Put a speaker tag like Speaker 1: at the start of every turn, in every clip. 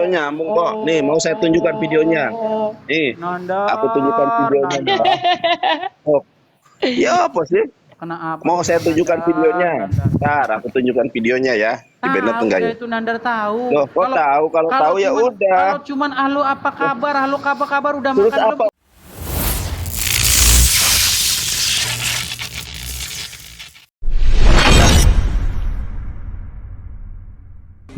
Speaker 1: Nyambung kok. Nih, mau saya tunjukkan videonya. Nih, aku tunjukkan videonya. Oh, ya apa sih?
Speaker 2: Kenapa?
Speaker 1: Mau saya tunjukkan videonya. Ntar, aku tunjukkan videonya ya. Di Bennett
Speaker 2: Tahu
Speaker 1: enggak ya?
Speaker 2: itu Nandar tahu.
Speaker 1: Loh, kok tahu? Kalau tahu ya udah.
Speaker 2: Kalau cuman halo apa kabar udah
Speaker 1: Terus
Speaker 2: makan
Speaker 1: apa?
Speaker 2: belum?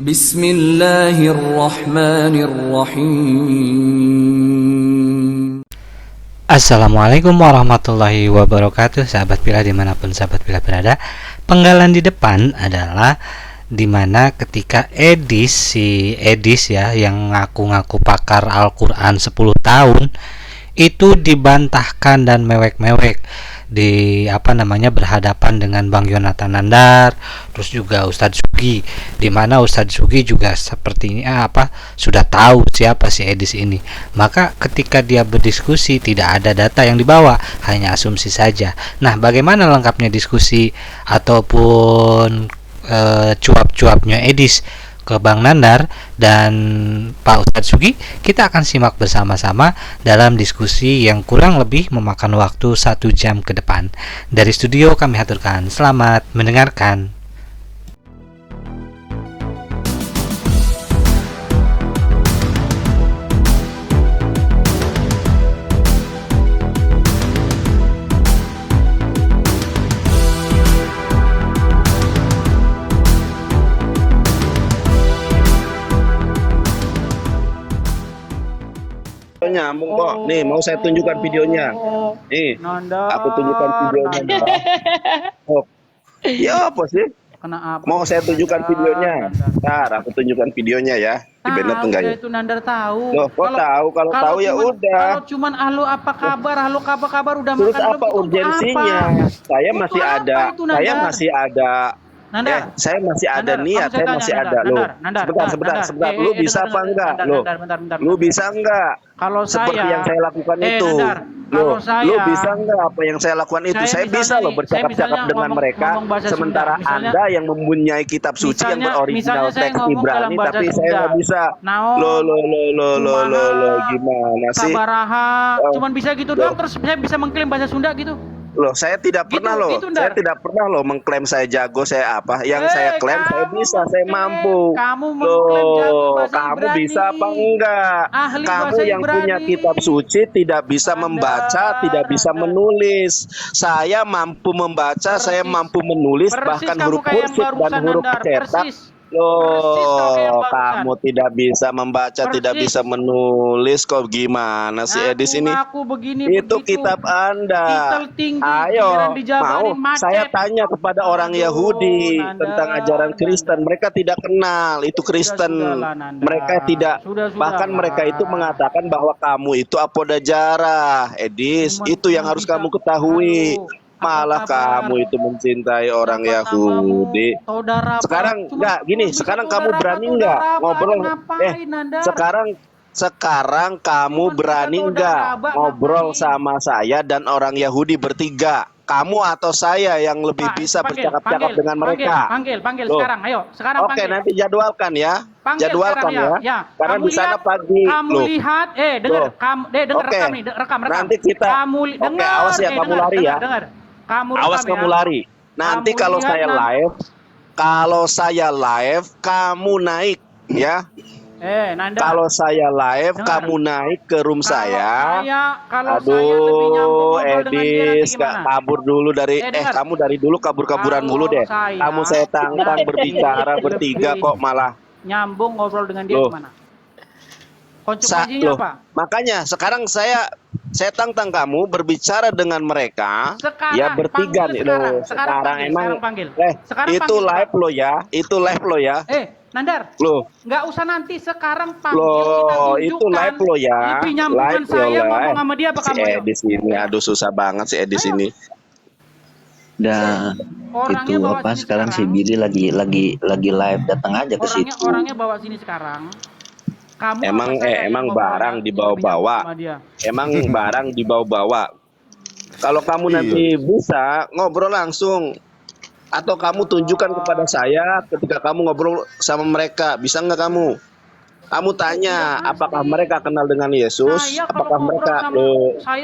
Speaker 3: Bismillahirrahmanirrahim.
Speaker 4: Assalamualaikum warahmatullahi wabarakatuh. Sahabat Pillah dimanapun sahabat Pillah berada, penggalan di depan adalah dimana ketika si Edis ya, yang ngaku-ngaku pakar Al-Quran 10 tahun itu dibantahkan dan mewek-mewek di berhadapan dengan Bang Yonatan Nandar, terus juga Ustadz Sugi, di mana Ustadz Sugi juga seperti ini sudah tahu siapa si Edis ini. Maka ketika dia berdiskusi tidak ada data yang dibawa, hanya asumsi saja. Nah, bagaimana lengkapnya diskusi ataupun cuap-cuapnya Edis ke Bang Nandar dan Pak Ustadz Sugi, kita akan simak bersama-sama dalam diskusi yang kurang lebih memakan waktu 1 jam ke depan. Dari studio kami haturkan selamat mendengarkan.
Speaker 1: Nyambung kok. Nih, mau saya tunjukkan videonya. Nih, aku tunjukkan videonya. Oh, ya apa sih?
Speaker 2: Kenapa?
Speaker 1: Mau saya tunjukkan videonya. Ntar, aku tunjukkan videonya ya. Di Bennett enggak ya?
Speaker 2: Itu Nandar tahu.
Speaker 1: Loh, kok tahu? Kalau tahu ya udah.
Speaker 2: Kalau cuman halo apa kabar udah
Speaker 1: Terus
Speaker 2: makan
Speaker 1: apa
Speaker 2: belum?
Speaker 1: urgensinya? Saya
Speaker 2: Untuk
Speaker 1: masih
Speaker 2: apa
Speaker 1: ada.
Speaker 2: itu, Nandar?
Speaker 1: Saya masih ada.
Speaker 2: Nandar,
Speaker 1: Saya masih ada
Speaker 2: Nandar,
Speaker 1: niat,
Speaker 2: kamu
Speaker 1: saya
Speaker 2: tanya,
Speaker 1: masih
Speaker 2: Nandar,
Speaker 1: ada loh.
Speaker 2: Nandar,
Speaker 1: Sebentar. Lu bisa apa enggak? Loh,
Speaker 2: bentar.
Speaker 1: lu bisa enggak?
Speaker 2: Kalau
Speaker 1: Seperti
Speaker 2: saya,
Speaker 1: yang saya lakukan itu.
Speaker 2: Nandar,
Speaker 1: Loh,
Speaker 2: kalau saya,
Speaker 1: lu bisa enggak apa yang saya lakukan itu? Saya bisa loh bercakap-cakap dengan mereka. Sementara Anda yang mempunyai kitab suci yang beroriginal teks Ibrani, tapi saya nggak bisa. Lo, gimana sih?
Speaker 2: Sabaraha, cuman bisa gitu doang, terus saya bisa mengklaim bahasa Sunda gitu.
Speaker 1: Loh, saya tidak pernah saya tidak pernah loh mengklaim saya jago, saya apa. Yang saya klaim saya bisa, saya mampu.
Speaker 2: Kamu mengklaim jago bahasa
Speaker 1: Kamu
Speaker 2: Ibrani.
Speaker 1: bisa apa enggak?
Speaker 2: Ahli
Speaker 1: Kamu
Speaker 2: bahasa
Speaker 1: yang
Speaker 2: Ibrani.
Speaker 1: punya kitab suci tidak bisa membaca, tidak bisa menulis. Saya mampu membaca, saya mampu menulis, bahkan huruf kursiv dan huruf cetak. Loh, kamu tidak bisa membaca, tidak bisa menulis, kok gimana sih Edis ini? Itu kitab Anda. Ayo, mau saya tanya kepada orang Yahudi tentang ajaran Kristen, mereka tidak kenal itu Kristen. Mereka tidak, bahkan mereka itu mengatakan bahwa kamu itu apodajara. Edis, itu yang harus kamu ketahui. Malah kamu itu mencintai orang Yahudi. Sekarang enggak gini, sekarang kamu berani enggak ngobrol? Sekarang kamu berani enggak ngobrol sama saya dan orang Yahudi bertiga? Kamu atau saya yang lebih bisa bercakap-cakap dengan mereka?
Speaker 2: Panggil sekarang, ayo. Sekarang
Speaker 1: Oke, nanti jadwalkan ya. Jadwalkan ya. Karena di sana pagi.
Speaker 2: Kamu lihat, dengar, dengar rekam.
Speaker 1: Nanti kita. Oke, awas ya kamu lari ya. Awas kamu lari. Nanti kalau saya live, kamu naik ya.
Speaker 2: Nanda.
Speaker 1: Kalau saya live, kamu naik ke room saya. Aduh, Edis, kabur dulu dari. Kamu dari dulu kabur-kaburan mulu deh. Kamu saya tantang berbicara bertiga kok malah
Speaker 2: nyambung ngobrol dengan dia gimana? Konsekuensinya apa?
Speaker 1: Makanya sekarang saya tantang kamu berbicara dengan mereka ya bertiga nih loh. Sekarang emang itu live lo ya,
Speaker 2: Nandar,
Speaker 1: loh,
Speaker 2: nggak usah nanti, sekarang panggil
Speaker 1: loh,
Speaker 2: kita
Speaker 1: itu live lo ya, live
Speaker 2: saya ngomong sama dia apa
Speaker 1: si
Speaker 2: kamu?
Speaker 1: Edis ini, aduh susah banget si Edis ini.
Speaker 5: Dan itu apa sekarang si Billy lagi live, datang aja ke situ.
Speaker 2: Orangnya bawa sini sekarang. Kamu
Speaker 1: emang barang dibawa-bawa. Emang barang dibawa-bawa. Kalau kamu nanti bisa ngobrol langsung, atau kamu tunjukkan kepada saya ketika kamu ngobrol sama mereka, bisa nggak kamu? Kamu tanya, apakah mereka kenal dengan Yesus?
Speaker 2: Saya
Speaker 1: Apakah
Speaker 2: kalau
Speaker 1: mereka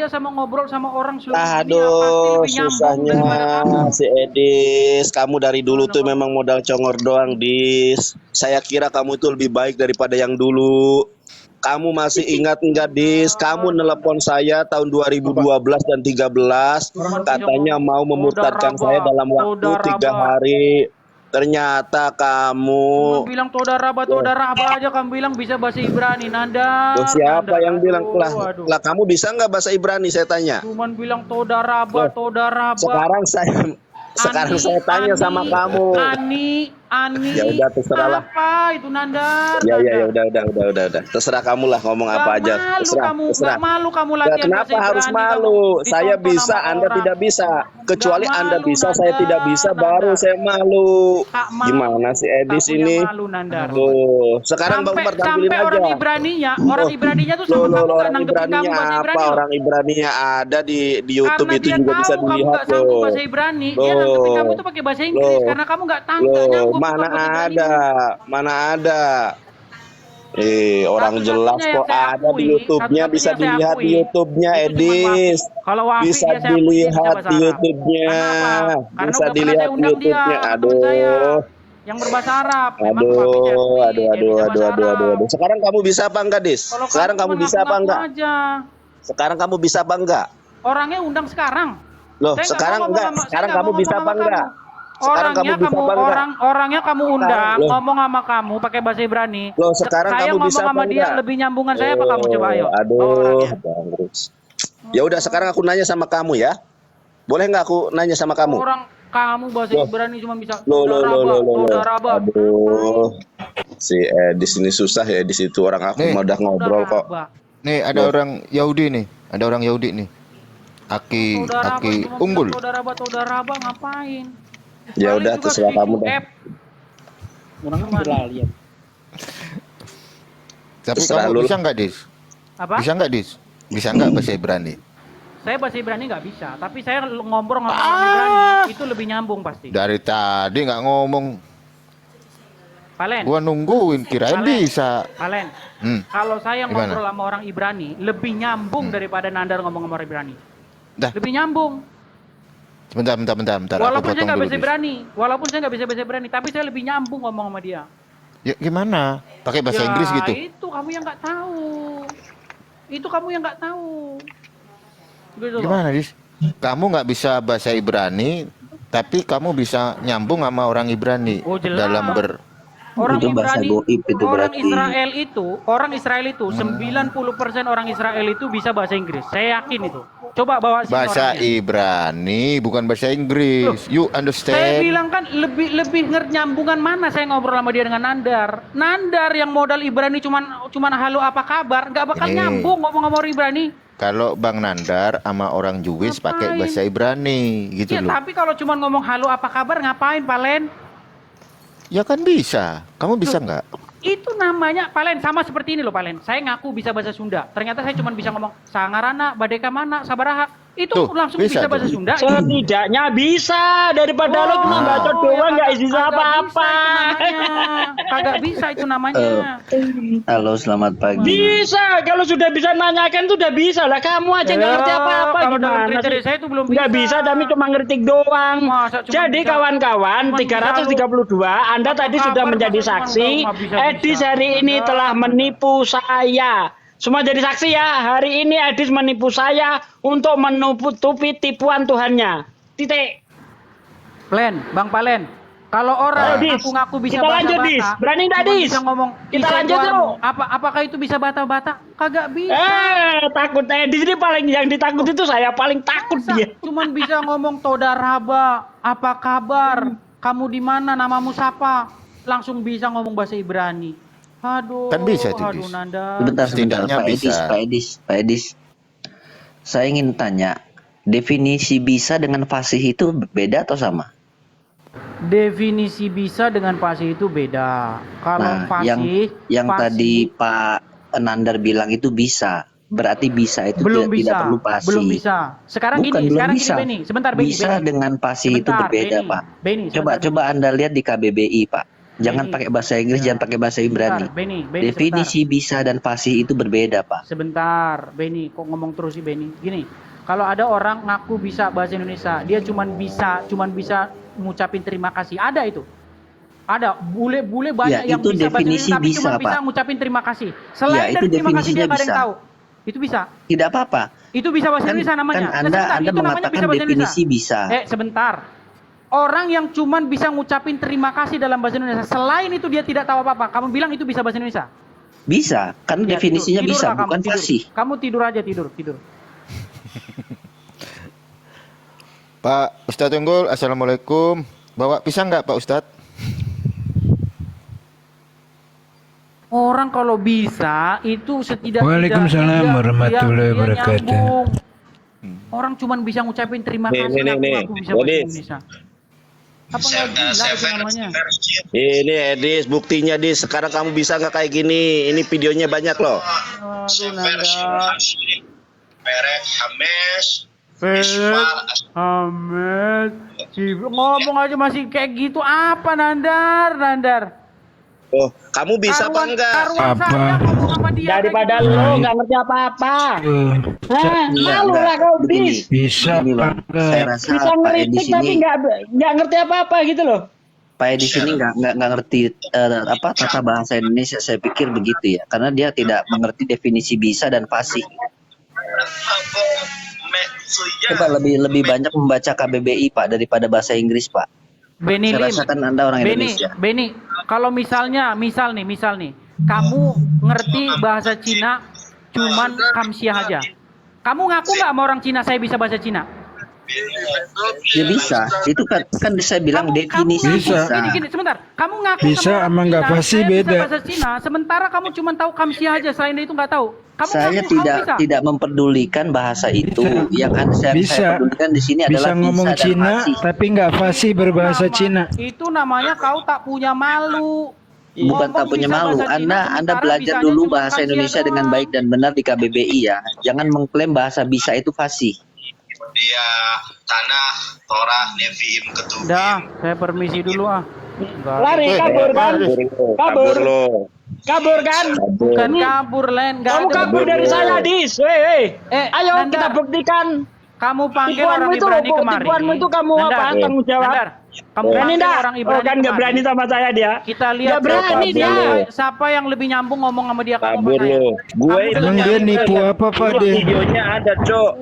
Speaker 2: sama ngobrol sama orang seluruh dunia pasti
Speaker 1: Aduh,
Speaker 2: lebih nyambung
Speaker 1: susahnya
Speaker 2: daripada kamu.
Speaker 1: si Edis. Kamu dari dulu tuh memang modal congor doang, Dis. Saya kira kamu itu lebih baik daripada yang dulu. Kamu masih ingat enggak, Dis? Kamu nelpon saya tahun 2012 dan 13, katanya mau memutarkan saya dalam waktu 3 hari. Ternyata kamu
Speaker 2: Kamu bilang toda raba aja, kamu bilang bisa bahasa Ibrani, Nandar.
Speaker 1: Loh, siapa
Speaker 2: Nandar,
Speaker 1: yang bilang
Speaker 2: aduh.
Speaker 1: lah kamu bisa nggak bahasa Ibrani, saya tanya.
Speaker 2: Cuman bilang toda raba.
Speaker 1: Sekarang saya tanya sama kamu.
Speaker 2: Ani.
Speaker 1: Ya udah, terserahlah.
Speaker 2: Apa itu, Nandar?
Speaker 1: Ya udah. Terserah kamu lah ngomong apa aja. Terserah.
Speaker 2: Gak malu kamu latihan
Speaker 1: Kenapa
Speaker 2: bahasa
Speaker 1: harus
Speaker 2: Ibrani,
Speaker 1: malu?
Speaker 2: kamu
Speaker 1: Saya
Speaker 2: ditonton
Speaker 1: bisa,
Speaker 2: sama
Speaker 1: Anda
Speaker 2: orang.
Speaker 1: tidak bisa. Kecuali
Speaker 2: Nggak
Speaker 1: Anda
Speaker 2: malu,
Speaker 1: bisa, saya
Speaker 2: Nandar,
Speaker 1: tidak bisa, baru
Speaker 2: Nandar.
Speaker 1: saya malu.
Speaker 2: Tak malu.
Speaker 1: Gimana si Edis
Speaker 2: Tak punya
Speaker 1: ini?
Speaker 2: malu, Nandar.
Speaker 1: Tuh, sekarang Bang Umar tampilin
Speaker 2: sampai
Speaker 1: aja.
Speaker 2: orang Ibraninya tuh sama kamu gak
Speaker 1: Orang
Speaker 2: nanggepin kamu
Speaker 1: Ibraninya
Speaker 2: bahasa
Speaker 1: apa?
Speaker 2: Ibrani loh.
Speaker 1: Orang Ibraninya ada di YouTube,
Speaker 2: Karena
Speaker 1: itu
Speaker 2: dia
Speaker 1: juga
Speaker 2: tahu
Speaker 1: bisa
Speaker 2: kamu
Speaker 1: dilihat
Speaker 2: gak sanggup
Speaker 1: loh.
Speaker 2: bahasa Ibrani, dia nanggepin kamu tuh pakai bahasa Inggris karena kamu gak nyanggup
Speaker 1: Mana
Speaker 2: bahasa Ibrani.
Speaker 1: mana ada. Orang jelas kok ada di YouTube-nya, bisa dilihat di YouTube-nya, Edis.
Speaker 2: Kalau Wafi
Speaker 1: Bisa
Speaker 2: dia saya akui dia bisa
Speaker 1: dilihat
Speaker 2: bahasa
Speaker 1: di
Speaker 2: Arab.
Speaker 1: YouTube-nya.
Speaker 2: Kenapa? Karena
Speaker 1: Bisa
Speaker 2: udah pernah
Speaker 1: dilihat
Speaker 2: saya
Speaker 1: di
Speaker 2: undang dia,
Speaker 1: YouTube-nya.
Speaker 2: teman saya yang berbahasa Arab. Memang Wafi saya akui, dia bisa bahasa Arab.
Speaker 1: Aduh. Sekarang kamu bisa apa enggak, Dis?
Speaker 2: Kalau
Speaker 1: Sekarang kamu
Speaker 2: cuma
Speaker 1: bisa apa
Speaker 2: ngaku-ngaku
Speaker 1: enggak?
Speaker 2: aja.
Speaker 1: Sekarang kamu bisa apa enggak?
Speaker 2: Orangnya undang sekarang.
Speaker 1: Loh,
Speaker 2: Saya nggak
Speaker 1: sekarang
Speaker 2: mau ngomong
Speaker 1: enggak.
Speaker 2: sama- saya
Speaker 1: Sekarang
Speaker 2: nggak
Speaker 1: kamu
Speaker 2: mau
Speaker 1: bisa
Speaker 2: ngomong
Speaker 1: apa
Speaker 2: sama
Speaker 1: enggak?
Speaker 2: kamu.
Speaker 1: Sekarang kamu bisa apa enggak?
Speaker 2: Orangnya kamu undang
Speaker 1: Loh.
Speaker 2: ngomong sama kamu pakai bahasa Ibrani.
Speaker 1: Loh, sekarang
Speaker 2: Saya
Speaker 1: kamu
Speaker 2: ngomong
Speaker 1: bisa
Speaker 2: sama
Speaker 1: apa
Speaker 2: dia
Speaker 1: enggak?
Speaker 2: lebih nyambungan saya apa kamu coba ayo. Bawa
Speaker 1: Aduh,
Speaker 2: orangnya.
Speaker 1: Bang Rus. Ya udah, sekarang aku nanya sama kamu ya. Boleh nggak aku nanya sama kamu?
Speaker 2: Orang kamu bahasa
Speaker 1: Loh.
Speaker 2: Ibrani cuma bisa
Speaker 1: Loh.
Speaker 2: toda raba.
Speaker 1: Aduh. Si Edis ini susah ya, Edis itu orang aku
Speaker 3: Nih.
Speaker 1: mah udah ngobrol kok.
Speaker 3: Nih ada
Speaker 1: Loh.
Speaker 3: orang Yahudi nih. Ada orang Yahudi nih. Aki unggul.
Speaker 2: Toda raba ngapain?
Speaker 1: Ya
Speaker 2: Paling
Speaker 1: udah,
Speaker 2: juga
Speaker 1: terserah
Speaker 2: si
Speaker 1: kamu dah.
Speaker 2: Shu'aib.
Speaker 6: Orangnya berlalian.
Speaker 3: Tapi
Speaker 1: Terserah
Speaker 3: kamu
Speaker 1: lu.
Speaker 3: bisa nggak, Dis?
Speaker 2: Apa?
Speaker 3: Bisa nggak, Dis? Bisa nggak bahasa Ibrani?
Speaker 2: Saya bahasa Ibrani nggak bisa, tapi saya ngomong orang Ibrani itu lebih nyambung pasti.
Speaker 3: Dari tadi nggak ngomong.
Speaker 2: Palen.
Speaker 3: Gua nungguin, kirain
Speaker 2: Palen.
Speaker 3: bisa.
Speaker 2: Palen.
Speaker 3: Hmm.
Speaker 2: Kalau saya
Speaker 3: Gimana?
Speaker 2: ngobrol sama orang Ibrani, lebih nyambung daripada Nandar ngomong sama orang Ibrani.
Speaker 3: Dah.
Speaker 2: Lebih nyambung.
Speaker 3: Bentar.
Speaker 2: Walaupun
Speaker 3: Aku
Speaker 2: saya
Speaker 3: potong
Speaker 2: nggak
Speaker 3: dulu,
Speaker 2: bisa
Speaker 3: Dis.
Speaker 2: Ibrani, walaupun saya nggak bisa bahasa Ibrani, tapi saya lebih nyambung ngomong sama dia.
Speaker 3: Ya gimana? Pakai bahasa
Speaker 2: Ya,
Speaker 3: Inggris gitu?
Speaker 2: Itu kamu yang nggak tahu. Itu kamu yang nggak tahu. Gitu loh.
Speaker 3: Gimana, Dis? Kamu nggak bisa bahasa Ibrani, tapi kamu bisa nyambung sama orang Ibrani
Speaker 2: Oh, jelas.
Speaker 3: dalam
Speaker 2: Orang
Speaker 5: Itu bahasa
Speaker 2: Ibrani,
Speaker 5: goib itu
Speaker 2: orang
Speaker 5: berarti.
Speaker 2: orang Israel itu 90% orang Israel itu bisa bahasa Inggris. Saya yakin itu. Coba bawa sini
Speaker 3: bahasa
Speaker 2: orangnya.
Speaker 3: Ibrani, bukan bahasa Inggris. You
Speaker 2: Saya
Speaker 3: understand?
Speaker 2: bilang kan lebih nyambungan mana saya ngobrol sama dia dengan Nandar. Nandar yang modal Ibrani cuman halo apa kabar, nggak bakal
Speaker 3: Ini.
Speaker 2: nyambung ngomong sama orang Ibrani.
Speaker 3: Kalau Bang Nandar sama orang Jewish pakai
Speaker 2: Ngapain?
Speaker 3: bahasa Ibrani gitu
Speaker 2: Ya,
Speaker 3: loh.
Speaker 2: tapi kalau cuman ngomong halo apa kabar ngapain, Palen?
Speaker 3: Ya kan bisa. Kamu bisa nggak?
Speaker 2: Itu namanya Palen, sama seperti ini loh Palen. Saya ngaku bisa bahasa Sunda. Ternyata saya cuma bisa ngomong sangarana, badeka mana, sabaraha. Itu
Speaker 3: Tuh,
Speaker 2: langsung
Speaker 3: bisa
Speaker 2: bisa bahasa
Speaker 3: tuh.
Speaker 2: Sunda.
Speaker 6: Setidaknya bisa daripada lo cuma bacot doang nggak isi apa-apa.
Speaker 2: Kagak bisa itu namanya.
Speaker 5: Halo, selamat pagi.
Speaker 6: Bisa, kalau sudah bisa nanyakan tuh udah bisa lah. Kamu aja nggak ngerti apa-apa
Speaker 2: Kalau dalam
Speaker 6: gimana
Speaker 2: kriteria
Speaker 6: sih?
Speaker 2: saya itu belum
Speaker 6: Nggak bisa, tapi cuma ngetik doang.
Speaker 2: Masa cuma
Speaker 6: Jadi
Speaker 2: bisa-
Speaker 6: kawan-kawan,
Speaker 2: cuma
Speaker 6: 332, Anda
Speaker 2: Apa
Speaker 6: tadi
Speaker 2: kabar,
Speaker 6: sudah menjadi
Speaker 2: masa cuma
Speaker 6: saksi.
Speaker 2: nggak bisa-bisa?
Speaker 6: Edis hari ini
Speaker 2: Ada.
Speaker 6: telah menipu saya. Semua jadi saksi ya. Hari ini Edis menipu saya untuk menutupi tipuan Tuhannya. Titik.
Speaker 2: Bang Palen. Kalau orang
Speaker 6: Ayo, Dis.
Speaker 2: ngaku-ngaku bisa
Speaker 6: Kita lanjut,
Speaker 2: bata-bata,
Speaker 6: Dis. Berani nggak,
Speaker 2: cuma
Speaker 6: Dis?
Speaker 2: bisa ngomong
Speaker 6: Kita
Speaker 2: Isa
Speaker 6: lanjut,
Speaker 2: Eduardo.
Speaker 6: yuk.
Speaker 2: Apakah itu bisa bata-bata? Kagak bisa.
Speaker 6: Takut Edis ini paling yang ditakut itu saya paling takut
Speaker 2: Masa
Speaker 6: dia.
Speaker 2: cuman bisa ngomong toda raba, apa kabar? Kamu di mana? Namamu siapa? Langsung bisa ngomong bahasa Ibrani. Aduh.
Speaker 3: Kan bisa tuh,
Speaker 2: Aduh
Speaker 3: Dis.
Speaker 2: Nanda.
Speaker 5: Sebentar,
Speaker 3: Setidaknya
Speaker 5: Pak Edis,
Speaker 3: bisa.
Speaker 5: Pak Edis. Saya ingin tanya, definisi bisa dengan fasih itu beda atau sama?
Speaker 2: Definisi bisa dengan fasih itu beda. Kalau
Speaker 5: Nah,
Speaker 2: fasih,
Speaker 5: yang
Speaker 2: fasih
Speaker 5: tadi Pak Nandar bilang itu bisa, berarti bisa itu
Speaker 2: belum
Speaker 5: tidak,
Speaker 2: bisa.
Speaker 5: tidak perlu fasih.
Speaker 2: Belum bisa. Sekarang
Speaker 5: Bukan,
Speaker 2: gini,
Speaker 5: belum
Speaker 2: sekarang
Speaker 5: bisa.
Speaker 2: gini Beni. Sebentar Beni.
Speaker 5: Bisa dengan fasih itu
Speaker 2: Sebentar,
Speaker 5: berbeda,
Speaker 2: Beni.
Speaker 5: Pak.
Speaker 2: Beni,
Speaker 5: Coba
Speaker 2: sebentar,
Speaker 5: Anda lihat di KBBI, Pak. Jangan
Speaker 2: Benny.
Speaker 5: pakai bahasa Inggris,
Speaker 2: Ya.
Speaker 5: jangan pakai bahasa Ibrani.
Speaker 2: Bentar, Benny,
Speaker 5: Definisi bisa dan fasih itu berbeda, Pak.
Speaker 2: sebentar, Benny, kok ngomong terus sih Benny? Gini, kalau ada orang ngaku bisa bahasa Indonesia, dia cuman bisa ngucapin terima kasih. Ada itu. Ada bule-bule banyak
Speaker 5: Ya,
Speaker 2: yang
Speaker 5: itu
Speaker 2: bisa bahasa
Speaker 5: definisi
Speaker 2: Indonesia tapi
Speaker 5: bisa,
Speaker 2: cuma bisa
Speaker 5: Pak.
Speaker 2: ngucapin terima kasih. Selain
Speaker 5: Ya, itu
Speaker 2: dari terima kasih dia
Speaker 5: definisinya
Speaker 2: nggak ada yang
Speaker 5: bisa.
Speaker 2: tahu. Itu bisa.
Speaker 5: Tidak apa-apa.
Speaker 2: Itu bisa bahasa
Speaker 5: Kan,
Speaker 2: Indonesia namanya.
Speaker 5: kan Anda
Speaker 2: Sebentar, itu namanya
Speaker 5: mengatakan
Speaker 2: bisa bahasa
Speaker 5: definisi
Speaker 2: Indonesia.
Speaker 5: bisa.
Speaker 2: Sebentar. Orang yang cuman bisa ngucapin terima kasih dalam bahasa Indonesia, selain itu dia tidak tahu apa-apa. Kamu bilang itu bisa bahasa Indonesia?
Speaker 5: Bisa, kan
Speaker 2: Ya,
Speaker 5: definisinya
Speaker 2: tidur.
Speaker 5: bisa,
Speaker 2: Tidurlah
Speaker 5: bukan
Speaker 2: tidur.
Speaker 5: fasih.
Speaker 2: Kamu tidur aja, tidur.
Speaker 3: Pak Ustadz Unggul, assalamualaikum. Bawa pisang nggak Pak Ustadz?
Speaker 2: Orang kalau bisa itu setidaknya
Speaker 7: Waalaikumsalam warahmatullahi wabarakatuh.
Speaker 2: Orang cuman bisa ngucapin terima
Speaker 1: Nih,
Speaker 2: kasih.
Speaker 1: nih.
Speaker 2: Aku bisa bahasa
Speaker 1: Edis.
Speaker 2: Indonesia. Apa nggak gila itu namanya?
Speaker 1: Ini Edis, buktinya Dis. Sekarang kamu bisa nggak kayak gini? Ini videonya banyak loh.
Speaker 2: Aduh, Nanda. Ahmed, ngomong aja masih kayak gitu apa Nandar?
Speaker 1: Oh, kamu bisa apa enggak?
Speaker 2: Karuan
Speaker 7: Apa?
Speaker 2: saya ngomong sama dia
Speaker 6: Daripada
Speaker 2: kayak gitu.
Speaker 6: lo nggak ngerti apa-apa. Malu lah kau
Speaker 5: Begini,
Speaker 6: Dis.
Speaker 7: Bisa
Speaker 5: begini,
Speaker 7: apa
Speaker 5: Bang.
Speaker 7: enggak?
Speaker 5: Saya rasa
Speaker 6: Bisa
Speaker 5: Pak Edi
Speaker 6: ngeritik tapi
Speaker 5: sini,
Speaker 6: nggak ngerti apa-apa gitu loh.
Speaker 5: Pak Edi sini nggak ngerti apa tata bahasa Indonesia. Saya pikir begitu ya, karena dia tidak mengerti definisi bisa dan fasih. Coba lebih banyak membaca KBBI Pak daripada bahasa Inggris Pak.
Speaker 2: Benny
Speaker 5: Saya
Speaker 2: Lim.
Speaker 5: rasakan Anda orang Indonesia.
Speaker 2: Benny, kalau misal nih, kamu ngerti bahasa Cina, cuman kamsiah aja. Kamu ngaku nggak sama orang Cina saya bisa bahasa Cina?
Speaker 5: Ya bisa, itu kan saya bilang definisi
Speaker 2: ngaku,
Speaker 7: Bisa.
Speaker 2: Gini, sebentar. Kamu ngaku
Speaker 7: Bisa
Speaker 2: sama orang
Speaker 7: sama nggak
Speaker 2: Cina,
Speaker 7: fasih
Speaker 2: saya bisa
Speaker 7: beda.
Speaker 2: bahasa Cina, sementara kamu cuma tahu kamsiah aja, selain itu nggak tahu. Kamu
Speaker 5: Saya
Speaker 2: ngaku, kamu bisa.
Speaker 5: tidak mempedulikan bahasa itu. Yang saya
Speaker 7: Bisa.
Speaker 5: pedulikan di sini
Speaker 7: Bisa
Speaker 5: adalah
Speaker 7: ngomong
Speaker 5: bisa dan
Speaker 7: Cina
Speaker 5: fasih.
Speaker 7: tapi nggak fasih berbahasa Cina.
Speaker 2: Itu namanya kau tak punya malu.
Speaker 5: Bukan tak
Speaker 2: Ngomong
Speaker 5: punya
Speaker 2: bisa
Speaker 5: malu.
Speaker 2: bahasa Cina,
Speaker 5: Anda
Speaker 2: sementara
Speaker 5: belajar
Speaker 2: bisanya
Speaker 5: dulu
Speaker 2: cuma
Speaker 5: bahasa
Speaker 2: kamsiah
Speaker 5: Indonesia dengan
Speaker 2: doang.
Speaker 5: baik dan benar di KBBI ya. Jangan mengklaim bahasa bisa itu fasih.
Speaker 8: Dia tanah Torah Nevi'im Ketubim.
Speaker 2: Dah, saya permisi dulu ah. Enggak.
Speaker 6: Lari kabur kan?
Speaker 1: Kabur lo.
Speaker 6: Kabur kan?
Speaker 2: Bukan kabur, Len. Nggak
Speaker 6: Kamu
Speaker 2: ada
Speaker 6: kabur dari saya, Dis. Weh. Ayo
Speaker 2: Nandar,
Speaker 6: kita buktikan.
Speaker 2: Kamu panggil
Speaker 6: Tipuanmu
Speaker 2: orang
Speaker 6: itu,
Speaker 2: Ibrani kemari.
Speaker 6: tipuanmu itu kamu
Speaker 2: Nandar,
Speaker 6: apa? Tanggung jawab.
Speaker 2: Nandar, kamu
Speaker 6: Berani
Speaker 2: panggil
Speaker 6: enggak?
Speaker 2: orang Ibrani
Speaker 6: Oh kan nggak
Speaker 2: kemari.
Speaker 6: berani sama saya dia.
Speaker 2: Kita lihat
Speaker 6: Nggak berani dia.
Speaker 2: siapa yang lebih nyambung ngomong sama dia, kamu
Speaker 1: Kabur
Speaker 2: apa saya?
Speaker 1: lo. Gue
Speaker 2: Kamu
Speaker 1: itu
Speaker 7: Emang dia nipu apa Pak
Speaker 1: Cok,
Speaker 7: dia?
Speaker 1: videonya ada, Cok.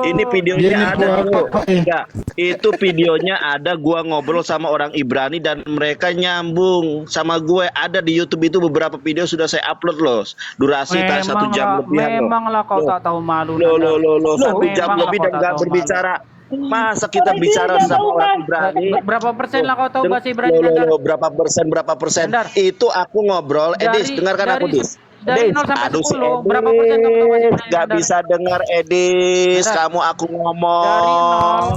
Speaker 1: Ini
Speaker 7: Dia
Speaker 1: videonya
Speaker 7: nipu
Speaker 1: ada,
Speaker 7: apa,
Speaker 1: Cok.
Speaker 7: Pak?
Speaker 1: Enggak. Itu videonya ada gua ngobrol sama orang Ibrani dan mereka nyambung sama gue. Ada di YouTube itu beberapa video sudah saya upload loh. Durasi tak 1 jam lebih.
Speaker 2: Memanglah kau tak tahu malu.
Speaker 1: Lo
Speaker 2: Nandar.
Speaker 1: 1 jam
Speaker 2: Memanglah
Speaker 1: lebih
Speaker 2: kau
Speaker 1: dan
Speaker 2: tak
Speaker 1: nggak
Speaker 2: tahu
Speaker 1: berbicara. Masa kita bicara sama orang Ibrani?
Speaker 2: Berapa persen lah kau tahu bahasa Ibrani, Nandar?
Speaker 1: Berapa persen?
Speaker 2: Nandar.
Speaker 1: Itu aku ngobrol. Edis, dengarkan aku, Dis.
Speaker 2: Dari
Speaker 1: Edis,
Speaker 2: 0 sampai
Speaker 1: aduh,
Speaker 2: 10,
Speaker 1: si
Speaker 2: berapa persen kamu tahu bahasa
Speaker 1: Edis,
Speaker 2: Ibrani,
Speaker 1: gak
Speaker 2: Nandar?
Speaker 1: bisa dengar Edis.
Speaker 2: Nandar.
Speaker 1: Kamu aku ngomong.
Speaker 2: Dari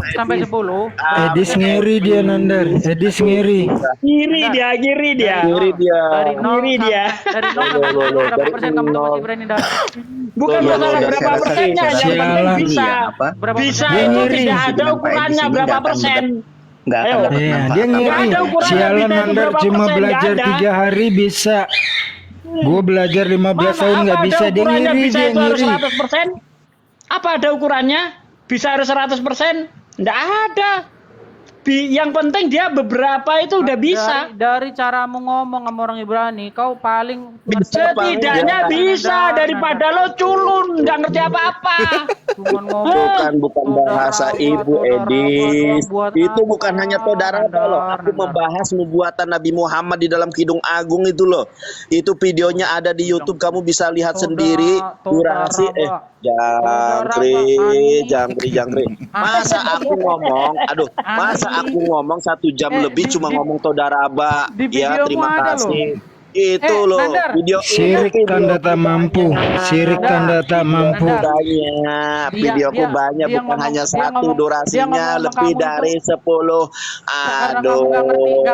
Speaker 2: 0 sampai
Speaker 1: Edis.
Speaker 2: 10.
Speaker 7: Edis ngiri dia Nandar. Edis ngiri.
Speaker 6: Ngiri dia, ngiri dia.
Speaker 1: Diri dia.
Speaker 2: Dari 0
Speaker 6: Ngiri dia.
Speaker 2: Dari 0 sampai 10, berapa
Speaker 1: Dari
Speaker 2: persen kamu tahu bahasa
Speaker 1: 0.
Speaker 2: Ibrani, Nandar?
Speaker 6: Bukan
Speaker 1: Loh,
Speaker 6: masalah
Speaker 1: loh,
Speaker 6: berapa
Speaker 5: saya rasa-
Speaker 6: persennya,
Speaker 5: saya
Speaker 6: yang
Speaker 5: rasa
Speaker 6: penting
Speaker 7: Sialan.
Speaker 6: bisa.
Speaker 5: Ini ya, apa?
Speaker 2: Berapa
Speaker 6: Bisa
Speaker 2: persen?
Speaker 7: Dia
Speaker 6: itu
Speaker 7: ngiri.
Speaker 6: tidak ada
Speaker 5: Dengan Pak Edi
Speaker 6: ukurannya
Speaker 5: sini
Speaker 6: berapa
Speaker 5: nggak akan
Speaker 6: persen.
Speaker 5: Nggak akan
Speaker 6: Ayo.
Speaker 5: dapat
Speaker 7: Iya,
Speaker 5: manfaat.
Speaker 7: dia ngiri.
Speaker 6: Nggak ada ukurannya,
Speaker 7: Sialan
Speaker 6: bisa itu
Speaker 7: Nandar
Speaker 6: berapa
Speaker 7: cuma
Speaker 6: persen,
Speaker 7: belajar
Speaker 6: nggak ada.
Speaker 7: 3 hari bisa. Gue belajar 15 tahun nggak bisa. Dia
Speaker 6: ukurannya
Speaker 7: ngiri,
Speaker 6: bisa
Speaker 7: dia
Speaker 6: itu harus
Speaker 7: ngiri.
Speaker 6: 100%? Apa ada ukurannya? Bisa harus 100%? Nggak ada. Yang penting dia beberapa itu udah bisa.
Speaker 2: Dari caramu ngomong sama orang Ibrani, kau paling
Speaker 1: Bisa, Bang.
Speaker 6: Setidaknya
Speaker 1: Dia-
Speaker 6: bisa daripada lo culun, nggak ngerti apa-apa.
Speaker 2: Cuman ngomong.
Speaker 1: Bukan bahasa ibu, Edis. Itu bukan hanya saudara loh. Aku membahas nubuatan Nabi Muhammad di dalam Kidung Agung itu loh. Itu videonya ada di YouTube, kamu bisa lihat sendiri. Durasi jangkrik. Masa aku ngomong, masa aku ngomong 1 jam lebih cuma ngomong Todaraba.
Speaker 2: di
Speaker 1: Ya,
Speaker 2: videomu
Speaker 1: terima
Speaker 2: ada
Speaker 1: kasih. Itu loh,
Speaker 2: Nandar.
Speaker 1: video
Speaker 7: Sirik
Speaker 1: ini
Speaker 7: tanda tak mampu. Sirik tanda tak mampu.
Speaker 2: Nandar.
Speaker 1: banyak, videoku banyak,
Speaker 2: dia
Speaker 1: bukan
Speaker 2: ngomong-
Speaker 1: hanya
Speaker 2: dia
Speaker 1: 1,
Speaker 2: ngomong- dia
Speaker 1: durasinya
Speaker 2: ngomong
Speaker 1: lebih
Speaker 2: kamu
Speaker 1: dari
Speaker 2: itu-
Speaker 1: 10.
Speaker 2: Karena kamu
Speaker 1: Aduh,
Speaker 2: nggak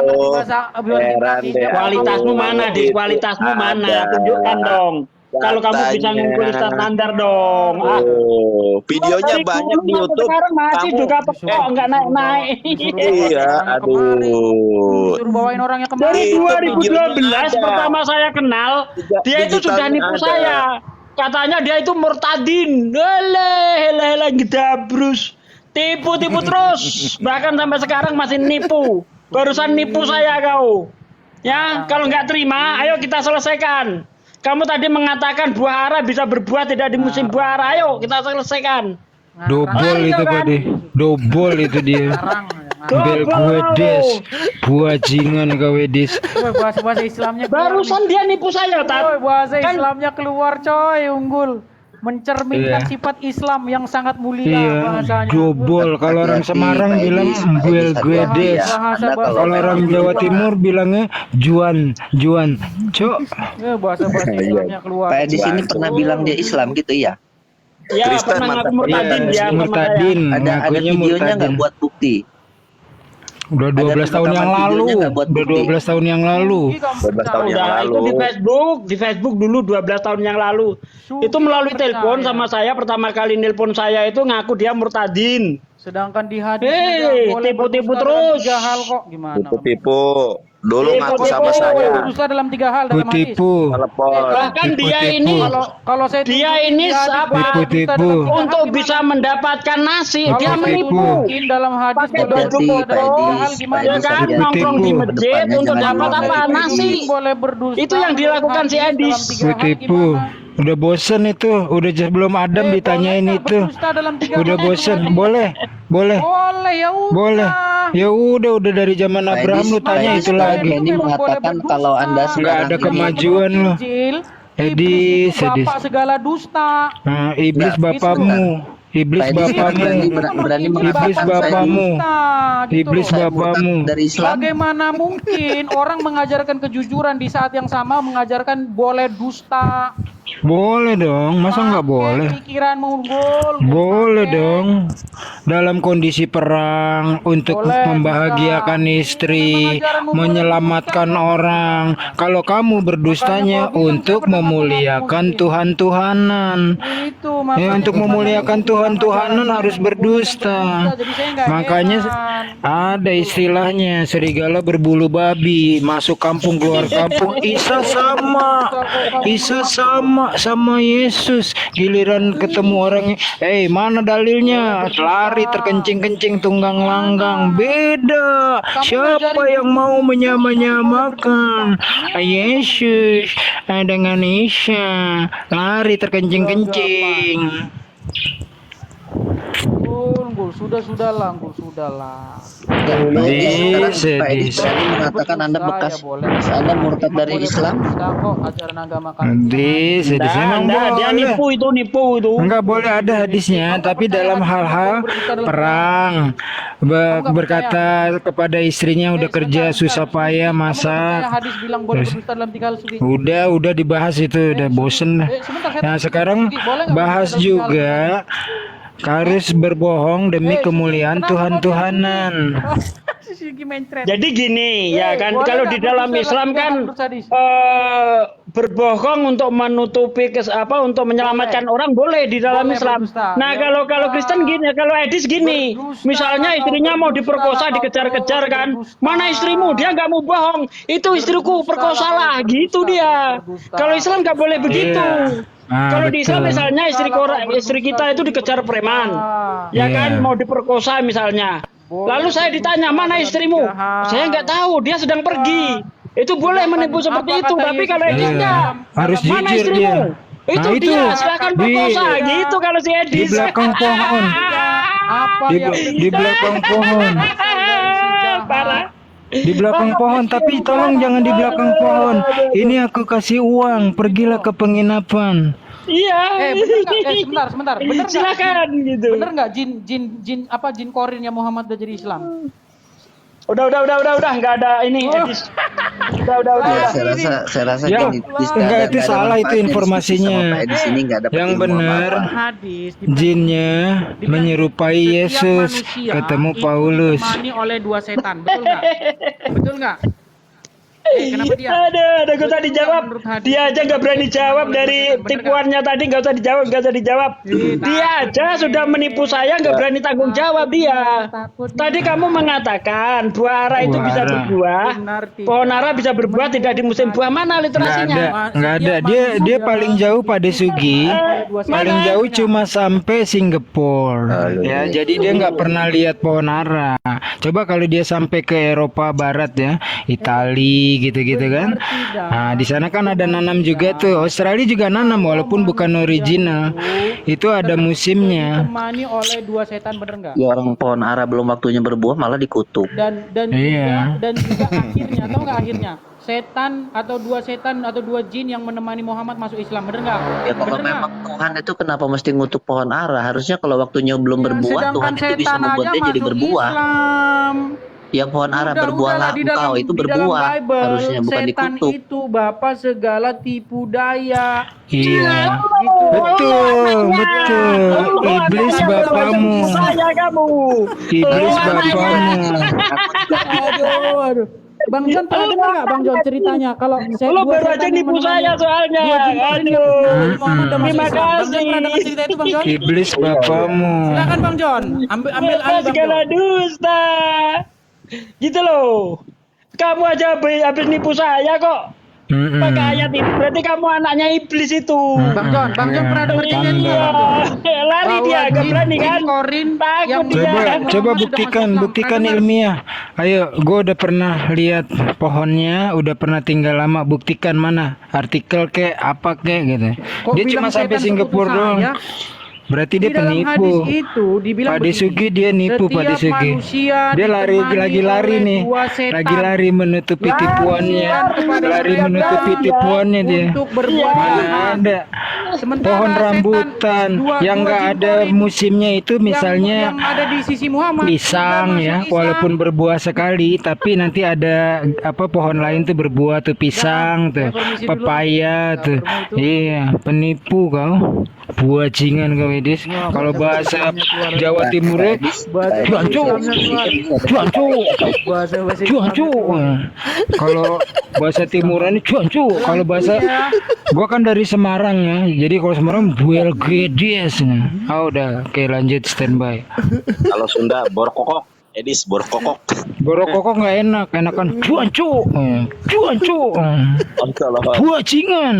Speaker 2: ngerti bahasa
Speaker 1: heran deh.
Speaker 6: Kualitasmu mana, Dis? Kualitasmu mana? Tunjukkan dong. Kalau kamu bisa
Speaker 1: Katanya.
Speaker 6: ngumpul Ustaz Nandar dong. Ah.
Speaker 1: Oh, videonya
Speaker 6: Dari
Speaker 1: banyak
Speaker 6: dulu
Speaker 1: di
Speaker 6: sampai
Speaker 1: YouTube.
Speaker 6: sekarang masih
Speaker 1: Kamu
Speaker 6: juga kok nggak naik-naik.
Speaker 1: iya, aduh.
Speaker 2: Suruh bawain orang yang
Speaker 6: Dari
Speaker 2: kemarin.
Speaker 1: Itu
Speaker 6: 2012
Speaker 1: videonya ada.
Speaker 6: pertama saya kenal, dia itu sudah
Speaker 1: Digitalnya
Speaker 6: nipu
Speaker 1: ada.
Speaker 6: saya. Katanya dia itu murtadin. Hele gedabrus. Tipu-tipu terus. Bahkan sampai sekarang masih nipu. Barusan nipu saya kau. Ya, kalau nggak terima, ayo kita selesaikan. Kamu tadi mengatakan buah ara bisa berbuah tidak di musim buah ara. Ayo kita selesaikan.
Speaker 7: Dobol itu Pade. Dobol itu dia.
Speaker 2: Ngarang.
Speaker 7: Bel gue des. Buajingan kau des.
Speaker 2: Woi, bahasa Islamnya keluar
Speaker 6: Barusan dia nipu saya,
Speaker 2: nih. Woi,
Speaker 6: Tat.
Speaker 2: bahasa
Speaker 6: Kan-
Speaker 2: Islamnya keluar coy, unggul. Mencerminkan
Speaker 7: Iya.
Speaker 2: sifat Islam yang sangat mulia
Speaker 7: Iya,
Speaker 2: bahasanya.
Speaker 7: dobol. Kalau orang
Speaker 5: Hati-hati,
Speaker 7: Semarang
Speaker 5: Pak
Speaker 7: bilang
Speaker 5: Edis, Pak
Speaker 7: buel
Speaker 5: Edis,
Speaker 7: gue
Speaker 5: hati-hati
Speaker 7: des.
Speaker 5: ya. Anda kalau
Speaker 7: Kalau orang
Speaker 5: memang
Speaker 7: Jawa
Speaker 5: berbuat-
Speaker 7: Timur bilangnya juan, cok.
Speaker 2: Bahasa Islamnya keluar.
Speaker 5: Pak Edis ini pernah bilang dia Islam gitu ya?
Speaker 6: Ya,
Speaker 1: Kristen
Speaker 6: pernah ngaku
Speaker 1: mantap.
Speaker 6: murtadin dia sama saya.
Speaker 7: Murtadin,
Speaker 5: Ada
Speaker 7: ngakunya
Speaker 5: videonya
Speaker 7: murtadin.
Speaker 5: nggak buat bukti?
Speaker 7: Udah 12 tahun yang
Speaker 5: rekaman
Speaker 7: lalu.
Speaker 5: videonya nggak buat
Speaker 7: Udah
Speaker 5: bukti?
Speaker 7: 12 tahun yang lalu.
Speaker 1: 12 tahun yang
Speaker 6: Udah,
Speaker 1: lalu.
Speaker 6: itu di Facebook dulu 12 tahun yang lalu.
Speaker 2: Suki
Speaker 6: Itu melalui
Speaker 2: percaya.
Speaker 6: telepon sama saya, pertama kali nelpon saya itu ngaku dia murtadin.
Speaker 2: Sedangkan di hadis
Speaker 6: Hei, tipu-tipu terus.
Speaker 2: 3 hal kok gimana?
Speaker 1: Tipu-tipu. Dulu
Speaker 6: Tipu-tipu.
Speaker 1: ngaku sama saya.
Speaker 2: Berdusta dalam 3 hal dalam hadis.
Speaker 7: Tipu.
Speaker 1: Telepon.
Speaker 6: Bahkan dia
Speaker 7: Tipu-tipu.
Speaker 6: ini
Speaker 2: Kalau saya
Speaker 6: Dia
Speaker 2: tunjukin
Speaker 6: ini
Speaker 2: di hadis
Speaker 6: apa?
Speaker 2: boleh berdusta
Speaker 7: Tipu-tipu.
Speaker 2: dalam 3 hal,
Speaker 6: untuk
Speaker 2: gimana?
Speaker 6: bisa mendapatkan nasi,
Speaker 2: Kalau
Speaker 6: dia
Speaker 2: saya
Speaker 6: menipu.
Speaker 2: tunjukin dalam hadis
Speaker 6: Pakai
Speaker 2: boleh
Speaker 6: baju
Speaker 2: berdusta
Speaker 5: Pak
Speaker 2: dalam 3
Speaker 5: Edis,
Speaker 2: hal gimana?
Speaker 6: Ya
Speaker 5: Edis,
Speaker 6: kan,
Speaker 5: hati-hati.
Speaker 6: nongkrong di masjid
Speaker 5: Kedepannya
Speaker 6: untuk
Speaker 5: jangan
Speaker 6: dapat
Speaker 5: diulang
Speaker 6: apa?
Speaker 5: lagi.
Speaker 6: Nasi.
Speaker 2: Boleh berdusta.
Speaker 6: Itu yang dilakukan si Edis.
Speaker 7: Tipu. Udah bosen itu. Udah sebelum Adam ditanyain itu. Udah bosen. Boleh.
Speaker 2: Boleh ya udah.
Speaker 7: Boleh. Ya udah dari zaman
Speaker 5: Pak
Speaker 7: Abraham
Speaker 5: Edis,
Speaker 7: lu tanya
Speaker 5: Pak
Speaker 7: itu
Speaker 5: Edis,
Speaker 7: lagi.
Speaker 5: Ini mengatakan kalau Anda
Speaker 7: Nggak
Speaker 5: sekarang
Speaker 7: ada
Speaker 5: ini-
Speaker 7: kemajuan lu. Edis, Edis.
Speaker 2: Bapak segala dusta.
Speaker 7: Nah, iblis
Speaker 5: Nggak,
Speaker 7: bapakmu. Iblis
Speaker 5: Pak Edis
Speaker 7: bapakmu.
Speaker 5: berani
Speaker 7: Iblis
Speaker 5: mengatakan saya
Speaker 7: bapakmu.
Speaker 2: Gitu
Speaker 7: Iblis
Speaker 2: loh.
Speaker 5: saya murtad
Speaker 7: bapakmu.
Speaker 5: dari Islam.
Speaker 2: Bagaimana mungkin orang mengajarkan kejujuran di saat yang sama mengajarkan boleh dusta?
Speaker 7: Boleh dong, masa nggak
Speaker 2: Pakai
Speaker 7: boleh?
Speaker 2: Pikiranmu gol.
Speaker 7: Boleh dong. Dalam kondisi perang untuk
Speaker 2: Boleh,
Speaker 7: membahagiakan istri, menyelamatkan orang. Kalau kamu berdustanya untuk memuliakan Tuhan-Tuhanan.
Speaker 2: Itu
Speaker 7: Ya, untuk memuliakan Tuhan-Tuhanan harus berdusta. Makanya ada istilahnya serigala berbulu babi, masuk kampung keluar kampung. Isa sama Yesus. Giliran ketemu orangnya, mana dalilnya? Lari terkencing-kencing tunggang langgang. Beda. Siapa yang mau menyamakan Yesus dengan Isa? Lari terkencing-kencing.
Speaker 2: Gul, sudahlah.
Speaker 5: Dan Pak Edis, sekarang
Speaker 7: Edis,
Speaker 5: Pak Edis
Speaker 7: Edis.
Speaker 5: berani mengatakan Anda bekas Anda murtad dari Islam.
Speaker 2: Kok ajaran agama
Speaker 7: Hadis
Speaker 6: Dia
Speaker 7: memang boleh.
Speaker 6: nipu itu.
Speaker 7: Enggak boleh ada hadisnya, tapi dalam hal-hal perang berkata kepada istrinya udah kerja susah payah masak.
Speaker 2: Hadis bilang boleh berdusta dalam 3 hal Sugi.
Speaker 7: Udah dibahas itu, udah bosen. Nah sekarang bahas juga harus berbohong demi kemuliaan Tuhan-Tuhanan.
Speaker 2: Sugi mencret.
Speaker 6: Jadi gini, ya kan,
Speaker 2: boleh
Speaker 6: kalau
Speaker 2: nggak
Speaker 6: di dalam
Speaker 2: berdusta
Speaker 6: Islam
Speaker 2: dalam
Speaker 6: kan
Speaker 2: 3 hal hadis?
Speaker 6: berbohong untuk menutupi untuk menyelamatkan orang boleh di dalam
Speaker 2: Boleh
Speaker 6: Islam.
Speaker 2: berdusta.
Speaker 6: Nah,
Speaker 2: Ya
Speaker 6: kalau
Speaker 2: udah.
Speaker 6: Kristen gini, kalau Edis gini,
Speaker 2: Berdusta
Speaker 6: misalnya
Speaker 2: atau
Speaker 6: istrinya mau
Speaker 2: berdusta
Speaker 6: diperkosa,
Speaker 2: atau
Speaker 6: dikejar-kejar kan,
Speaker 2: berdusta.
Speaker 6: mana istrimu? Dia nggak mau bohong. Itu istriku,
Speaker 2: Berdusta
Speaker 6: perkosalah,
Speaker 2: atau
Speaker 6: gitu
Speaker 2: berdusta,
Speaker 6: dia.
Speaker 2: berdusta.
Speaker 6: Kalau Islam nggak boleh begitu. Kalau di Islam
Speaker 7: betul.
Speaker 6: misalnya istri kita itu dikejar preman, ya
Speaker 7: Iya.
Speaker 6: kan, mau diperkosa misalnya. Lalu saya ditanya, mana istrimu? Saya nggak tahu, dia sedang pergi. Itu boleh menipu seperti itu, tapi kalau Edis
Speaker 7: Iya.
Speaker 6: enggak.
Speaker 7: Harus
Speaker 6: Mana
Speaker 7: jujur
Speaker 6: istrimu?
Speaker 7: dia.
Speaker 6: Itu
Speaker 7: Nah, itu.
Speaker 6: dia, silakan perkosa, gitu kalau si Edis.
Speaker 7: Di belakang pohon.
Speaker 2: Apa
Speaker 7: Di,
Speaker 2: yang
Speaker 7: di belakang pohon.
Speaker 6: Parah.
Speaker 7: Di belakang pohon, tapi tolong jangan di belakang pohon. Ini aku kasih uang, pergilah ke penginapan.
Speaker 6: Iya.
Speaker 2: sebentar. Bener nggak?
Speaker 6: Silakan gitu.
Speaker 2: Bener nggak jin korinnya Muhammad udah jadi Islam?
Speaker 6: Udah, nggak ada ini Edis. Udah.
Speaker 5: Saya rasa
Speaker 7: Ya,
Speaker 5: gini,
Speaker 7: enggak, itu salah itu informasinya.
Speaker 5: Sama Pak Edis ini nggak ada
Speaker 7: Yang
Speaker 5: ilmu
Speaker 7: benar,
Speaker 5: apa-apa.
Speaker 2: Hadis
Speaker 7: jinnya menyerupai Yesus, ketemu Paulus.
Speaker 2: ditemani oleh 2 setan, betul nggak? Betul nggak? Kenapa dia?
Speaker 6: Ada gue tadi jawab.
Speaker 2: Menurut hadis
Speaker 6: Dia aja nggak berani jawab dari
Speaker 2: bener
Speaker 6: tipuannya tadi, nggak usah dijawab. Dia aja sudah menipu saya, nggak berani tanggung jawab dia. Tadi kamu mengatakan buah ara itu
Speaker 7: Buah
Speaker 6: bisa
Speaker 7: ara.
Speaker 6: berbuah,
Speaker 2: Benar tidak.
Speaker 6: pohon ara bisa berbuah tidak di musim buah. Mana literasinya?
Speaker 7: Nggak ada. Dia paling jauh Pak Desugi, paling jauh cuma sampai Singapura. Ya, jadi dia nggak pernah lihat pohon ara. Coba kalau dia sampai ke Eropa Barat ya, Itali gitu-gitu kan. Nah, di sana kan ada nanam juga tuh. Australia juga nanam walaupun bukan original. Itu ada musimnya.
Speaker 2: Ditemani oleh dua setan, bener nggak?
Speaker 5: Ya orang pohon ara belum waktunya berbuah malah dikutuk.
Speaker 7: Iya.
Speaker 2: Dan juga akhirnya, tahu nggak akhirnya? Setan atau dua jin yang menemani Muhammad masuk Islam, bener nggak?
Speaker 5: Ya kalau
Speaker 2: Bener
Speaker 5: memang
Speaker 2: nggak?
Speaker 5: Tuhan itu kenapa mesti ngutuk pohon ara? Harusnya kalau waktunya belum berbuah,
Speaker 2: Sedangkan
Speaker 5: Tuhan itu bisa
Speaker 2: setan
Speaker 5: membuat
Speaker 2: aja
Speaker 5: dia jadi
Speaker 2: masuk
Speaker 5: berbuah.
Speaker 2: Islam.
Speaker 5: Ya pohon ara berbuahlah
Speaker 2: Di
Speaker 5: engkau
Speaker 2: dalam,
Speaker 5: itu
Speaker 2: di dalam
Speaker 5: berbuah.
Speaker 2: Bible,
Speaker 5: Harusnya bukan
Speaker 2: setan
Speaker 5: dikutuk.
Speaker 2: itu bapak segala tipu daya.
Speaker 7: Iya.
Speaker 2: Gitu.
Speaker 7: Betul. Iblis bapamu.
Speaker 6: Saya kamu.
Speaker 7: Iblis bapamu.
Speaker 2: Aduh. Bang John pernah dengar nggak Bang John ceritanya kalau
Speaker 6: Lo baru aja nipu saya soalnya. Aduh. Terima kasih.
Speaker 2: Pernah dengar cerita itu Bang John?
Speaker 7: Iblis bapamu.
Speaker 2: Silakan Bang John, ambil alih
Speaker 6: Bapak
Speaker 2: Bang
Speaker 6: segala
Speaker 2: John.
Speaker 6: dusta. Gitu loh. Kamu aja habis nipu saya kok. Pakai ayat itu. Berarti kamu anaknya iblis itu.
Speaker 2: Bang John pernah dengar cerita itu nggak, Bang John?
Speaker 6: Iya. Lari dia, gak berani kan?
Speaker 2: Korin
Speaker 6: Takut dia.
Speaker 7: Coba buktikan ilmiah. Ayo, gue udah pernah lihat pohonnya, udah pernah tinggal lama. Buktikan mana artikel kek apa kek gitu.
Speaker 2: Kok
Speaker 7: Dia
Speaker 2: bilang
Speaker 7: cuma sampai
Speaker 2: setan
Speaker 7: Singapura
Speaker 2: sekutu
Speaker 7: doang.
Speaker 2: saya?
Speaker 7: Berarti
Speaker 2: Di
Speaker 7: dia
Speaker 2: dalam hadis
Speaker 7: penipu.
Speaker 2: itu dibilang
Speaker 7: Pak
Speaker 2: begini,
Speaker 7: Desugi dia nipu Pak
Speaker 2: setiap
Speaker 7: Desugi.
Speaker 2: manusia
Speaker 7: Dia lari
Speaker 2: ditemani
Speaker 7: lagi lari
Speaker 2: oleh
Speaker 7: nih.
Speaker 2: dua setan.
Speaker 7: Lagi lari menutupi tipuannya. Lari menutupi tipuannya dia.
Speaker 2: Untuk berbuat
Speaker 7: Mana
Speaker 2: jahat.
Speaker 7: ada
Speaker 2: Sementara
Speaker 7: pohon
Speaker 2: setan,
Speaker 7: rambutan yang
Speaker 2: dua
Speaker 7: nggak
Speaker 2: jin
Speaker 7: ada
Speaker 2: korin
Speaker 7: musimnya itu misalnya
Speaker 2: yang ada di sisi Muhammad
Speaker 7: pisang
Speaker 2: sudah
Speaker 7: ya,
Speaker 2: masuk Islam.
Speaker 7: walaupun berbuah sekali tapi nanti ada apa pohon lain tuh berbuah tuh pisang tuh,
Speaker 2: permisi dulu.
Speaker 7: pepaya tuh.
Speaker 2: perlu itu.
Speaker 7: Iya, penipu kau. Buajingan kau Edis. Kalau bahasa Jawa Timur cuancu. Cuancu. Cuancu. Kalau bahasa Timuran cuancu. Kalau bahasa gua kan dari Semarang ya. Jadi kalau Semarang buel gedes. Ah udah, oke lanjut standby.
Speaker 1: Kalau Sunda borkokok, Edis borkokok.
Speaker 7: Borokokok nggak enak, enakan cuancu. Cuancu. Buajingan.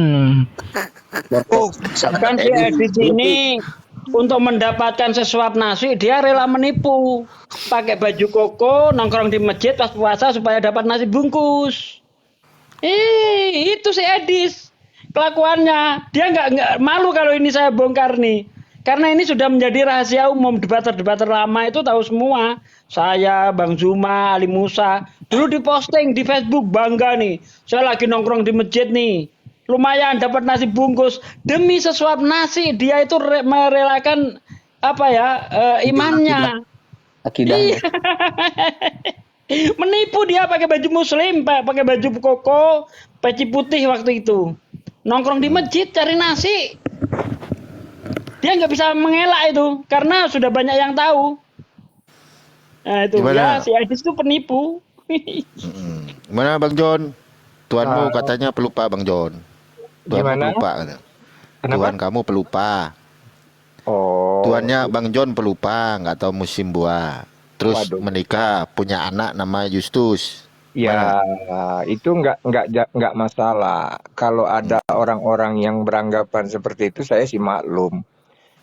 Speaker 6: Kan si Edis ini untuk mendapatkan sesuap nasi dia rela menipu. Pakai baju koko, nongkrong di masjid pas puasa supaya dapat nasi bungkus. Itu si Edis kelakuannya. Dia nggak malu kalau ini saya bongkar nih. Karena ini sudah menjadi rahasia umum. Debater-debater lama itu tahu semua. Saya, Bang Zuma, Ali Musa. Dulu diposting di Facebook, bangga nih. Saya lagi nongkrong di masjid nih. Lumayan dapat nasi bungkus. Demi sesuap nasi, dia itu merelakan apa ya, imannya.
Speaker 5: Akidahnya.
Speaker 6: Menipu dia pakai baju muslim, pakai baju koko, peci putih waktu itu. Nongkrong di masjid cari nasi. Dia nggak bisa mengelak itu karena sudah banyak yang tahu. Nah itu
Speaker 3: Gimana?
Speaker 6: ya si Edis itu penipu.
Speaker 3: Gimana Bang John? Tuanmu katanya pelupa Bang John. Tuanmu
Speaker 9: Gimana?
Speaker 3: pelupa. Kata.
Speaker 9: Kenapa?
Speaker 3: Tuan kamu pelupa.
Speaker 9: Oh.
Speaker 3: Tuannya Bang John pelupa, nggak tahu musim buah. Terus
Speaker 9: Waduh.
Speaker 3: menikah, punya anak nama Justus.
Speaker 9: Ya, itu nggak masalah. Kalau ada orang-orang yang beranggapan seperti itu, saya sih maklum.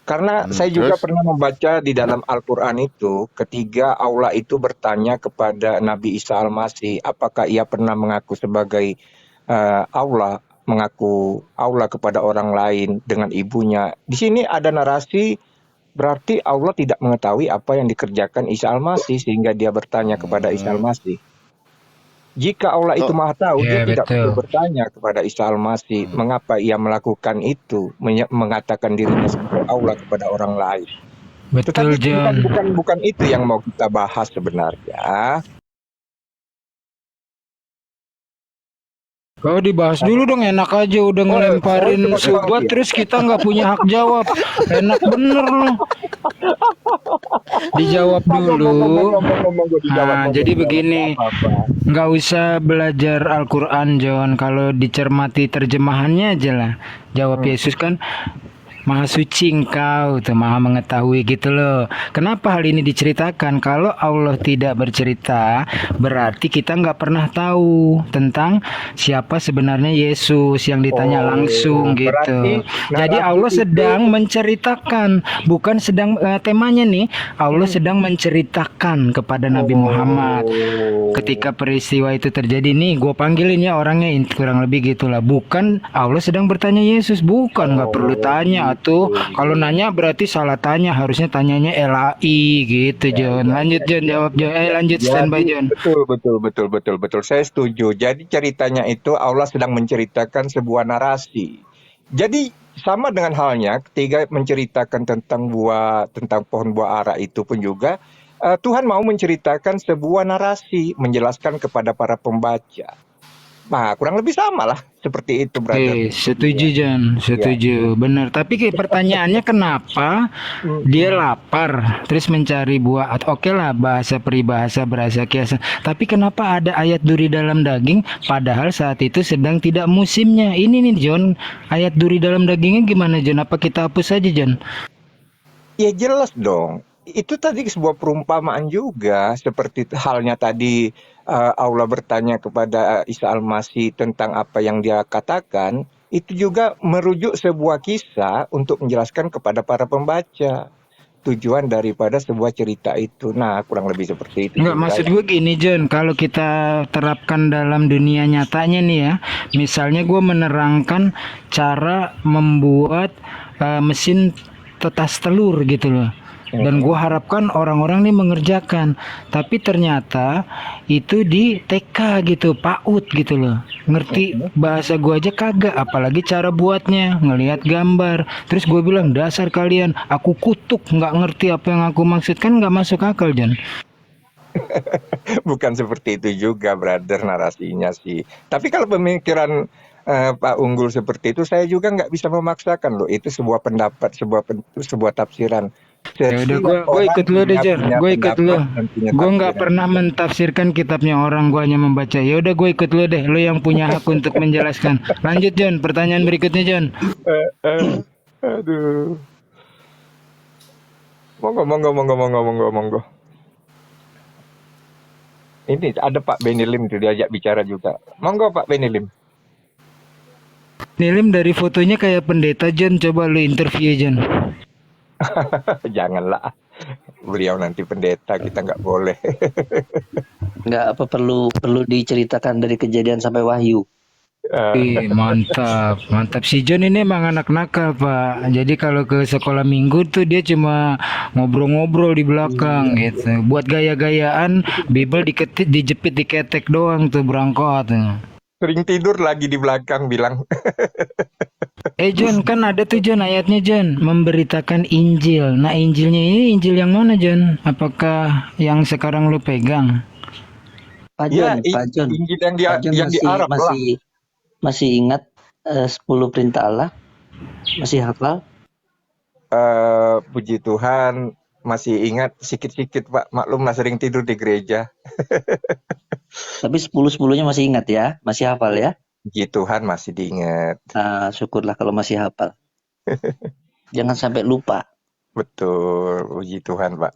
Speaker 9: Karena saya juga
Speaker 3: terus?
Speaker 9: pernah membaca di dalam Al-Quran itu, ketika Allah itu bertanya kepada Nabi Isa Al-Masih, apakah ia pernah mengaku sebagai Allah, mengaku Allah kepada orang lain dengan ibunya. Di sini ada narasi, berarti Allah tidak mengetahui apa yang dikerjakan Isa Al-Masih, sehingga dia bertanya kepada Isa Al-Masih. Jika Allah itu maha tahu,
Speaker 7: Ya,
Speaker 9: dia tidak
Speaker 7: betul.
Speaker 9: perlu bertanya kepada Isa Al-Masih mengapa ia melakukan itu, mengatakan dirinya sebagai Allah kepada orang lain.
Speaker 7: Betul
Speaker 9: Tetapi
Speaker 7: John.
Speaker 9: bukan itu yang mau kita bahas sebenarnya.
Speaker 7: Oh, dibahas dulu dong, enak aja udah ngelemparin subat terus kita nggak punya hak jawab. Enak bener loh. Dijawab dulu. Nah, jadi begini, nggak usah belajar Al-Quran, John. Kalau dicermati terjemahannya aja lah. Jawab Yesus kan, Maha suci engkau, tuh maha mengetahui gitu loh. Kenapa hal ini diceritakan? Kalau Allah tidak bercerita, berarti kita nggak pernah tahu tentang siapa sebenarnya Yesus yang ditanya langsung gitu. Jadi Allah sedang menceritakan, bukan sedang temanya nih. Allah sedang menceritakan kepada Nabi Muhammad. Ketika peristiwa itu terjadi nih, gue panggilin ya orangnya, kurang lebih gitulah. Bukan Allah sedang bertanya Yesus, bukan, nggak perlu tanya tuh. Kalau nanya berarti salah tanya, harusnya tanyanya LAI gitu, John. Lanjut John, jawab John. Lanjut standby John.
Speaker 9: Betul. Saya setuju. Jadi ceritanya itu Allah sedang menceritakan sebuah narasi. Jadi sama dengan halnya ketika menceritakan tentang pohon buah ara itu pun juga Tuhan mau menceritakan sebuah narasi, menjelaskan kepada para pembaca. Nah, kurang lebih sama lah seperti itu, brother.
Speaker 7: Setuju John, setuju, benar. Tapi pertanyaannya kenapa dia lapar terus mencari buah? Oke lah, bahasa peribahasa, bahasa kiasan. Tapi kenapa ada ayat duri dalam daging? Padahal saat itu sedang tidak musimnya. Ini nih John, ayat duri dalam dagingnya gimana John? Apa kita hapus saja John?
Speaker 9: Ya jelas dong. Itu tadi sebuah perumpamaan juga, seperti halnya tadi Allah bertanya kepada Isa Al-Masih tentang apa yang dia katakan, itu juga merujuk sebuah kisah untuk menjelaskan kepada para pembaca tujuan daripada sebuah cerita itu. Nah, kurang lebih seperti itu.
Speaker 7: Enggak, maksud gue gini John, kalau kita terapkan dalam dunia nyatanya nih ya, misalnya gue menerangkan cara membuat mesin tetas telur gitu loh. Dan gue harapkan orang-orang nih mengerjakan, tapi ternyata itu di TK gitu, PAUD gitu loh, ngerti bahasa gue aja kagak, apalagi cara buatnya, ngelihat gambar. Terus gue bilang, dasar kalian, aku kutuk, nggak ngerti apa yang aku maksud, kan nggak masuk akal John.
Speaker 9: Bukan seperti itu juga, brother, narasinya sih. Tapi kalau pemikiran Pak Unggul seperti itu, saya juga nggak bisa memaksakan loh. Itu sebuah pendapat, sebuah tafsiran.
Speaker 7: Ya udah, gue ikut lo deh John, gue ikut lo. Gue nggak pernah mentafsirkan kitabnya orang, gue hanya membaca. Ya udah, gue ikut lo deh, lo yang punya hak untuk menjelaskan. Lanjut John, pertanyaan berikutnya John.
Speaker 9: Aduh. Monggo. Ini ada Pak Benny Lim tuh, diajak bicara juga. Monggo Pak Benny Lim.
Speaker 7: Nilim dari fotonya kayak pendeta John, coba lo interview John.
Speaker 9: Janganlah, beliau nanti pendeta, kita nggak boleh.
Speaker 5: Nggak apa perlu diceritakan dari kejadian sampai wahyu.
Speaker 7: Mantap si John ini emang anak nakal Pak. Jadi kalau ke sekolah minggu tuh dia cuma ngobrol-ngobrol di belakang gitu. Buat gaya-gayaan, Bible dijepit diketek doang tuh berangkat.
Speaker 9: Sering tidur lagi di belakang bilang.
Speaker 7: John, kan ada tuh John ayatnya John, memberitakan Injil. Nah Injilnya ini Injil yang mana John? Apakah yang sekarang lu pegang?
Speaker 5: Pak John,
Speaker 9: Injil yang di Arab lah.
Speaker 5: Masih ingat 10 perintah Allah? Masih hafal?
Speaker 9: Puji Tuhan, masih ingat sikit-sikit Pak. Maklumlah sering tidur di gereja.
Speaker 5: Tapi 10-10-nya masih ingat ya? Masih hafal ya?
Speaker 9: Puji Tuhan masih diingat.
Speaker 5: Syukurlah kalau masih hafal. Jangan sampai lupa.
Speaker 9: Betul, puji Tuhan Pak.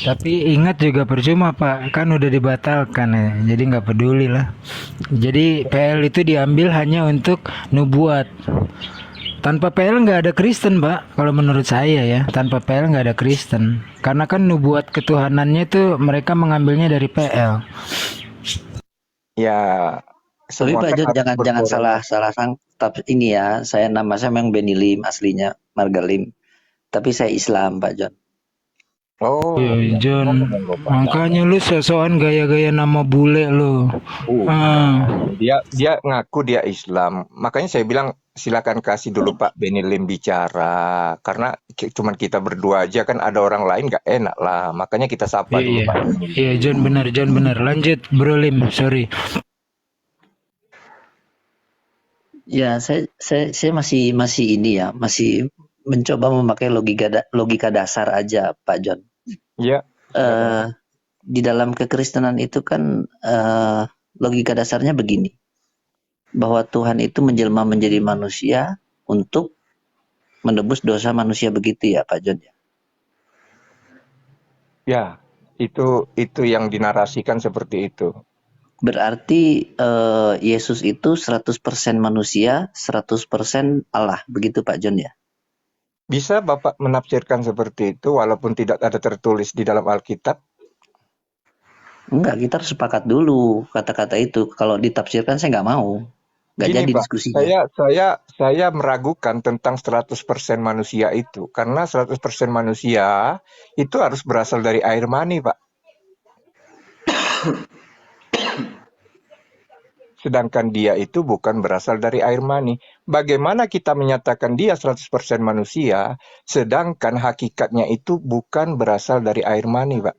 Speaker 7: Tapi ingat juga percuma Pak, kan udah dibatalkan ya, jadi nggak peduli lah. Jadi PL itu diambil hanya untuk nubuat. Tanpa PL nggak ada Kristen Pak, kalau menurut saya ya, tanpa PL nggak ada Kristen. Karena kan nubuat ketuhanannya itu mereka mengambilnya dari PL.
Speaker 9: Ya.
Speaker 5: Sorry Pak John, jangan salah tapi ini ya, nama saya memang Benny Lim aslinya, Marga Lim. Tapi saya Islam Pak John.
Speaker 9: Oh
Speaker 7: iya John, makanya lu sosokan gaya-gaya nama bule lu.
Speaker 9: Dia ngaku dia Islam, makanya saya bilang silakan kasih dulu Pak Benny Lim bicara. Karena cuman kita berdua aja kan, ada orang lain nggak enak lah. Makanya kita sapa dulu
Speaker 7: Iya,
Speaker 9: Pak Benny Lim.
Speaker 7: iya, John benar. Lanjut, Bro Lim, sorry.
Speaker 5: Ya, saya masih ini ya, masih mencoba memakai logika dasar aja, Pak John.
Speaker 9: Ya,
Speaker 5: Di dalam kekristenan itu kan logika dasarnya begini, bahwa Tuhan itu menjelma menjadi manusia untuk menebus dosa manusia, begitu ya, Pak John?
Speaker 9: ya, itu yang dinarasikan seperti itu.
Speaker 5: Berarti Yesus itu 100% manusia, 100% Allah, begitu Pak John ya?
Speaker 9: Bisa Bapak menafsirkan seperti itu walaupun tidak ada tertulis di dalam Alkitab?
Speaker 5: Enggak, kita harus sepakat dulu kata-kata itu. Kalau ditafsirkan saya nggak mau. Nggak
Speaker 9: Gini
Speaker 5: jadi
Speaker 9: Pak,
Speaker 5: diskusinya.
Speaker 9: saya meragukan tentang 100% manusia itu. Karena 100% manusia itu harus berasal dari air mani, Pak. Sedangkan dia itu bukan berasal dari air mani. Bagaimana kita menyatakan dia 100% manusia, sedangkan hakikatnya itu bukan berasal dari air mani, Pak.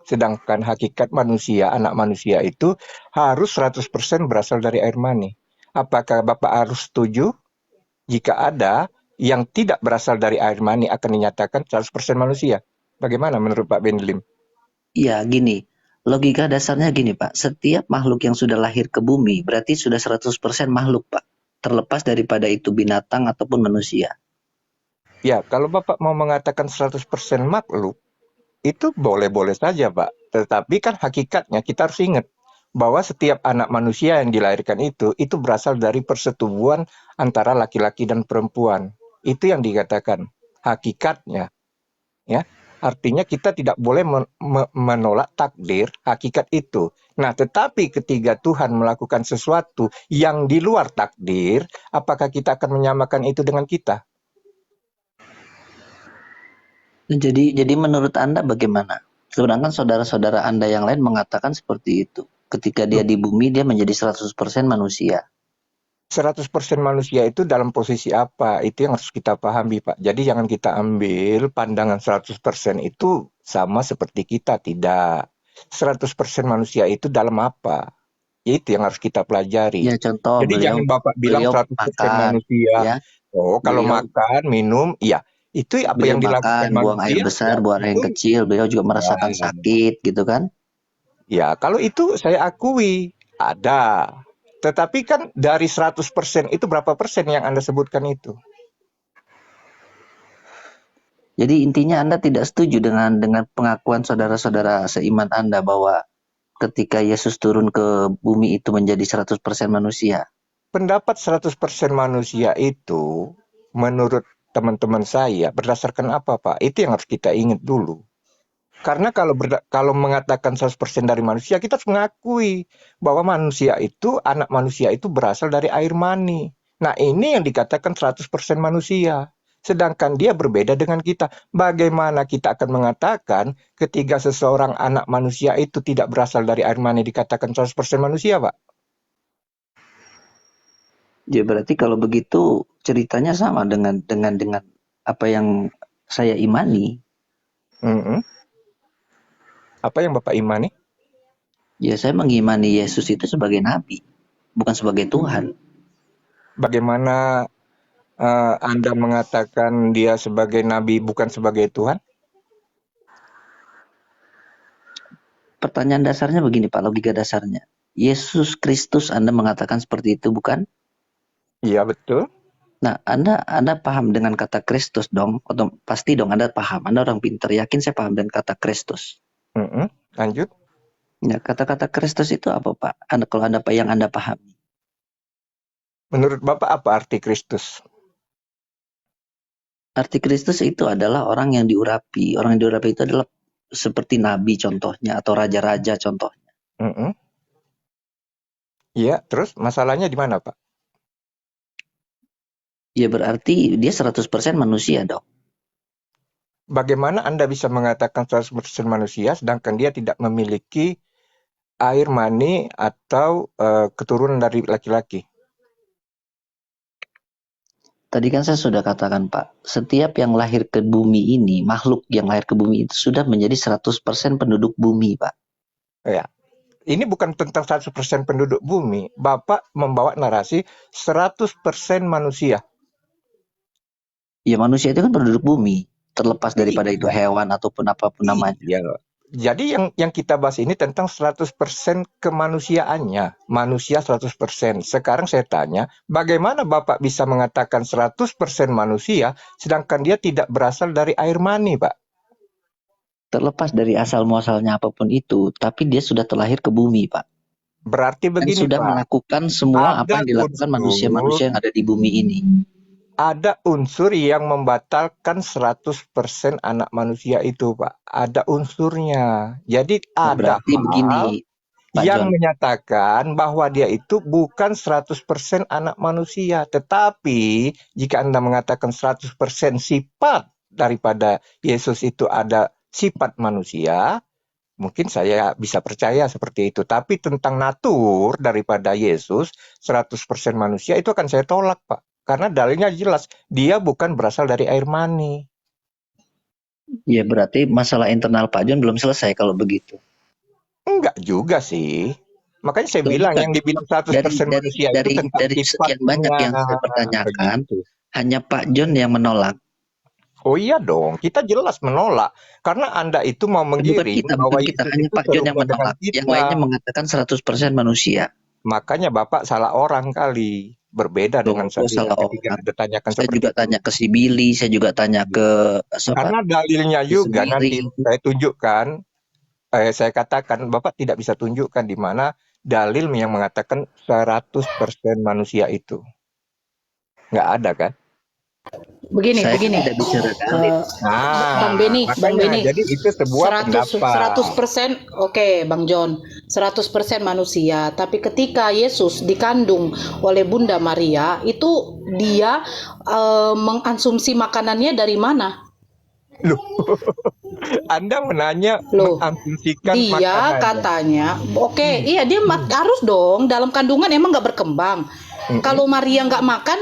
Speaker 9: Sedangkan hakikat manusia, anak manusia itu harus 100% berasal dari air mani. Apakah Bapak harus setuju jika ada yang tidak berasal dari air mani akan dinyatakan 100% manusia? Bagaimana menurut Pak Ben Lim?
Speaker 5: Iya, gini. Logika dasarnya gini, Pak. Setiap makhluk yang sudah lahir ke bumi berarti sudah 100% makhluk, Pak. Terlepas daripada itu binatang ataupun manusia.
Speaker 9: Ya, kalau Bapak mau mengatakan 100% makhluk, itu boleh-boleh saja, Pak. Tetapi kan hakikatnya kita harus ingat bahwa setiap anak manusia yang dilahirkan itu berasal dari persetubuhan antara laki-laki dan perempuan. Itu yang dikatakan hakikatnya. Ya, artinya kita tidak boleh menolak takdir hakikat itu. Nah, tetapi ketika Tuhan melakukan sesuatu yang di luar takdir, apakah kita akan menyamakan itu dengan kita?
Speaker 5: Jadi menurut Anda bagaimana? Sedangkan saudara-saudara Anda yang lain mengatakan seperti itu. Ketika dia di bumi, dia menjadi 100% manusia.
Speaker 9: 100% manusia itu dalam posisi apa? Itu yang harus kita pahami, Pak. Jadi jangan kita ambil pandangan 100% itu sama seperti kita. Tidak. 100% manusia itu dalam apa? Itu yang harus kita pelajari.
Speaker 5: Ya, contoh
Speaker 9: Jadi jangan Bapak bilang 100%
Speaker 5: makan,
Speaker 9: manusia.
Speaker 5: ya.
Speaker 9: Oh, kalau makan, minum, iya. Itu apa yang dilakukan manusia.
Speaker 5: Buang air besar, buang air kecil. Beliau juga merasakan sakit, gitu kan?
Speaker 9: Ya, kalau itu saya akui. Ada. Tetapi kan dari 100% itu berapa persen yang Anda sebutkan itu?
Speaker 5: Jadi intinya Anda tidak setuju dengan pengakuan saudara-saudara seiman Anda bahwa ketika Yesus turun ke bumi itu menjadi 100% manusia.
Speaker 9: Pendapat 100% manusia itu menurut teman-teman saya berdasarkan apa, Pak? Itu yang harus kita ingat dulu. Karena kalau mengatakan 100% dari manusia, kita harus mengakui bahwa manusia itu, anak manusia itu berasal dari air mani. Nah, ini yang dikatakan 100% manusia. Sedangkan dia berbeda dengan kita. Bagaimana kita akan mengatakan ketika seseorang anak manusia itu tidak berasal dari air mani dikatakan 100% manusia, Pak?
Speaker 5: Ya berarti kalau begitu ceritanya sama dengan apa yang saya imani.
Speaker 9: Apa yang Bapak imani?
Speaker 5: Ya saya mengimani Yesus itu sebagai nabi, bukan sebagai Tuhan.
Speaker 9: Bagaimana Anda mengatakan dia sebagai nabi bukan sebagai Tuhan?
Speaker 5: Pertanyaan dasarnya begini Pak, logika dasarnya. Yesus Kristus Anda mengatakan seperti itu bukan?
Speaker 9: Iya betul.
Speaker 5: Nah, Anda paham dengan kata Kristus dong? Atau pasti dong Anda paham. Anda orang pintar, yakin saya paham dengan kata Kristus.
Speaker 9: Lanjut.
Speaker 5: Ya, kata-kata Kristus itu apa Pak? Kalau yang Anda pahami.
Speaker 9: Menurut Bapak apa arti Kristus?
Speaker 5: Arti Kristus itu adalah orang yang diurapi. Orang yang diurapi itu adalah seperti nabi contohnya atau raja-raja contohnya.
Speaker 9: Iya, terus masalahnya di mana, Pak?
Speaker 5: Ya berarti dia 100% manusia dong.
Speaker 9: Bagaimana Anda bisa mengatakan 100% manusia sedangkan dia tidak memiliki air mani atau keturunan dari laki-laki?
Speaker 5: Tadi kan saya sudah katakan Pak, setiap yang lahir ke bumi ini, makhluk yang lahir ke bumi itu sudah menjadi 100% penduduk bumi Pak.
Speaker 9: Ya. Ini bukan tentang 100% penduduk bumi. Bapak membawa narasi 100% manusia.
Speaker 5: Ya manusia itu kan penduduk bumi, terlepas daripada itu hewan ataupun apapun namanya.
Speaker 9: Iya. Jadi yang kita bahas ini tentang 100% kemanusiaannya. Manusia 100%. Sekarang saya tanya, bagaimana Bapak bisa mengatakan 100% manusia, sedangkan dia tidak berasal dari air mani, Pak?
Speaker 5: Terlepas dari asal muasalnya apapun itu, tapi dia sudah terlahir ke bumi, Pak.
Speaker 9: Berarti
Speaker 5: Dan
Speaker 9: begini,
Speaker 5: sudah
Speaker 9: Pak.
Speaker 5: melakukan semua apa
Speaker 9: Ada
Speaker 5: yang dilakukan
Speaker 9: unsur-
Speaker 5: manusia-manusia yang ada di bumi ini.
Speaker 9: Ada unsur yang membatalkan 100% anak manusia itu, Pak. Ada unsurnya. Jadi ada
Speaker 5: Berarti begini, Pak
Speaker 9: yang
Speaker 5: John.
Speaker 9: menyatakan bahwa dia itu bukan 100% anak manusia. Tetapi jika Anda mengatakan 100% sifat daripada Yesus itu ada sifat manusia, mungkin saya bisa percaya seperti itu. Tapi tentang natur daripada Yesus 100% manusia itu akan saya tolak, Pak. Karena dalilnya jelas, dia bukan berasal dari air mani.
Speaker 5: Ya berarti masalah internal Pak John belum selesai kalau begitu.
Speaker 9: Enggak juga sih. Makanya saya
Speaker 5: Loh,
Speaker 9: bilang
Speaker 5: bukan.
Speaker 9: yang dibilang 100% manusia itu tentang
Speaker 5: Dari sekian banyak yang saya pertanyakan,
Speaker 9: begitu.
Speaker 5: hanya Pak John yang menolak.
Speaker 9: Oh iya dong, kita jelas menolak. Karena Anda itu mau menggiring bahwa
Speaker 5: Bukan kita,
Speaker 9: Yesus
Speaker 5: hanya
Speaker 9: itu
Speaker 5: Pak John yang
Speaker 9: serupa dengan
Speaker 5: menolak.
Speaker 9: kita.
Speaker 5: Yang lainnya mengatakan 100% manusia.
Speaker 9: Makanya Bapak salah orang kali. Berbeda dengan
Speaker 5: Loh,
Speaker 9: saya
Speaker 5: salah
Speaker 9: ketika
Speaker 5: orang.
Speaker 9: Anda tanyakan
Speaker 5: Saya
Speaker 9: seperti
Speaker 5: juga
Speaker 9: itu.
Speaker 5: tanya ke si Billy, saya juga tanya ke
Speaker 9: Karena dalilnya juga nanti
Speaker 5: sendiri.
Speaker 9: saya tunjukkan, saya katakan Bapak tidak bisa tunjukkan di mana dalil yang mengatakan 100% manusia itu. Nggak ada kan?
Speaker 2: Begini,
Speaker 5: Saya
Speaker 2: begini.
Speaker 5: tidak bicara dalil.
Speaker 2: Bang Beni, Bang
Speaker 9: makanya,
Speaker 2: Beni.
Speaker 9: jadi itu sebuah pendapat.
Speaker 2: 100%, oke, Bang John. 100% manusia, tapi ketika Yesus dikandung oleh Bunda Maria, itu dia mengkonsumsi makanannya dari mana?
Speaker 9: Loh, Anda menanya
Speaker 2: Loh,
Speaker 9: mengasumsikan
Speaker 2: dia
Speaker 9: makanannya.
Speaker 2: katanya, oke, iya dia harus dong dalam kandungan emang nggak berkembang. Kalau Maria nggak makan,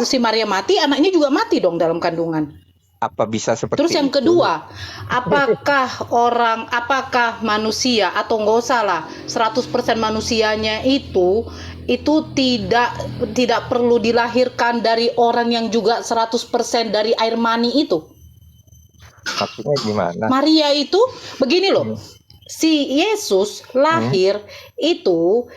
Speaker 2: si Maria mati, anaknya juga mati dong dalam kandungan.
Speaker 9: Apa bisa seperti
Speaker 2: Terus yang
Speaker 9: itu?
Speaker 2: kedua, apakah manusia atau nggak usah lah 100% manusianya itu tidak perlu dilahirkan dari orang yang juga 100% dari air mani itu?
Speaker 9: Maksudnya gimana?
Speaker 2: Maria itu begini loh. Si Yesus lahir itu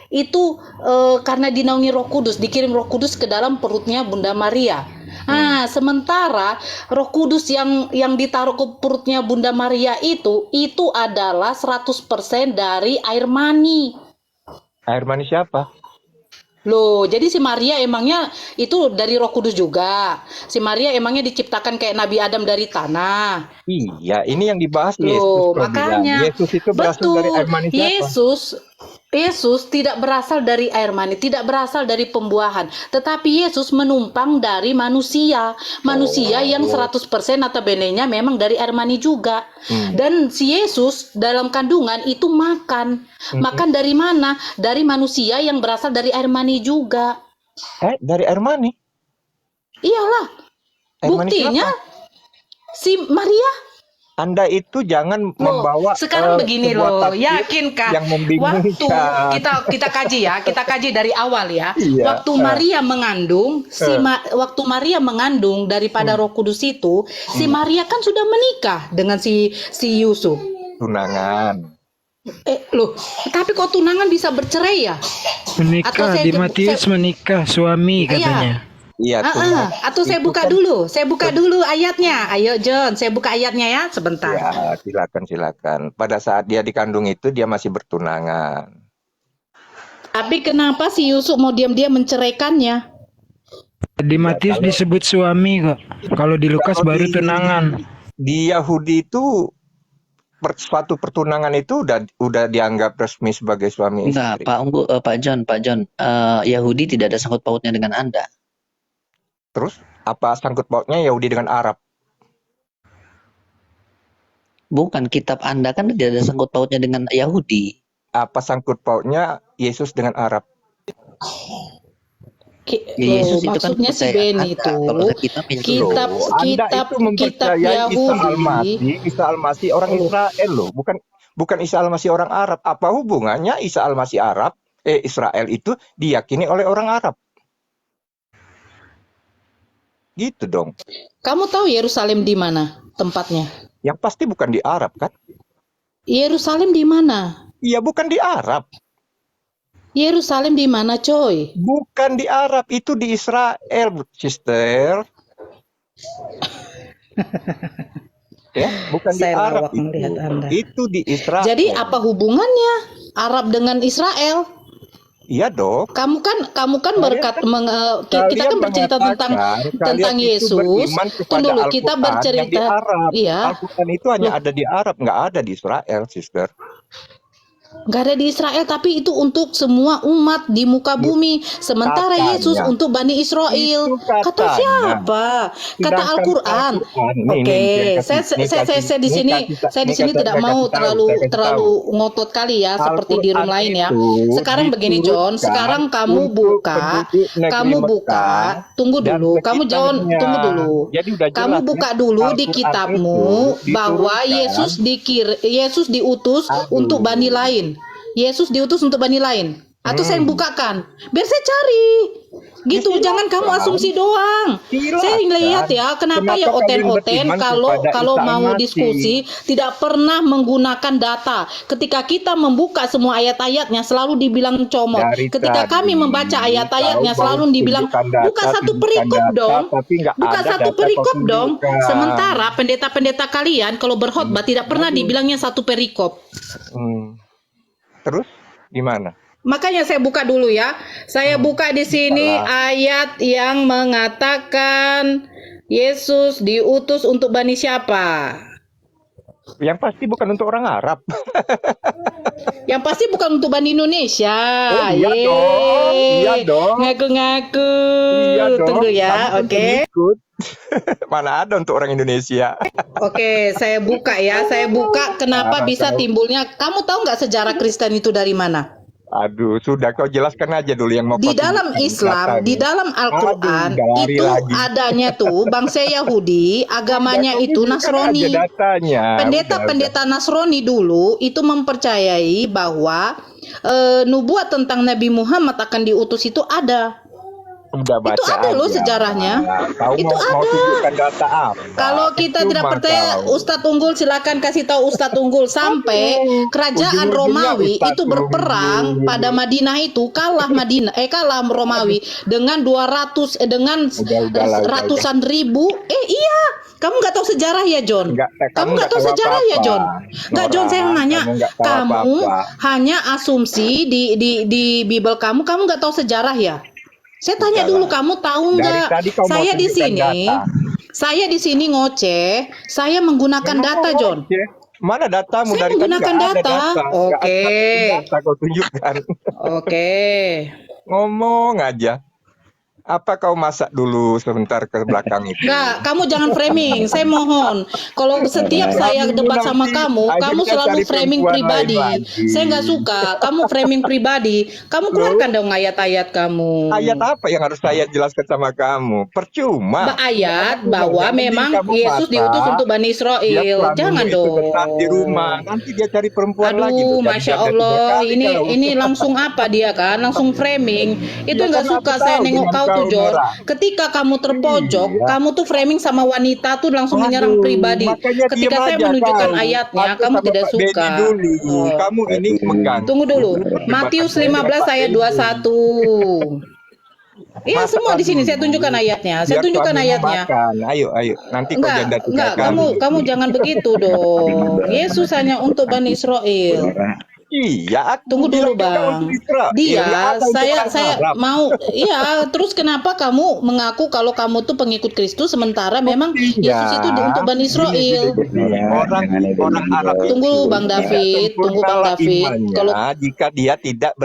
Speaker 2: karena dinaungi Roh Kudus, dikirim Roh Kudus ke dalam perutnya Bunda Maria. Nah, sementara Roh Kudus yang ditaruh ke perutnya Bunda Maria itu adalah 100% dari air mani.
Speaker 9: Air mani siapa?
Speaker 2: Loh, jadi si Maria emangnya itu dari Roh Kudus juga. Si Maria emangnya diciptakan kayak Nabi Adam dari tanah.
Speaker 9: Iya, ini yang dibahas Yesus.
Speaker 2: Loh,
Speaker 9: kau
Speaker 2: makanya
Speaker 9: bilang. Yesus itu berasal dari air mani siapa?
Speaker 2: Yesus tidak berasal dari air mani, tidak berasal dari pembuahan, tetapi Yesus menumpang dari manusia. Manusia yang 100% notabene-nya memang dari air mani juga. Dan si Yesus dalam kandungan itu makan. Makan dari mana? Dari manusia yang berasal dari air mani juga.
Speaker 9: Dari air mani?
Speaker 2: Iyalah.
Speaker 9: Air mani
Speaker 2: Buktinya
Speaker 9: siapa?
Speaker 2: si Maria.
Speaker 9: Anda itu jangan membawa
Speaker 2: sekarang begini
Speaker 9: sebuah
Speaker 2: loh,
Speaker 9: tafsir
Speaker 2: yakinkah
Speaker 9: yang membingungkan.
Speaker 2: Waktu kita kaji dari awal ya.
Speaker 9: Iya.
Speaker 2: Waktu Maria mengandung, waktu Maria mengandung daripada Roh Kudus itu, si Maria kan sudah menikah dengan si Yusuf.
Speaker 9: Tunangan.
Speaker 2: Loh, tapi kok tunangan bisa bercerai ya?
Speaker 7: Menikah, di Matius menikah suami katanya.
Speaker 9: Iya,
Speaker 2: atau saya buka dulu ayatnya. Ayo John, saya buka ayatnya ya sebentar.
Speaker 9: Ya, silakan. Pada saat dia dikandung itu dia masih bertunangan.
Speaker 2: Tapi kenapa si Yusuf mau diam-diam menceraikannya?
Speaker 7: Di Matius disebut suami kok. Kalau di Lukas baru tunangan.
Speaker 9: Di Yahudi itu suatu pertunangan itu udah dianggap resmi sebagai suami istri.
Speaker 5: Enggak, Pak John, Yahudi tidak ada sangkut pautnya dengan Anda.
Speaker 9: Terus apa sangkut pautnya Yahudi dengan Arab?
Speaker 5: Bukan, kitab Anda kan tidak ada sangkut pautnya dengan Yahudi.
Speaker 9: Apa sangkut pautnya Yesus dengan Arab?
Speaker 5: Ya, Yesus itu kan
Speaker 2: maksudnya si
Speaker 5: kepercayaan
Speaker 2: Beni
Speaker 5: Anda.
Speaker 2: itu
Speaker 5: Kalau Alkitab ya
Speaker 2: kitab
Speaker 9: Loh, Anda
Speaker 2: kitab
Speaker 9: itu
Speaker 2: kitab
Speaker 9: mempercayai Isa
Speaker 2: Yahudi.
Speaker 9: Al-Masih, orang
Speaker 2: Oh,
Speaker 9: Israel loh, bukan Isa Al-Masih orang Arab. Apa hubungannya Isa Al-Masih Arab, Israel itu diyakini oleh orang Arab? Gitu dong.
Speaker 2: kamu tahu Yerusalem di mana tempatnya?
Speaker 9: Yang pasti bukan di Arab kan?
Speaker 2: Yerusalem di mana?
Speaker 9: Iya, bukan di Arab.
Speaker 2: Yerusalem di mana, coy?
Speaker 9: Bukan di Arab, itu di Israel, sister. Ya, bukan di
Speaker 2: Saya
Speaker 9: Arab
Speaker 2: lawak melihat Anda.
Speaker 9: Itu di Israel.
Speaker 2: Jadi apa hubungannya Arab dengan Israel?
Speaker 9: Iya dong.
Speaker 2: Kamu kan kita
Speaker 9: Kalian
Speaker 2: kan bercerita tentang
Speaker 9: kalian itu
Speaker 2: Yesus.
Speaker 9: beriman kepada
Speaker 2: Tunggu dulu, kita
Speaker 9: Al-Quran yang di
Speaker 2: bercerita.
Speaker 9: Arab.
Speaker 2: Iya.
Speaker 9: Al-Quran itu hanya ada di Arab, nggak ada di Israel, sister.
Speaker 2: Nggak ada di Israel, tapi itu untuk semua umat di muka bumi. Sementara
Speaker 9: Katanya.
Speaker 2: Yesus untuk Bani Israel.
Speaker 9: Itu
Speaker 2: Kata
Speaker 9: katanya.
Speaker 2: siapa? Kata
Speaker 9: Sedangkan
Speaker 2: Al-Quran.
Speaker 9: Nih,
Speaker 2: Oke,
Speaker 9: nih,
Speaker 2: saya di sini tidak mau terlalu ngotot kali ya, seperti di room lain ya. Sekarang begini John, sekarang kamu buka. Tunggu dulu, kamu John, tunggu dulu. Kamu buka dulu di kitabmu bahwa Yesus diutus untuk bani lain. Yesus diutus untuk bani lain. Atau saya yang bukakan. Biar saya cari. Gitu, jangan kamu asumsi doang. Saya lihat ya, kenapa ya oten-oten kalau mau diskusi tidak pernah menggunakan data. Ketika kita membuka semua ayat-ayatnya selalu dibilang comot. Ketika kami membaca ayat-ayatnya selalu dibilang buka satu perikop dong. Buka satu perikop dong. Sementara pendeta-pendeta kalian kalau berkhotbah tidak pernah dibilangnya satu perikop.
Speaker 9: Terus gimana?
Speaker 2: Makanya saya buka dulu ya. Saya buka di sini ayat yang mengatakan Yesus diutus untuk bani siapa?
Speaker 9: Yang pasti bukan untuk orang Arab.
Speaker 2: Yang pasti bukan untuk bani Indonesia.
Speaker 9: Oh, iya dong. Iya dong.
Speaker 2: Ngaku-ngaku.
Speaker 9: Iya dong.
Speaker 2: Tunggu ya, oke.
Speaker 9: Mana ada untuk orang Indonesia?
Speaker 2: Oke, saya buka ya. Saya buka kenapa bisa timbulnya. Kamu tahu nggak sejarah Kristen itu dari mana?
Speaker 9: Aduh, sudah kau jelaskan aja dulu yang mau
Speaker 2: Di dalam Islam, di dalam Al-Quran itu adanya tuh bangsa Yahudi, agamanya itu Nasrani. Pendeta-pendeta Nasrani dulu itu mempercayai bahwa nubuat tentang Nabi Muhammad akan diutus itu ada. Itu ada loh sejarahnya. Itu ada. Kalau kita tidak percaya, Ustadz Unggul silakan kasih tahu Ustadz Unggul sampai kerajaan Romawi itu berperang pada Madinah itu kalah Romawi dengan ratusan ribu. Iya. Kamu nggak tahu sejarah ya John? Kamu nggak tahu sejarah ya John? Nggak John, saya nanya. Kamu hanya asumsi di Bible kamu nggak tahu sejarah ya? Saya tanya dulu, kamu tahu nggak? Saya di sini ngoceh. Saya menggunakan data, John.
Speaker 9: Mana datamu?
Speaker 2: Saya menggunakan data. Oke.
Speaker 9: Kau tunjukkan.
Speaker 2: Oke.
Speaker 9: Ngomong aja. Apa kau masak dulu sebentar ke belakang itu?
Speaker 2: Enggak, kamu jangan framing. Saya mohon. Kalau setiap saya debat sama kamu selalu framing pribadi. Saya nggak suka. Kamu framing pribadi. Kamu keluarkan dong ayat-ayat kamu.
Speaker 9: Ayat apa yang harus saya jelaskan sama kamu? Percuma.
Speaker 2: Ayat bahwa memang Yesus diutus untuk Bani Israel. Jangan dong.
Speaker 9: Di rumah. Nanti dia cari perempuan lagi.
Speaker 2: Aduh, Masya Allah. Ini langsung apa dia kan? Langsung framing. Itu nggak suka saya nengok kau tuh John. Ketika kamu terpojok, kamu tuh framing sama wanita tuh langsung menyerang pribadi. Ketika saya menunjukkan ayatnya, kamu tidak suka.
Speaker 9: Kamu ini mengganggu.
Speaker 2: Tunggu dulu. Matius 15 ayat 21. Iya, semua di sini saya tunjukkan ayatnya.
Speaker 9: Ayo. Nanti kau janda tiga kali.
Speaker 2: Kamu jangan begitu dong. Yesus hanya untuk Bani Israel.
Speaker 9: Iya,
Speaker 2: tunggu dulu Bang. Saya mau. Iya, terus kenapa kamu mengaku kalau kamu tuh pengikut Kristus sementara memang Yesus itu untuk Bani Israel?
Speaker 9: Orang Arab.
Speaker 2: Tunggu Bang David, Kalau
Speaker 9: jika dia tidak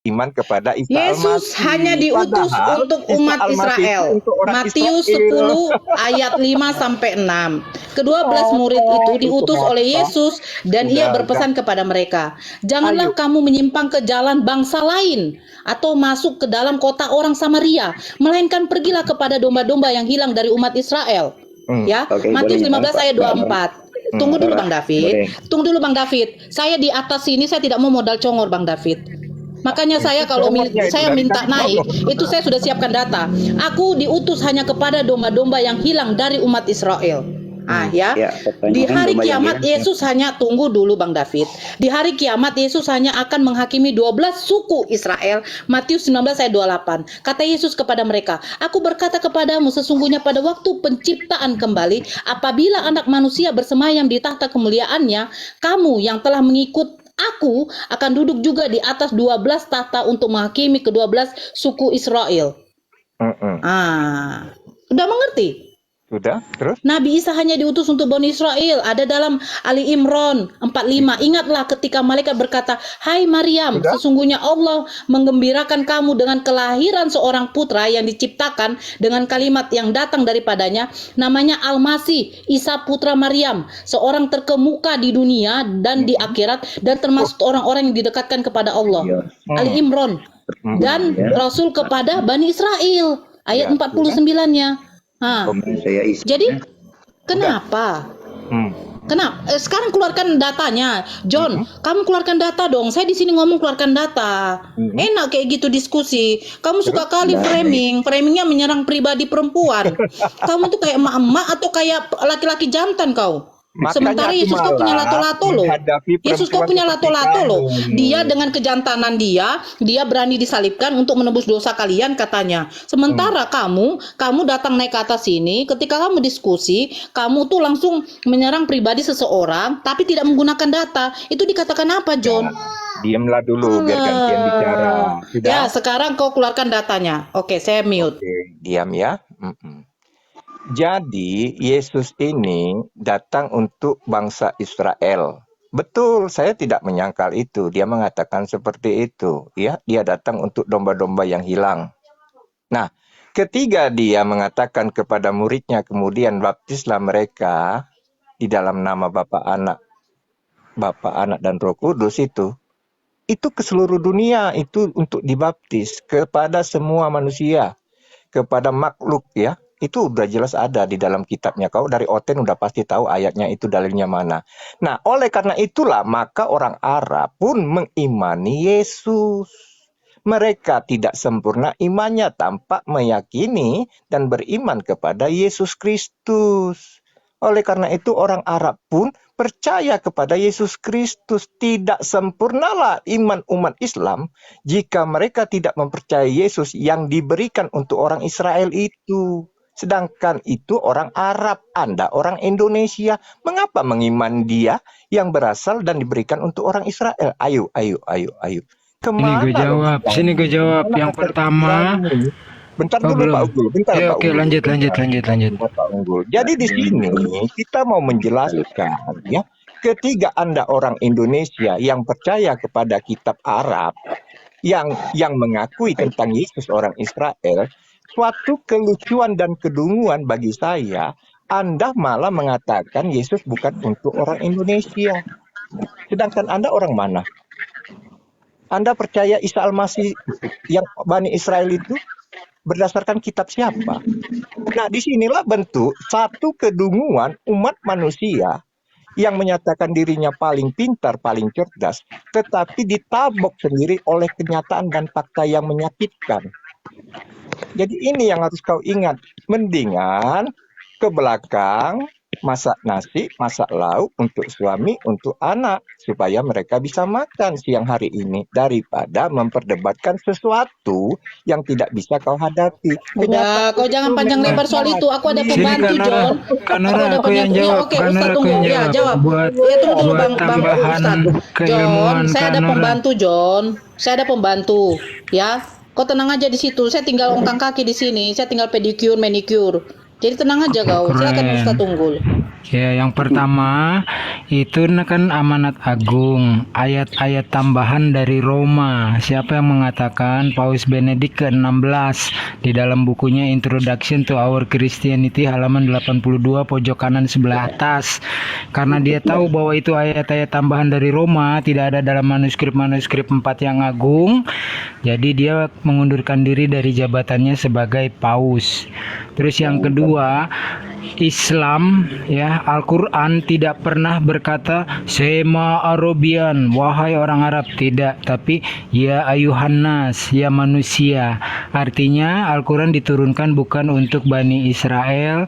Speaker 9: beriman kepada Isa
Speaker 2: Yesus
Speaker 9: Al-Masih.
Speaker 2: hanya diutus
Speaker 9: Padahal
Speaker 2: untuk
Speaker 9: Isa
Speaker 2: umat
Speaker 9: Al-Masih itu
Speaker 2: Israel.
Speaker 9: untuk orang
Speaker 2: Matius
Speaker 9: Israel.
Speaker 2: 10 ayat 5 sampai 6. Kedua-belas murid itu diutus oleh Yesus dan ia berpesan kepada mereka, "Janganlah kamu menyimpang ke jalan bangsa lain atau masuk ke dalam kota orang Samaria, melainkan pergilah kepada domba-domba yang hilang dari umat Israel." Ya,
Speaker 5: Oke,
Speaker 2: Matius
Speaker 5: boleh,
Speaker 2: 15 ayat 24. Tunggu dulu Bang David. Tunggu dulu Bang David. Saya di atas sini saya tidak mau modal congor Bang David. Makanya saya kalau saya minta naik, itu saya sudah siapkan data. Aku diutus hanya kepada domba-domba yang hilang dari umat Israel. Ya. Di hari kiamat Yesus hanya, tunggu dulu Bang David. Di hari kiamat Yesus hanya akan menghakimi 12 suku Israel. Matius 19 ayat 28. Kata Yesus kepada mereka, "Aku berkata kepadamu, sesungguhnya pada waktu penciptaan kembali, apabila anak manusia bersemayam di tahta kemuliaannya, kamu yang telah mengikut Aku akan duduk juga di atas 12 tahta untuk menghakimi ke-12 suku Israel." Udah mengerti?
Speaker 9: Sudah, terus?
Speaker 2: Nabi Isa hanya diutus untuk Bani Israel. Ada dalam Ali Imran 45. Ingatlah ketika malaikat berkata, "Hai Maryam, sesungguhnya Allah menggembirakan kamu dengan kelahiran seorang putra yang diciptakan dengan kalimat yang datang daripadanya, namanya Al-Masih, Isa putra Maryam, seorang terkemuka di dunia dan di akhirat dan termasuk orang-orang yang didekatkan kepada Allah." Ali Imran. Dan Rasul kepada Bani Israel. Ayat 49-nya. Jadi kenapa? Sekarang keluarkan datanya, John. Kamu keluarkan data dong. Saya di sini ngomong keluarkan data. Enak kayak gitu diskusi. Kamu suka kali framingnya menyerang pribadi perempuan. Kamu tuh kayak emak-emak atau kayak laki-laki jantan kau. Sementara Yesus kau punya lato-lato loh. Yesus kau punya lato-lato loh. Dia dengan kejantanan dia berani disalibkan untuk menebus dosa kalian katanya. Sementara kamu datang naik ke atas sini, ketika kamu diskusi, kamu tuh langsung menyerang pribadi seseorang tapi tidak menggunakan data. Itu dikatakan apa, John?
Speaker 9: Diamlah dulu biar gantian bicara. Sudah?
Speaker 2: Ya, sekarang kau keluarkan datanya. Oke, saya mute.
Speaker 9: Diam ya. Jadi Yesus ini datang untuk bangsa Israel. Betul, saya tidak menyangkal itu. Dia mengatakan seperti itu, ya. Dia datang untuk domba-domba yang hilang. Nah, ketika dia mengatakan kepada muridnya, kemudian baptislah mereka di dalam nama Bapa, Anak dan Roh Kudus itu ke seluruh dunia, itu untuk dibaptis kepada semua manusia, kepada makhluk, ya. Itu udah jelas ada di dalam kitabnya. Kau dari Oten udah pasti tahu ayatnya itu dalilnya mana. Nah, oleh karena itulah maka orang Arab pun mengimani Yesus. Mereka tidak sempurna imannya tanpa meyakini dan beriman kepada Yesus Kristus. Oleh karena itu orang Arab pun percaya kepada Yesus Kristus. Tidak sempurnalah iman umat Islam jika mereka tidak mempercayai Yesus yang diberikan untuk orang Israel itu. Sedangkan itu orang Arab, Anda orang Indonesia. Mengapa mengiman dia yang berasal dan diberikan untuk orang Israel? Ayo. Kemana?
Speaker 7: Sini gue jawab. Yang pertama.
Speaker 9: Bentar dulu Pak Unggul.
Speaker 7: Oke, lanjut.
Speaker 9: Pak Unggul. Jadi di sini kita mau menjelaskan, ya, ketika Anda orang Indonesia yang percaya kepada kitab Arab, yang mengakui tentang Yesus orang Israel, suatu kelucuan dan kedunguan bagi saya, Anda malah mengatakan Yesus bukan untuk orang Indonesia. Sedangkan Anda orang mana? Anda percaya Isa Al-Masih yang Bani Israel itu berdasarkan kitab siapa? Nah, disinilah bentuk satu kedunguan umat manusia yang menyatakan dirinya paling pintar, paling cerdas, tetapi ditabok sendiri oleh kenyataan dan fakta yang menyakitkan. Jadi ini yang harus kau ingat. Mendingan ke belakang, masak nasi, masak lauk untuk suami, untuk anak, supaya mereka bisa makan siang hari ini, daripada memperdebatkan sesuatu yang tidak bisa kau hadapi.
Speaker 2: Udah, kau jangan panjang lebar soal itu. Aku ada pembantu, John.
Speaker 7: Aku yang jawab.
Speaker 2: Oke, Ustaz tunggu. Ya, jawab. Ya, tunggu Bang Ustaz. John, saya ada pembantu, John. Saya ada pembantu, ya. Kau tenang aja di situ. Saya tinggal ongkang kaki di sini. Saya tinggal pedicure, manicure. Jadi tenang aja kau. Silakan
Speaker 7: Keren.
Speaker 2: Ustaz Tunggul.
Speaker 7: Ya, yang pertama itu kan amanat agung, ayat-ayat tambahan dari Roma. Siapa yang mengatakan? Paus Benedict ke-16 di dalam bukunya Introduction to Our Christianity halaman 82 pojok kanan sebelah atas. Karena dia tahu bahwa itu ayat-ayat tambahan dari Roma, tidak ada dalam manuskrip-manuskrip 4 yang agung. Jadi dia mengundurkan diri dari jabatannya sebagai paus. Terus yang kedua, Islam ya, Al-Quran tidak pernah berkata Sema Arabian, wahai orang Arab, tidak, tapi ya ayuhan nas, ya manusia. Artinya Al-Quran diturunkan bukan untuk Bani Israel,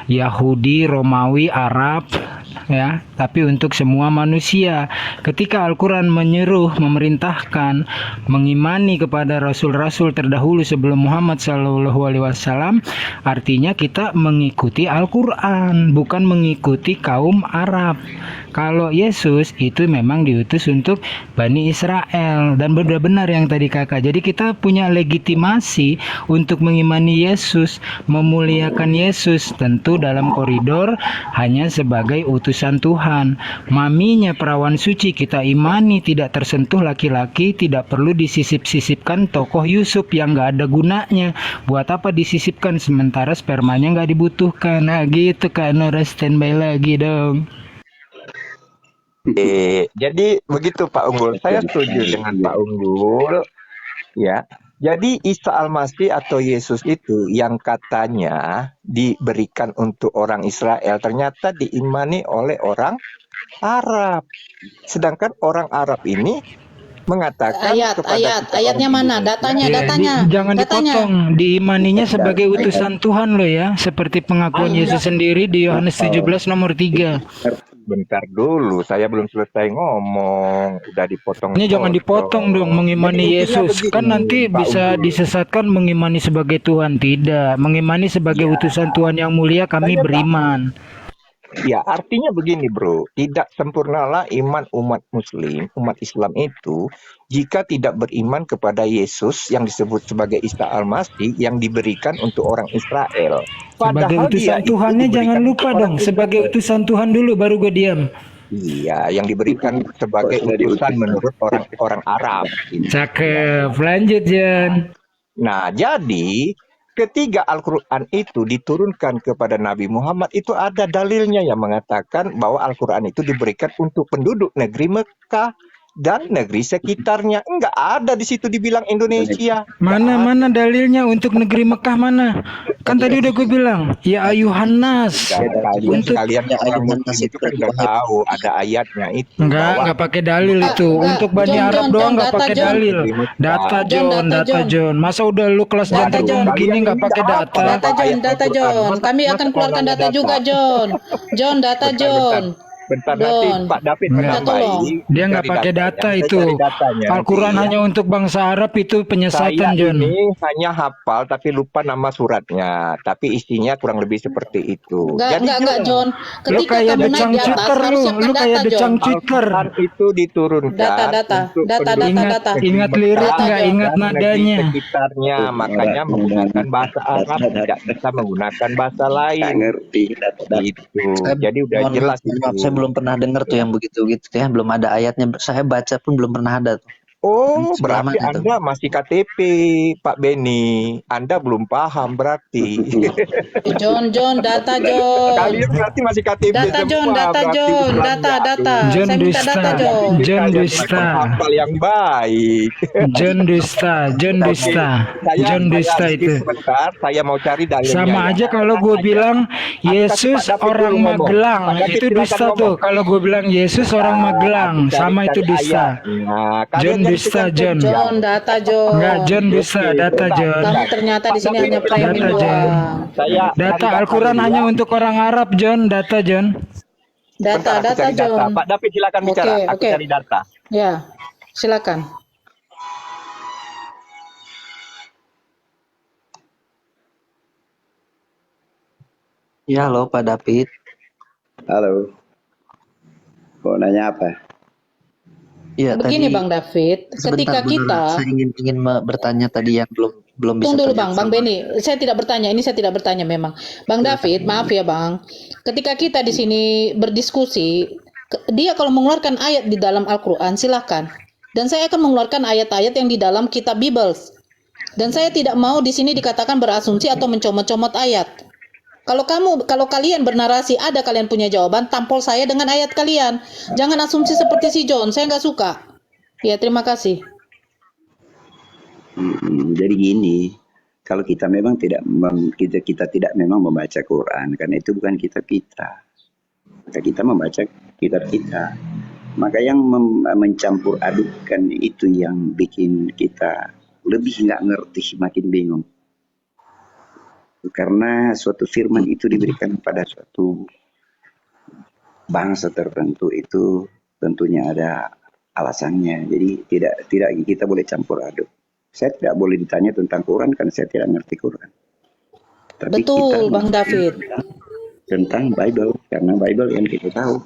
Speaker 7: Yahudi, Romawi, Arab ya, tapi untuk semua manusia. Ketika Al-Quran menyeru, memerintahkan mengimani kepada rasul-rasul terdahulu sebelum Muhammad SAW, artinya kita mengikuti Al-Quran, bukan mengikuti kaum Arab. Kalau Yesus itu memang diutus untuk Bani Israel, dan benar-benar yang tadi kakak. Jadi kita punya legitimasi untuk mengimani Yesus, memuliakan Yesus, tentu dalam koridor hanya sebagai utusan Tuhan. Maminya perawan suci kita imani tidak tersentuh laki-laki, tidak perlu disisip-sisipkan tokoh Yusuf yang nggak ada gunanya. Buat apa disisipkan sementara spermanya nggak dibutuhkan? Nah gitu Kak Nora, standby lagi dong.
Speaker 9: Jadi begitu Pak Unggul, saya setuju dengan Pak Unggul. Ya, jadi Isa Al-Masih atau Yesus itu yang katanya diberikan untuk orang Israel, ternyata diimani oleh orang Arab. Sedangkan orang Arab ini mengatakan
Speaker 2: Ayatnya mana? Datanya.
Speaker 7: Jangan dipotong. Diimaninya sebagai utusan Tuhan loh ya, seperti pengakuan Yesus sendiri di Yohanes 17 nomor 3.
Speaker 9: Bentar dulu, saya belum selesai ngomong, udah dipotong.
Speaker 7: Ini jangan dipotong dong, mengimani Yesus. Kan nanti bisa disesatkan mengimani sebagai Tuhan. Tidak, mengimani sebagai utusan Tuhan yang mulia kami beriman.
Speaker 9: Ya, artinya begini bro, tidak sempurnalah iman umat muslim, umat Islam itu jika tidak beriman kepada Yesus yang disebut sebagai Isa Al-Masih yang diberikan untuk orang Israel.
Speaker 7: Sebagai utusan Tuhannya jangan lupa dong, sebagai utusan Tuhan dulu baru gue diam.
Speaker 9: Iya, yang diberikan sebagai utusan menurut orang Arab.
Speaker 7: Cakep, lanjut Jan.
Speaker 9: Nah, jadi ketiga Al-Quran itu diturunkan kepada Nabi Muhammad itu ada dalilnya yang mengatakan bahwa Al-Quran itu diberikan untuk penduduk negeri Mekah dan negeri sekitarnya. Enggak ada di situ dibilang Indonesia.
Speaker 7: Mana dalilnya untuk negeri Mekah mana? Kan tadi udah gue bilang, ya ayuhan nas.
Speaker 9: Untuk kalian orang muslim itu kan nggak tahu ada ayatnya itu.
Speaker 7: Enggak pakai dalil itu. Untuk Bani Arab doang nggak pakai dalil. Data John. Masa udah lu kelas jantar begini nggak pakai data?
Speaker 2: Data John. Kami akan keluarkan data juga John. Data John.
Speaker 9: Bentar nanti Pak David menambahi.
Speaker 7: Dia nggak pakai data itu. Al-Quran hanya untuk bangsa Arab itu penyesatan John.
Speaker 9: Saya ini hanya hafal tapi lupa nama suratnya. Tapi isinya kurang lebih seperti itu.
Speaker 2: Enggak John.
Speaker 7: Lu kayak decang Twitter lu kayak decang Twitter.
Speaker 9: Itu diturunkan.
Speaker 2: Data.
Speaker 7: Ingat lirik nggak ingat nadanya.
Speaker 9: Sekitarnya makanya menggunakan bahasa Arab, tidak bisa menggunakan bahasa lain.
Speaker 5: Ngerti.
Speaker 9: Itu. Jadi udah jelas itu.
Speaker 5: Saya belum pernah dengar tuh yang begitu-gitu ya, belum ada ayatnya. Saya baca pun belum pernah ada tuh.
Speaker 9: Oh, berarti Anda masih KTP, Pak Beni. Anda belum paham berarti.
Speaker 2: John, data John.
Speaker 9: Kalian berarti masih KTP
Speaker 2: Data John.
Speaker 7: John dusta.
Speaker 9: Hafal yang baik.
Speaker 7: John dusta itu.
Speaker 9: Sebentar, saya mau cari dalilnya.
Speaker 7: Sama aja kalau gue bilang Yesus orang Magelang, itu dusta tuh. Kalau gue bilang Yesus orang Magelang, sama itu dusta. John dusta John.
Speaker 2: Data John.
Speaker 7: Enggak, John dusta, data John.
Speaker 2: Kamu ternyata di sini hanya pelayan doang.
Speaker 7: Data Al-Quran hanya untuk orang Arab John, data John.
Speaker 2: Data John.
Speaker 9: Pak David silakan bicara. Aku cari data.
Speaker 2: Ya, silakan.
Speaker 5: Ya, halo Pak David.
Speaker 10: Halo. Mau nanya apa?
Speaker 5: Ya,
Speaker 2: begini
Speaker 5: tadi,
Speaker 2: Bang David, ketika kita
Speaker 5: saya ingin bertanya tadi yang belum belum bisa
Speaker 2: Tunggu dulu
Speaker 5: terjawab
Speaker 2: Bang
Speaker 5: sama.
Speaker 2: Beni, saya tidak bertanya memang. Bang David, maaf ya Bang, ketika kita di sini berdiskusi, dia kalau mengeluarkan ayat di dalam Al-Quran silakan. Dan saya akan mengeluarkan ayat-ayat yang di dalam kitab Bible. Dan saya tidak mau di sini dikatakan berasumsi atau mencomot-comot ayat. Kalau kalian bernarasi ada kalian punya jawaban, tampol saya dengan ayat kalian. Jangan asumsi seperti si John, saya nggak suka. Ya, terima kasih.
Speaker 10: Jadi gini, kalau kita memang kita tidak memang membaca Quran, karena itu bukan kitab kita. Maka kita membaca kitab kita. Maka yang mencampur adukkan itu yang bikin kita lebih nggak ngerti, makin bingung. Karena suatu firman itu diberikan pada suatu bangsa tertentu, itu tentunya ada alasannya. Jadi tidak kita boleh campur aduk. Saya tidak boleh ditanya tentang Quran karena saya tidak ngerti Quran. Tapi
Speaker 2: Betul, Bang David.
Speaker 10: Tentang Bible, karena Bible yang kita tahu.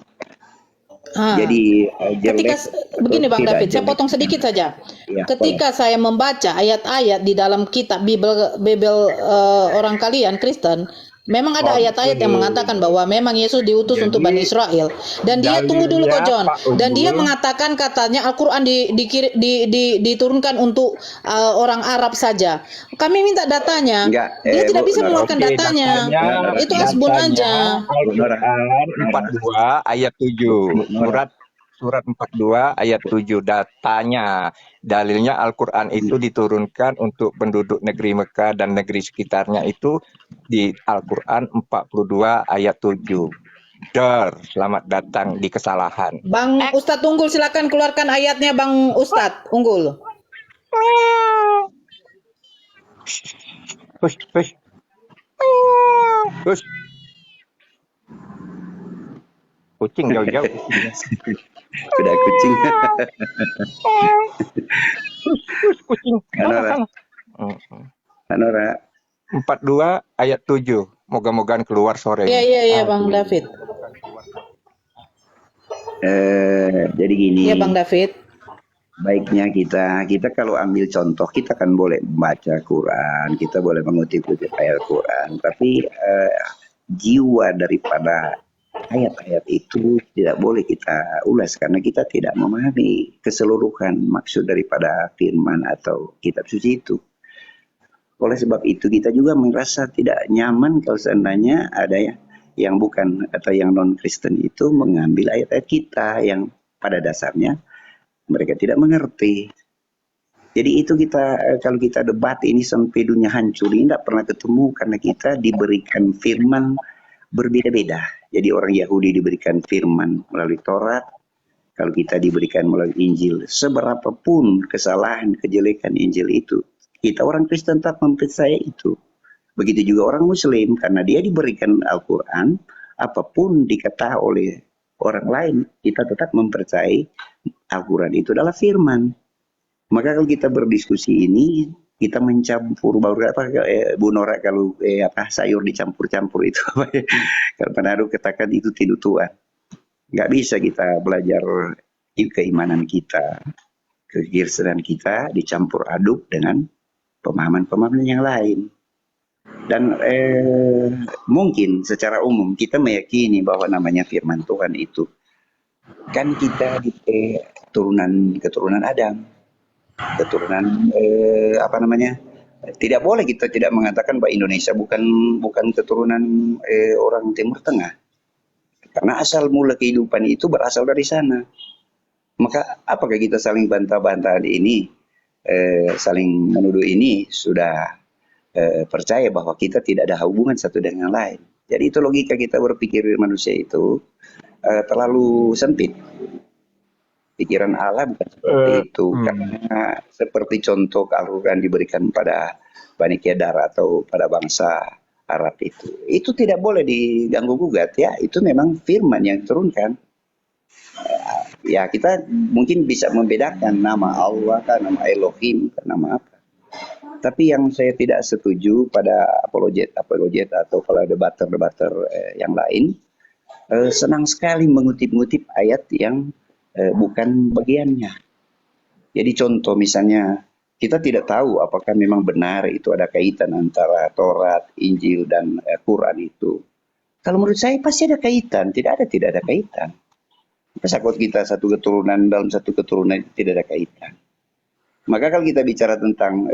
Speaker 10: Jadi
Speaker 2: ketika begini Bang David, saya potong sedikit saja.
Speaker 10: Ya,
Speaker 2: ketika saya membaca ayat-ayat di dalam kitab Bible orang kalian Kristen, memang ada ayat-ayat yang mengatakan bahwa memang Yesus diutus untuk Bani Israel. Dan dia tunggu dulu kok John. Dan dia mengatakan katanya Al-Quran diturunkan untuk orang Arab saja. Kami minta datanya. Dia tidak bisa mengeluarkan datanya. Itu asbun aja.
Speaker 9: Al-Quran 42 ayat 7. Surat 42 ayat 7 datanya. Dalilnya Al-Quran itu diturunkan untuk penduduk negeri Mekah dan negeri sekitarnya itu di Al-Quran 42 ayat 7. Selamat datang di kesalahan.
Speaker 2: Bang Ustadz Unggul silakan keluarkan ayatnya Bang Ustadz Unggul.
Speaker 9: Hush. Kucing jauh-jauh.
Speaker 10: Sudah kucing.
Speaker 9: Kucing.
Speaker 10: Anora.
Speaker 9: 42 ayat 7. Moga-mogaan keluar sore.
Speaker 2: Iya Bang David.
Speaker 10: Jadi gini.
Speaker 2: Iya Bang David.
Speaker 10: Baiknya kita kalau ambil contoh, kita kan boleh membaca Quran, kita boleh mengutip-utip ayat Quran, tapi jiwa daripada ayat-ayat itu tidak boleh kita ulas karena kita tidak memahami keseluruhan maksud daripada firman atau kitab suci itu. Oleh sebab itu kita juga merasa tidak nyaman kalau seandainya ada yang bukan atau yang non-Kristen itu mengambil ayat-ayat kita yang pada dasarnya mereka tidak mengerti. Jadi itu kalau kita debat ini sampai dunia hancur, ini tidak pernah ketemu karena kita diberikan firman berbeda-beda. Jadi orang Yahudi diberikan firman melalui Taurat, kalau kita diberikan melalui Injil. Seberapapun kesalahan, kejelekan Injil itu, kita orang Kristen tetap mempercayai itu. Begitu juga orang Muslim, karena dia diberikan Al-Quran, apapun dikata oleh orang lain, kita tetap mempercayai Al-Quran itu adalah firman. Maka kalau kita berdiskusi ini, kita mencampur Bu Nora kalau sayur dicampur-campur itu kalau Manado katakan itu tidur Tuhan. Nggak bisa kita belajar keimanan kita, kekristenan kita dicampur aduk dengan pemahaman-pemahaman yang lain. Dan mungkin secara umum kita meyakini bahwa namanya firman Tuhan itu kan kita keturunan Adam, keturunan tidak boleh kita tidak mengatakan bahwa Indonesia bukan keturunan orang Timur Tengah, karena asal mula kehidupan itu berasal dari sana. Maka apakah kita saling bantah-bantahan ini, saling menuduh ini sudah percaya bahwa kita tidak ada hubungan satu dengan lain. Jadi itu logika kita berpikir manusia itu terlalu sempit. Pikiran Allah bukan seperti itu. Karena seperti contoh Al-Quran diberikan pada Bani Kedar atau pada bangsa Arab itu tidak boleh diganggu gugat ya. Itu memang firman yang diturunkan. Ya kita mungkin bisa membedakan nama Allah, nama Elohim, nama apa. Tapi yang saya tidak setuju pada apologet atau kalau debater yang lain, senang sekali mengutip-ngutip ayat yang bukan bagiannya. Jadi contoh misalnya Kita tidak tahu apakah memang benar itu ada kaitan antara Taurat, Injil, dan Quran itu. Kalau menurut saya pasti ada kaitan, tidak ada kaitan. Pasakot kita satu keturunan dalam satu keturunan itu tidak ada kaitan. Maka kalau kita bicara tentang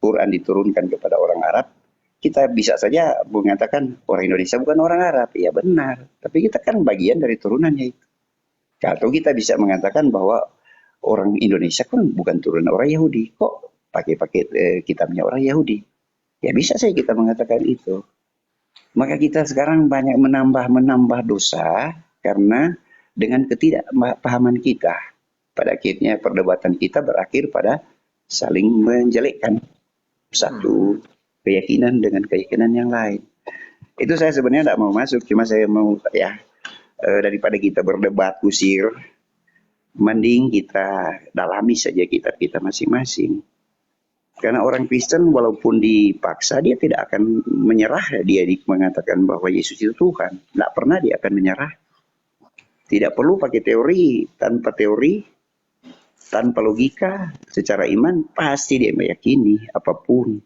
Speaker 10: Quran diturunkan kepada orang Arab, kita bisa saja mengatakan orang Indonesia bukan orang Arab. Ya benar, tapi kita kan bagian dari turunannya itu. Atau kita bisa mengatakan bahwa orang Indonesia kan bukan turunan orang Yahudi. Kok pakai kitabnya orang Yahudi? Ya bisa saja kita mengatakan itu. Maka kita sekarang banyak menambah dosa karena dengan ketidakpahaman kita. Pada akhirnya perdebatan kita berakhir pada saling menjelekkan satu keyakinan dengan keyakinan yang lain. Itu saya sebenarnya tidak mau masuk, cuma saya mau daripada kita berdebat kusir, mending kita dalami saja kitab kita masing-masing. Karena orang Kristen walaupun dipaksa dia tidak akan menyerah. Dia mengatakan bahwa Yesus itu Tuhan. Tidak pernah dia akan menyerah. Tidak perlu pakai teori, tanpa logika, secara iman pasti dia meyakini apapun.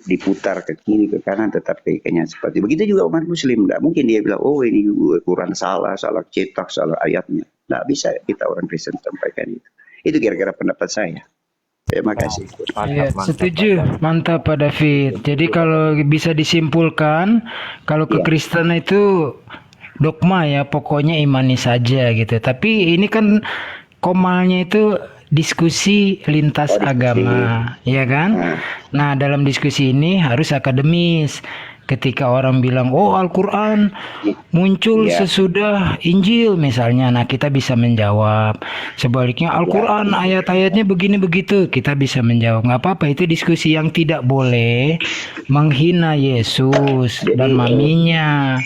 Speaker 10: Diputar ke kiri, ke kanan, tetap kayaknya seperti itu. Begitu juga umat muslim. Tidak mungkin dia bilang, oh ini Quran salah cetak, salah ayatnya. Tidak bisa kita orang Kristen sampaikan itu. Itu kira-kira pendapat saya. Terima kasih.
Speaker 7: Ya, setuju. Mantap Pak David. Jadi kalau bisa disimpulkan, kalau kekristenan itu dogma ya, pokoknya imani saja gitu. Tapi ini kan komalnya itu diskusi lintas agama, ya kan? Nah, dalam diskusi ini harus akademis. Ketika orang bilang, oh Al-Quran muncul sesudah Injil misalnya, nah kita bisa menjawab. Sebaliknya Al-Quran ayat-ayatnya begini begitu, kita bisa menjawab. Nggak apa-apa, itu diskusi yang tidak boleh menghina Yesus dan maminya.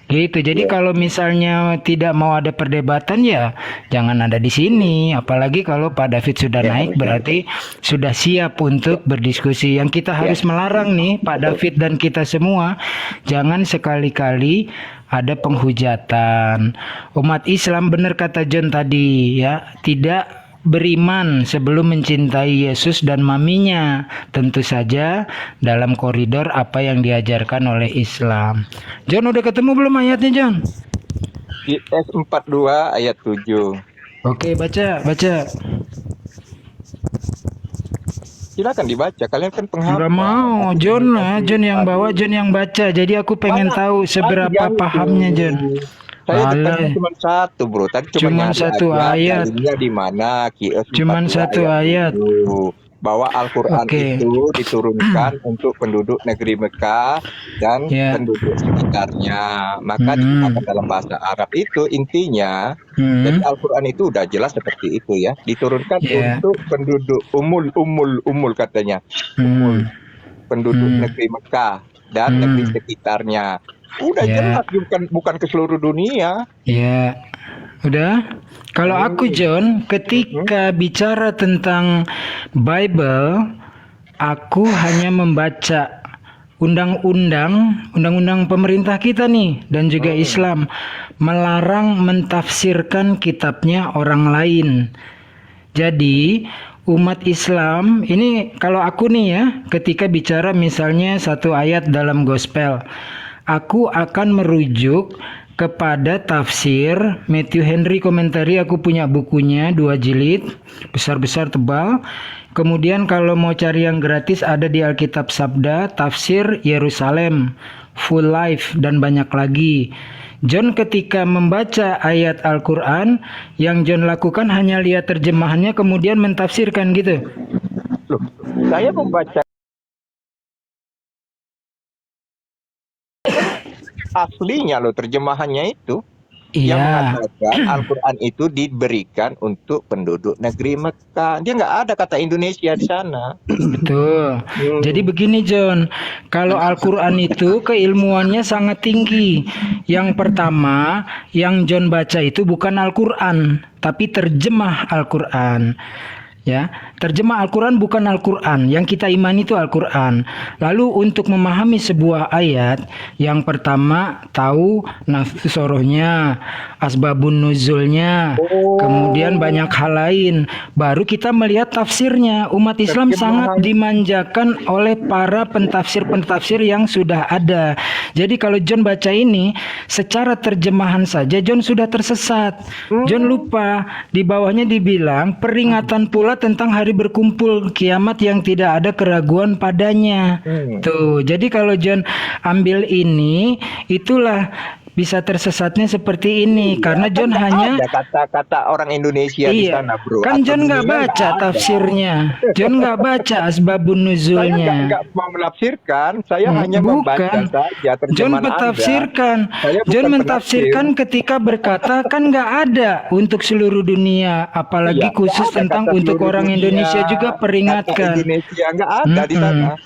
Speaker 7: Gitu. Jadi kalau misalnya tidak mau ada perdebatan ya jangan ada di sini. Apalagi kalau Pak David sudah naik berarti sudah siap untuk berdiskusi. Yang kita harus melarang nih Pak David dan kita semua, jangan sekali-kali ada penghujatan. Umat Islam benar kata John tadi ya, tidak beriman sebelum mencintai Yesus dan maminya, tentu saja dalam koridor apa yang diajarkan oleh Islam. John udah ketemu belum ayatnya John?
Speaker 9: IS 42 ayat 7.
Speaker 7: Oke, baca.
Speaker 9: Silakan dibaca, kalian kan penghafal.
Speaker 7: Enggak mau, John yang bawa, John yang baca. Jadi aku pengen tahu seberapa pahamnya John.
Speaker 9: Saya tadi cuma satu bro, tadi
Speaker 7: cuma satu ayat.
Speaker 9: Di mana?
Speaker 7: Cuma satu ayat.
Speaker 9: Bahwa Al-Quran itu diturunkan untuk penduduk negeri Mekah dan penduduk sekitarnya. Maka digunakan dalam bahasa Arab itu intinya. Jadi Al-Quran itu udah jelas seperti itu ya. Diturunkan untuk penduduk umul katanya. Penduduk negeri Mekah dan negeri sekitarnya. Udah jelas bukan ke seluruh dunia.
Speaker 7: Ya. Udah. Kalau aku John, ketika bicara tentang Bible, aku hanya membaca undang-undang pemerintah kita nih dan juga Islam melarang mentafsirkan kitabnya orang lain. Jadi umat Islam ini kalau aku nih ya, ketika bicara misalnya satu ayat dalam gospel, aku akan merujuk kepada tafsir Matthew Henry Commentary. Aku punya bukunya 2 jilid, besar-besar tebal. Kemudian kalau mau cari yang gratis ada di Alkitab Sabda, Tafsir Yerusalem, Full Life, dan banyak lagi. John ketika membaca ayat Al-Quran, yang John lakukan hanya lihat terjemahannya kemudian mentafsirkan gitu.
Speaker 9: Loh, saya membaca aslinya loh, terjemahannya itu yang mengatakan Al-Quran itu diberikan untuk penduduk negeri Mekah. Dia nggak ada kata Indonesia di sana.
Speaker 7: Betul. Jadi begini John, kalau Al-Quran itu keilmuannya sangat tinggi. Yang pertama, yang John baca itu bukan Al-Quran, tapi terjemah Al-Quran. Ya, terjemah Al-Quran bukan Al-Quran. Yang kita imani itu Al-Quran. Lalu untuk memahami sebuah ayat, yang pertama tahu nafsu sorohnya, asbabun nuzulnya, kemudian banyak hal lain. Baru kita melihat tafsirnya. Umat Islam sangat dimanjakan oleh para pentafsir-pentafsir yang sudah ada. Jadi kalau John baca ini, secara terjemahan saja John sudah tersesat. John lupa, di bawahnya dibilang peringatan pula tentang hari berkumpul kiamat yang tidak ada keraguan padanya. Tuh, jadi kalau John ambil ini, itulah bisa tersesatnya seperti ini karena John hanya
Speaker 9: ada kata-kata orang Indonesia di sana, bro.
Speaker 7: kan
Speaker 9: Atau
Speaker 7: John nggak
Speaker 9: minimal
Speaker 7: baca
Speaker 9: nggak ada.
Speaker 7: tafsirnya. John nggak baca asbabun
Speaker 9: Saya
Speaker 7: nuzulnya.
Speaker 9: nggak mau menafsirkan, saya hanya membaca
Speaker 7: Bukan.
Speaker 9: saja
Speaker 7: John
Speaker 9: terjemahan Anda.
Speaker 7: mentafsirkan.
Speaker 9: Saya bukan
Speaker 7: John mentafsirkan
Speaker 9: penafsir.
Speaker 7: ketika berkata kan nggak ada untuk seluruh dunia, apalagi
Speaker 9: Iya,
Speaker 7: khusus
Speaker 9: nggak ada
Speaker 7: tentang
Speaker 9: kata
Speaker 7: untuk
Speaker 9: seluruh
Speaker 7: orang
Speaker 9: dunia,
Speaker 7: Indonesia juga
Speaker 9: kata
Speaker 7: peringatkan.
Speaker 9: Indonesia nggak ada di sana.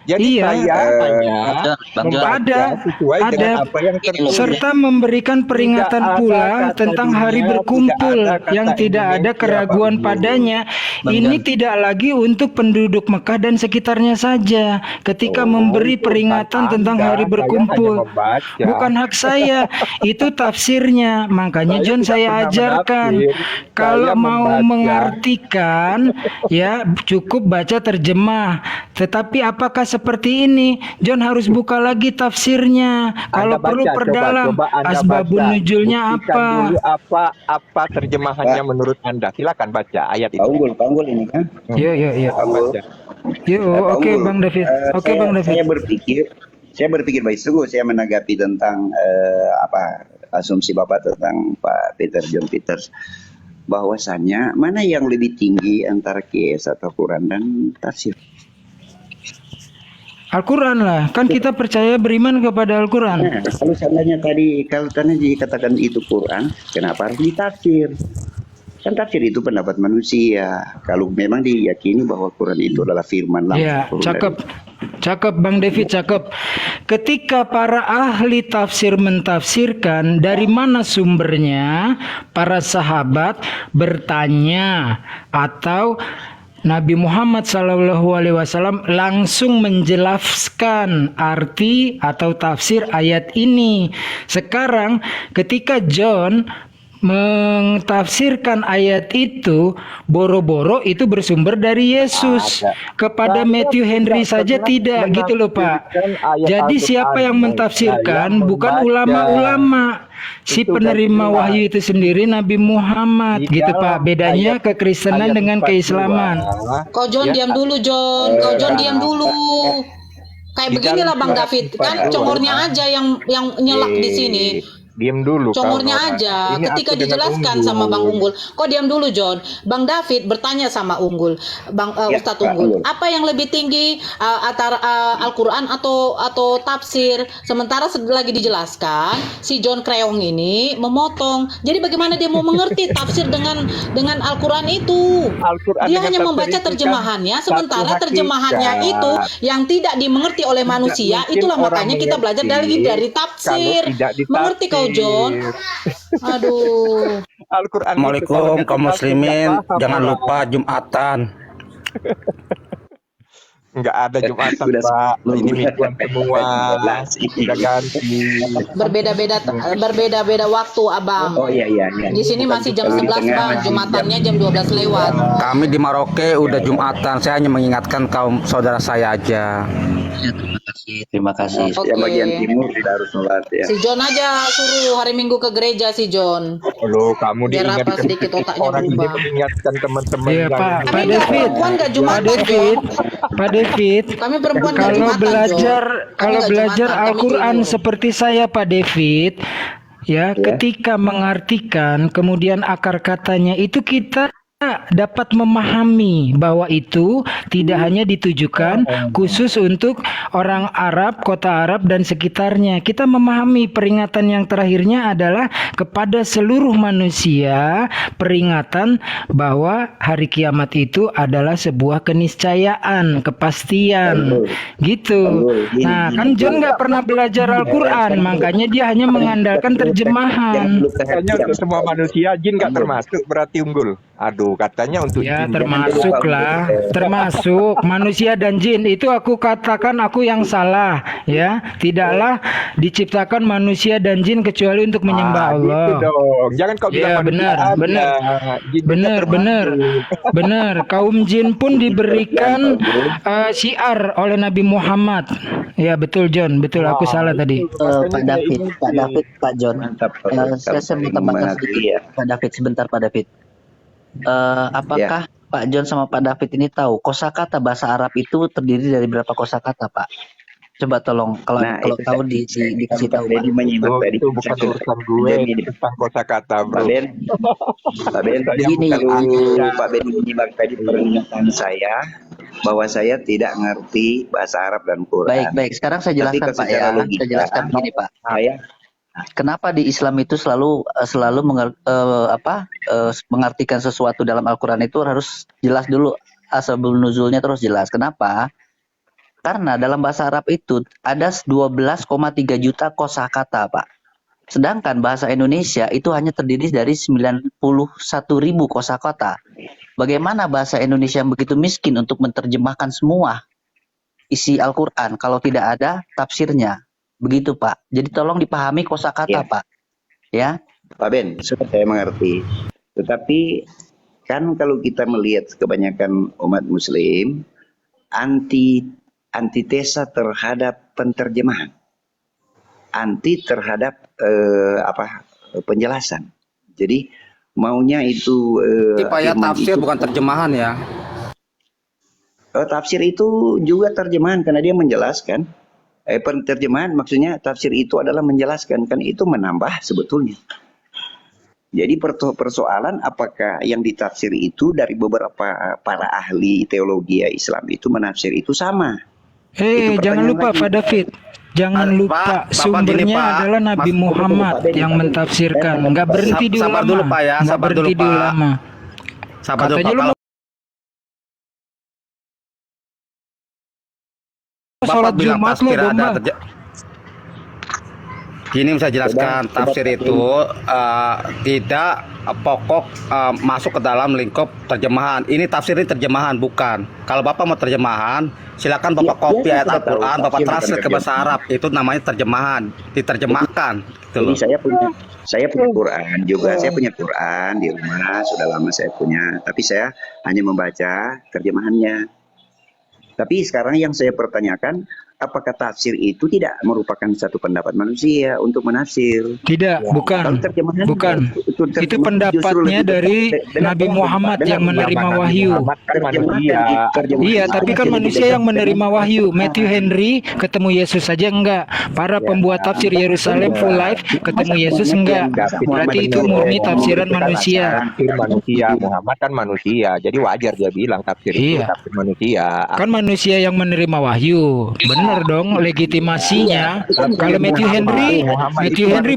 Speaker 9: Jadi
Speaker 7: Iya.
Speaker 9: saya hanya membaca
Speaker 7: Ada,
Speaker 9: sesuai dengan
Speaker 7: ada,
Speaker 9: apa yang tertulis.
Speaker 7: serta memberikan peringatan
Speaker 9: Tidak ada
Speaker 7: pula
Speaker 9: kata
Speaker 7: tentang hari
Speaker 9: dunia,
Speaker 7: berkumpul
Speaker 9: tidak ada kata
Speaker 7: yang tidak ada
Speaker 9: Indonesia,
Speaker 7: keraguan
Speaker 9: Pak Bro.
Speaker 7: padanya. Ini tidak lagi untuk penduduk Mekah dan sekitarnya saja. Ketika memberi
Speaker 9: itu
Speaker 7: peringatan
Speaker 9: urusan
Speaker 7: tentang
Speaker 9: Anda,
Speaker 7: hari
Speaker 9: saya
Speaker 7: berkumpul,
Speaker 9: hanya membaca.
Speaker 7: bukan hak saya. Itu tafsirnya. Makanya
Speaker 9: Saya
Speaker 7: John
Speaker 9: tidak
Speaker 7: saya
Speaker 9: pernah
Speaker 7: ajarkan,
Speaker 9: menafsir,
Speaker 7: kalau
Speaker 9: saya
Speaker 7: mau
Speaker 9: membaca.
Speaker 7: mengartikan, ya cukup baca terjemah. Tetapi apakah seperti ini? John harus buka lagi tafsirnya. Kalau
Speaker 9: Anda
Speaker 7: perlu
Speaker 9: baca,
Speaker 7: perdalam
Speaker 9: coba Anda
Speaker 7: asbabun
Speaker 9: baca.
Speaker 7: nuzulnya
Speaker 9: Buktikan
Speaker 7: apa.
Speaker 9: dulu apa terjemahannya menurut Anda. Silakan baca ayat itu.
Speaker 10: Pak Unggul ini kan.
Speaker 7: Yuk, yuk, yuk.
Speaker 10: Pak Unggul.
Speaker 9: Baca.
Speaker 7: Yuk,
Speaker 10: Pak
Speaker 7: oke
Speaker 10: Unggul.
Speaker 7: Bang David. Oke Bang David.
Speaker 10: Saya berpikir baik sungguh saya menanggapi tentang asumsi Bapak tentang Pak John Peters, bahwasanya mana yang lebih tinggi antara QS atau Quran dan tafsir.
Speaker 7: Al-Quran lah. Kan kita percaya beriman kepada Al-Quran.
Speaker 10: Nah, kalau seandainya kalau tadi dikatakan itu Quran, kenapa harus ditafsir? Kan tafsir itu pendapat manusia. Kalau memang diyakini bahwa Quran itu adalah firman langsung.
Speaker 7: Ya,
Speaker 10: turun
Speaker 7: cakep.
Speaker 10: dari-
Speaker 7: Cakep Bang David, cakep. Ketika para ahli tafsir mentafsirkan, dari mana sumbernya? Para sahabat bertanya atau Nabi Muhammad SAW langsung menjelaskan arti atau tafsir ayat ini. Sekarang ketika John mentafsirkan ayat itu, boro-boro itu bersumber dari Yesus. Kepada Matthew Henry saja tidak, gitu loh Pak. Jadi siapa yang mentafsirkan bukan ulama-ulama, si penerima wahyu itu sendiri Nabi Muhammad, gitu Pak. Bedanya kekristenan dengan keislaman.
Speaker 2: Kau John diam dulu John, kau John diam dulu. Kayak beginilah Bang David, kan congornya aja yang nyelak di sini.
Speaker 9: Diam dulu.
Speaker 2: Congornya
Speaker 9: kawan.
Speaker 2: aja
Speaker 9: Ini
Speaker 2: ketika
Speaker 9: aku dengan
Speaker 2: dijelaskan
Speaker 9: Unggul.
Speaker 2: sama Bang Unggul. Kok diam dulu John. Bang David bertanya sama Unggul,
Speaker 10: Ya,
Speaker 2: Ustadz
Speaker 10: Pak
Speaker 2: Unggul,
Speaker 10: Unggul.
Speaker 2: apa yang lebih tinggi antara Al-Qur'an atau tafsir? Sementara lagi dijelaskan si John Kreong ini memotong. Jadi bagaimana dia mau mengerti tafsir dengan Al-Qur'an itu?
Speaker 9: Al-Qur'an
Speaker 2: Dia
Speaker 9: dengan
Speaker 2: hanya
Speaker 9: tafsir
Speaker 2: membaca
Speaker 9: itu kan
Speaker 2: terjemahannya,
Speaker 9: satu
Speaker 2: sementara
Speaker 9: hakikat.
Speaker 2: terjemahannya itu yang tidak dimengerti oleh manusia.
Speaker 9: mungkin
Speaker 2: Itulah
Speaker 9: orang
Speaker 2: makanya kita belajar
Speaker 9: mengerti
Speaker 2: dari tafsir.
Speaker 9: kalau tidak ditafsir.
Speaker 2: Mengerti kau John? Aduh.
Speaker 9: Al-Qur'an itu
Speaker 11: Assalamualaikum
Speaker 9: kalau nggak
Speaker 11: kaum
Speaker 9: ditafsir,
Speaker 11: muslimin,
Speaker 9: nggak paham
Speaker 11: jangan
Speaker 9: orang.
Speaker 11: lupa Jumatan.
Speaker 9: Nggak ada Jumatan
Speaker 10: Udah
Speaker 9: Pak. Ini
Speaker 10: sebelum.
Speaker 9: mingguan semua. Udah ganti.
Speaker 2: Berbeda-beda waktu Abang.
Speaker 10: Oh iya.
Speaker 2: Di sini masih jam
Speaker 10: Kalau di
Speaker 2: 11
Speaker 10: tengah
Speaker 2: Bang,
Speaker 10: masih
Speaker 2: Jumatannya jam 12 lewat.
Speaker 11: Kami di Maroke udah Jumatan. Saya hanya mengingatkan kaum saudara saya aja.
Speaker 5: Terima kasih.
Speaker 2: Oke.
Speaker 10: Yang bagian timur tidak harus sholat ya.
Speaker 2: Si John aja suruh hari Minggu ke gereja si John.
Speaker 9: Loh, kamu
Speaker 2: Biar apa
Speaker 9: diingatkan
Speaker 2: sedikit otaknya
Speaker 9: orang ini
Speaker 2: berubah.
Speaker 9: mengingatkan teman-teman
Speaker 7: Iya
Speaker 9: yang
Speaker 7: Pak,
Speaker 2: Kami
Speaker 7: Pak
Speaker 2: enggak
Speaker 7: David,
Speaker 2: perempuan enggak
Speaker 7: Pak
Speaker 2: Jumatan
Speaker 7: David,
Speaker 2: John.
Speaker 7: Pak David.
Speaker 2: Kami perempuan enggak
Speaker 7: Kalau
Speaker 2: Jumatan
Speaker 7: belajar
Speaker 2: John. Kami
Speaker 7: kalau
Speaker 2: enggak
Speaker 7: belajar
Speaker 2: Jumatan, kami
Speaker 7: Al-Qur'an
Speaker 2: tidur.
Speaker 7: seperti saya Pak David, ya, ketika mengartikan kemudian akar katanya itu kita dapat memahami bahwa itu tidak hanya ditujukan khusus untuk orang Arab, kota Arab dan sekitarnya. Kita memahami peringatan yang terakhirnya adalah kepada seluruh manusia, peringatan bahwa hari kiamat itu adalah sebuah keniscayaan, kepastian. Gitu. Nah, kan John nggak pernah belajar Al-Quran, makanya dia hanya mengandalkan terjemahan.
Speaker 9: hanya untuk semua manusia, jin nggak termasuk berarti Unggul. Aduh, katanya untuk
Speaker 7: Ya,
Speaker 9: jin.
Speaker 7: termasuk lah, termasuk manusia dan jin. Itu aku katakan aku yang salah, ya. Tidaklah diciptakan manusia dan jin kecuali untuk menyembah
Speaker 9: Gitu
Speaker 7: Allah.
Speaker 9: dong. Jangan kau bilang
Speaker 7: Ya,
Speaker 9: manusia
Speaker 7: benar,
Speaker 9: ada.
Speaker 7: benar.
Speaker 9: Jin juga
Speaker 7: Benar, benar.
Speaker 9: termasuk.
Speaker 7: Benar. Kaum jin pun diberikan syiar oleh Nabi Muhammad. Ya, betul John, betul aku salah tadi.
Speaker 5: Pak David, Pak John.
Speaker 10: Mantap.
Speaker 5: Saya mau tambahkan sedikit, Pak David, sebentar Pak David. Apakah Pak John sama Pak David ini tahu kosakata bahasa Arab itu terdiri dari berapa kosakata, Pak? Coba tolong kalau
Speaker 10: itu
Speaker 5: tahu dikasih tahu, Pak.
Speaker 10: Dedi menyimak tadi.
Speaker 9: Itu bukan urusan gue tentang kosakata,
Speaker 10: Pak
Speaker 9: bro.
Speaker 10: Ben, Pak Ben,
Speaker 5: Begini,
Speaker 10: kalau Pak Ben menyimak tadi pernyataan saya bahwa saya tidak ngerti bahasa Arab dan Quran.
Speaker 5: Baik. Sekarang saya
Speaker 10: Tapi
Speaker 5: jelaskan, Pak,
Speaker 10: secara
Speaker 5: ya.
Speaker 10: logika,
Speaker 5: Saya jelaskan begini, Pak.
Speaker 10: Saya
Speaker 5: Kenapa di Islam itu selalu mengartikan sesuatu dalam Al-Quran itu harus jelas dulu asbabun nuzulnya, terus jelas. Kenapa? Karena dalam bahasa Arab itu ada 12,3 juta kosakata, Pak. Sedangkan bahasa Indonesia itu hanya terdiri dari 91.000 kosakata. Bagaimana bahasa Indonesia yang begitu miskin untuk menerjemahkan semua isi Al-Quran kalau tidak ada tafsirnya? Begitu, Pak. Jadi tolong dipahami kosakata, Pak. Ya.
Speaker 10: Pak Ben, saya mengerti. Tetapi kan kalau kita melihat kebanyakan umat Muslim antitesa terhadap penterjemahan, anti terhadap penjelasan. Jadi maunya itu
Speaker 11: Pak, tafsir bukan terjemahan ya.
Speaker 10: Tafsir itu juga terjemahan karena dia menjelaskan. Penterjemahan maksudnya tafsir itu adalah menjelaskan, kan itu menambah sebetulnya. Jadi persoalan apakah yang ditafsir itu dari beberapa para ahli teologi Islam itu menafsir itu sama.
Speaker 7: Jangan lupa Pak David. Jangan lupa sumbernya adalah Nabi Muhammad yang mentafsirkan. Enggak berhenti di ulama.
Speaker 11: Sabar dulu Pak ya,
Speaker 7: Nggak
Speaker 11: sabar dulu
Speaker 7: berhenti di
Speaker 11: Pak.
Speaker 7: ulama.
Speaker 11: Sabar dulu
Speaker 7: Katanya
Speaker 11: Pak.
Speaker 7: lu sholat
Speaker 11: bilang
Speaker 7: Jumat
Speaker 11: tafsir
Speaker 7: lo,
Speaker 11: ada
Speaker 7: Bomba.
Speaker 11: Gini bisa jelaskan, tafsir itu tidak pokok masuk ke dalam lingkup terjemahan. Ini tafsir ini terjemahan bukan. Kalau Bapak mau terjemahan, silakan Bapak copy ayat Al-Qur'an, Bapak translate ke bahasa Arab. Itu namanya terjemahan, diterjemahkan gitu loh.
Speaker 10: Jadi saya punya Quran juga. Saya punya Quran di rumah, sudah lama saya punya. Tapi saya hanya membaca terjemahannya. Tapi sekarang yang saya pertanyakan, apakah tafsir itu tidak merupakan satu pendapat manusia untuk menafsir?
Speaker 7: Tidak, bukan. Bukan. Itu pendapatnya dari Nabi Muhammad yang menerima wahyu. Iya, tapi kan manusia yang menerima wahyu. Matthew Henry ketemu Yesus saja enggak. Para pembuat tafsir Yerusalem Full Life ketemu Yesus enggak. Berarti itu murni tafsiran manusia.
Speaker 9: Tafsir manusia, Muhammad kan manusia. Jadi wajar dia bilang tafsir itu tafsir manusia.
Speaker 7: Kan manusia yang menerima wahyu. Benar dong legitimasinya. Kalau Matthew Henry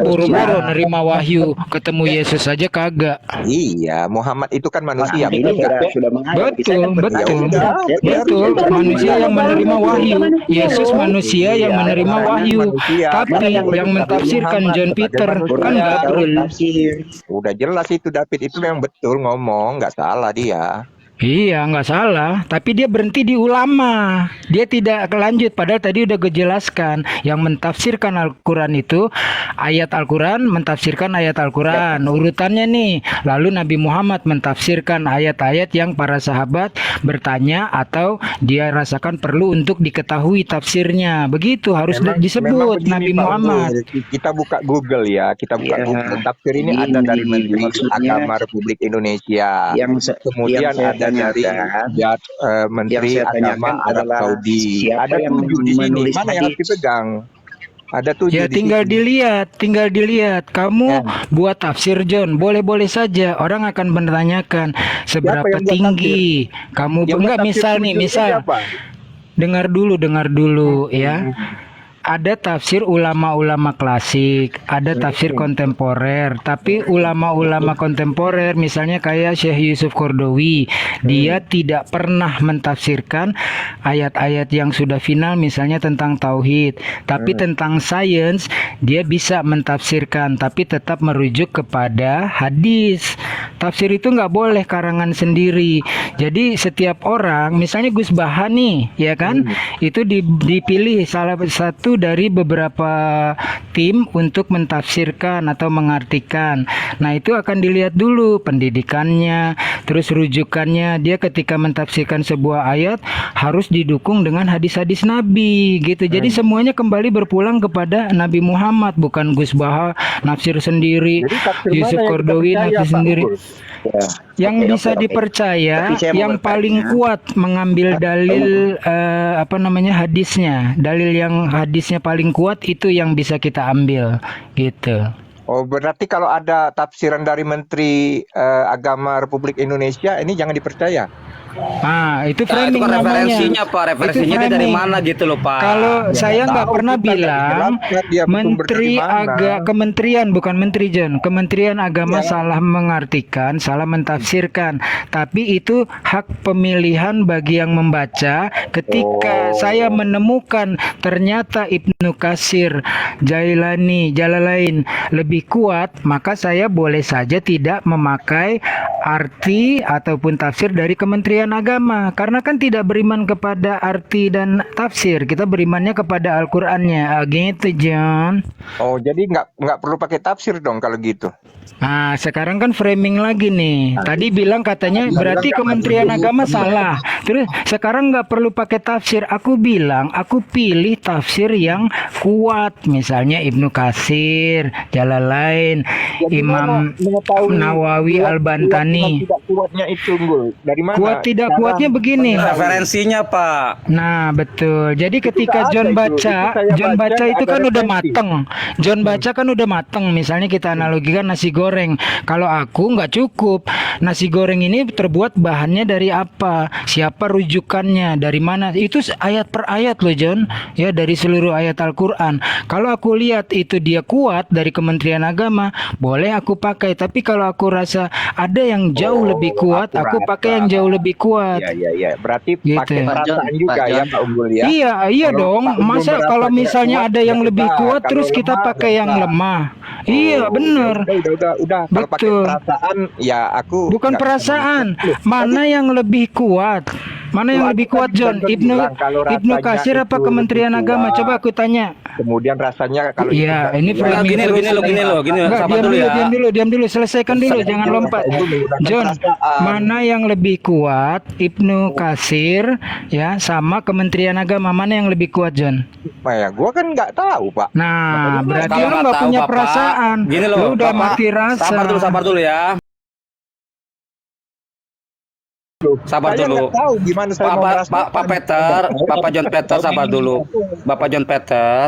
Speaker 7: boro-boro nerima wahyu, ketemu Yesus saja kagak.
Speaker 9: Iya, Muhammad itu kan manusia.
Speaker 7: Betul. Manusia yang menerima wahyu. Yesus manusia yang menerima wahyu. Tapi yang mentafsirkan John Peter kan Gabriel.
Speaker 9: Udah jelas itu David itu yang betul ngomong, nggak salah dia.
Speaker 7: Iya, nggak salah. Tapi dia berhenti di ulama. Dia tidak lanjut. Padahal tadi udah gue jelaskan. Yang mentafsirkan Al-Quran itu ayat Al-Quran, mentafsirkan ayat Al-Quran. Urutannya nih. Lalu Nabi Muhammad mentafsirkan ayat-ayat yang para sahabat bertanya atau dia rasakan perlu untuk diketahui tafsirnya. Begitu harus disebut Nabi Muhammad.
Speaker 9: Kita buka Google ya. Kita buka Google. Tafsir ini ada dari Menteri Agama Republik Indonesia. Kemudian ada dari Menteri Agama Arab Saudi. Ada 7 di sini. Mana yang harus dipegang? Ada 7
Speaker 7: ya, tinggal dilihat. Kamu buat tafsir John, boleh-boleh saja. Orang akan menanyakan seberapa tinggi kamu. Enggak, misal. Dengar dulu ya. Ada tafsir ulama-ulama klasik, ada tafsir kontemporer. Tapi ulama-ulama kontemporer misalnya kayak Syekh Yusuf Qaradawi, dia tidak pernah mentafsirkan ayat-ayat yang sudah final misalnya tentang tauhid. Tapi tentang sains dia bisa mentafsirkan, tapi tetap merujuk kepada hadis. tafsir itu nggak boleh karangan sendiri. Jadi setiap orang, misalnya Gus Baha nih, ya kan, itu dipilih salah satu dari beberapa tim untuk mentafsirkan atau mengartikan. Nah, itu akan dilihat dulu pendidikannya, terus rujukannya. Dia ketika mentafsirkan sebuah ayat harus didukung dengan hadis-hadis Nabi gitu. Jadi semuanya kembali berpulang kepada Nabi Muhammad, bukan Gus Baha nafsir sendiri,
Speaker 9: Jadi tafsir
Speaker 7: Yusuf
Speaker 9: mana yang kita
Speaker 7: Kordowi
Speaker 9: percaya,
Speaker 7: nafsir
Speaker 9: Pak
Speaker 7: sendiri.
Speaker 9: Unggul?
Speaker 10: Ya.
Speaker 7: Yang
Speaker 10: Oke,
Speaker 7: bisa
Speaker 10: oke, oke.
Speaker 7: dipercaya,
Speaker 10: Tapi saya mau
Speaker 7: yang paling
Speaker 10: bertanya.
Speaker 7: kuat mengambil dalil hadisnya, dalil yang hadisnya paling kuat itu yang bisa kita ambil gitu.
Speaker 9: Oh, berarti kalau ada tafsiran dari Menteri Agama Republik Indonesia, ini jangan dipercaya.
Speaker 7: Nah, itu
Speaker 11: Nah, itu
Speaker 7: framing
Speaker 11: kan
Speaker 7: namanya.
Speaker 11: referensinya Pak,
Speaker 7: Itu
Speaker 11: referensinya dia dari
Speaker 7: framing.
Speaker 11: mana gitu loh Pak.
Speaker 7: Kalau
Speaker 9: Ya,
Speaker 7: saya
Speaker 9: nggak
Speaker 7: nggak
Speaker 9: tahu,
Speaker 7: pernah
Speaker 9: kita nggak
Speaker 7: bilang
Speaker 9: dijelaskan dia sumber dari
Speaker 7: Menteri
Speaker 9: mana.
Speaker 7: Kementerian, bukan Menteri John, Kementerian Agama
Speaker 9: Ya.
Speaker 7: salah mengartikan, salah mentafsirkan. Tapi itu hak pemilihan bagi yang membaca. Ketika saya menemukan ternyata Ibnu Katsir, Jalalain lebih kuat, maka saya boleh saja tidak memakai arti ataupun tafsir dari Kementerian Agama, karena kan tidak beriman kepada arti dan tafsir, kita berimannya kepada Al-Qur'annya. Gitu John.
Speaker 9: Oh, jadi nggak perlu pakai tafsir dong kalau gitu.
Speaker 7: Nah, sekarang kan framing lagi nih. Tadi bilang katanya berarti Kementerian Agama salah. Terus sekarang nggak perlu pakai tafsir. Aku bilang aku pilih tafsir yang kuat. Misalnya Ibnu Katsir, Jalalain,
Speaker 9: Jadi
Speaker 7: Imam
Speaker 9: mana mengetahui
Speaker 7: Nawawi
Speaker 9: kuat
Speaker 7: Al-Bantani.
Speaker 9: tidak kuatnya itu, Unggul? Dari mana?
Speaker 7: Kuat tidak
Speaker 9: Cara
Speaker 7: kuatnya begini.
Speaker 11: Referensinya Pak.
Speaker 7: Nah, betul. Jadi ketika
Speaker 9: nggak
Speaker 7: John
Speaker 9: ada itu.
Speaker 7: baca,
Speaker 9: Itu saya
Speaker 7: John
Speaker 9: baca
Speaker 7: baca
Speaker 9: nggak
Speaker 7: itu
Speaker 9: ada
Speaker 7: kan udah
Speaker 9: referensi.
Speaker 7: mateng. John baca kan udah mateng. Misalnya kita analogikan nasi goreng. Kalau aku nggak cukup. Nasi goreng ini terbuat bahannya dari apa? Siapa rujukannya? Dari mana? Itu ayat per ayat loh, John. Ya, dari seluruh ayat Al-Qur'an. Kalau aku lihat itu dia kuat dari Kementerian Agama, boleh aku pakai. Tapi kalau aku rasa ada yang jauh lebih kuat, aku pakai yang jauh lebih kuat.
Speaker 9: Iya. Berarti
Speaker 7: Gitu.
Speaker 9: pakai
Speaker 10: Pak John,
Speaker 9: perasaan juga
Speaker 10: Pak
Speaker 9: ya,
Speaker 10: John.
Speaker 9: Pak Unggul ya.
Speaker 7: Iya
Speaker 9: Kalau
Speaker 7: dong.
Speaker 9: Pak Unggul
Speaker 7: Masa
Speaker 9: merasa
Speaker 7: kalau
Speaker 9: tidak
Speaker 7: misalnya
Speaker 9: kuat,
Speaker 7: ada yang
Speaker 9: ya
Speaker 7: lebih
Speaker 9: sudah.
Speaker 7: kuat
Speaker 9: Kalau
Speaker 7: terus kita
Speaker 9: lemah,
Speaker 7: pakai
Speaker 9: ya
Speaker 7: yang
Speaker 9: sudah.
Speaker 7: lemah. Iya,
Speaker 9: Oh,
Speaker 7: bener.
Speaker 9: udah. Kalau pakai
Speaker 7: Betul.
Speaker 9: perasaan, ya aku
Speaker 7: Bukan
Speaker 9: nggak
Speaker 7: perasaan.
Speaker 9: Loh,
Speaker 7: Mana yang lebih kuat? Mana yang
Speaker 9: Loh,
Speaker 7: lebih
Speaker 9: aku
Speaker 7: kuat,
Speaker 9: tadi
Speaker 7: John?
Speaker 9: John bilang kalau
Speaker 7: Ibnu
Speaker 9: rasanya
Speaker 7: Katsir apa
Speaker 9: itu
Speaker 7: Kementerian
Speaker 9: lebih
Speaker 7: Agama?
Speaker 9: kuat.
Speaker 7: Coba aku tanya.
Speaker 9: Kemudian rasanya kalau
Speaker 7: Iya, ini
Speaker 9: itu
Speaker 11: Nah,
Speaker 7: framing
Speaker 11: gini
Speaker 7: terus.
Speaker 11: gini loh,
Speaker 7: Enggak,
Speaker 11: sabar dulu ya.
Speaker 7: diam dulu, selesaikan dulu, jangan lompat. John, mana yang lebih kuat? Ibnu Katsir ya sama Kementerian Agama, mana yang lebih kuat, John?
Speaker 9: ya gua kan nggak tahu, Pak.
Speaker 7: Nah, berarti
Speaker 11: Kalau
Speaker 7: lu
Speaker 11: nggak
Speaker 7: nggak
Speaker 11: tahu,
Speaker 7: punya
Speaker 11: Bapak,
Speaker 7: perasaan.
Speaker 11: gini loh,
Speaker 7: Lu udah
Speaker 11: Bapak,
Speaker 7: mati rasa.
Speaker 11: Sabar dulu ya. Sabar
Speaker 9: Saya
Speaker 11: dulu.
Speaker 9: nggak tahu gimana saya mau merasakan.
Speaker 11: Pak Peter, Bapak John Peter, sabar dulu. Bapak John Peter,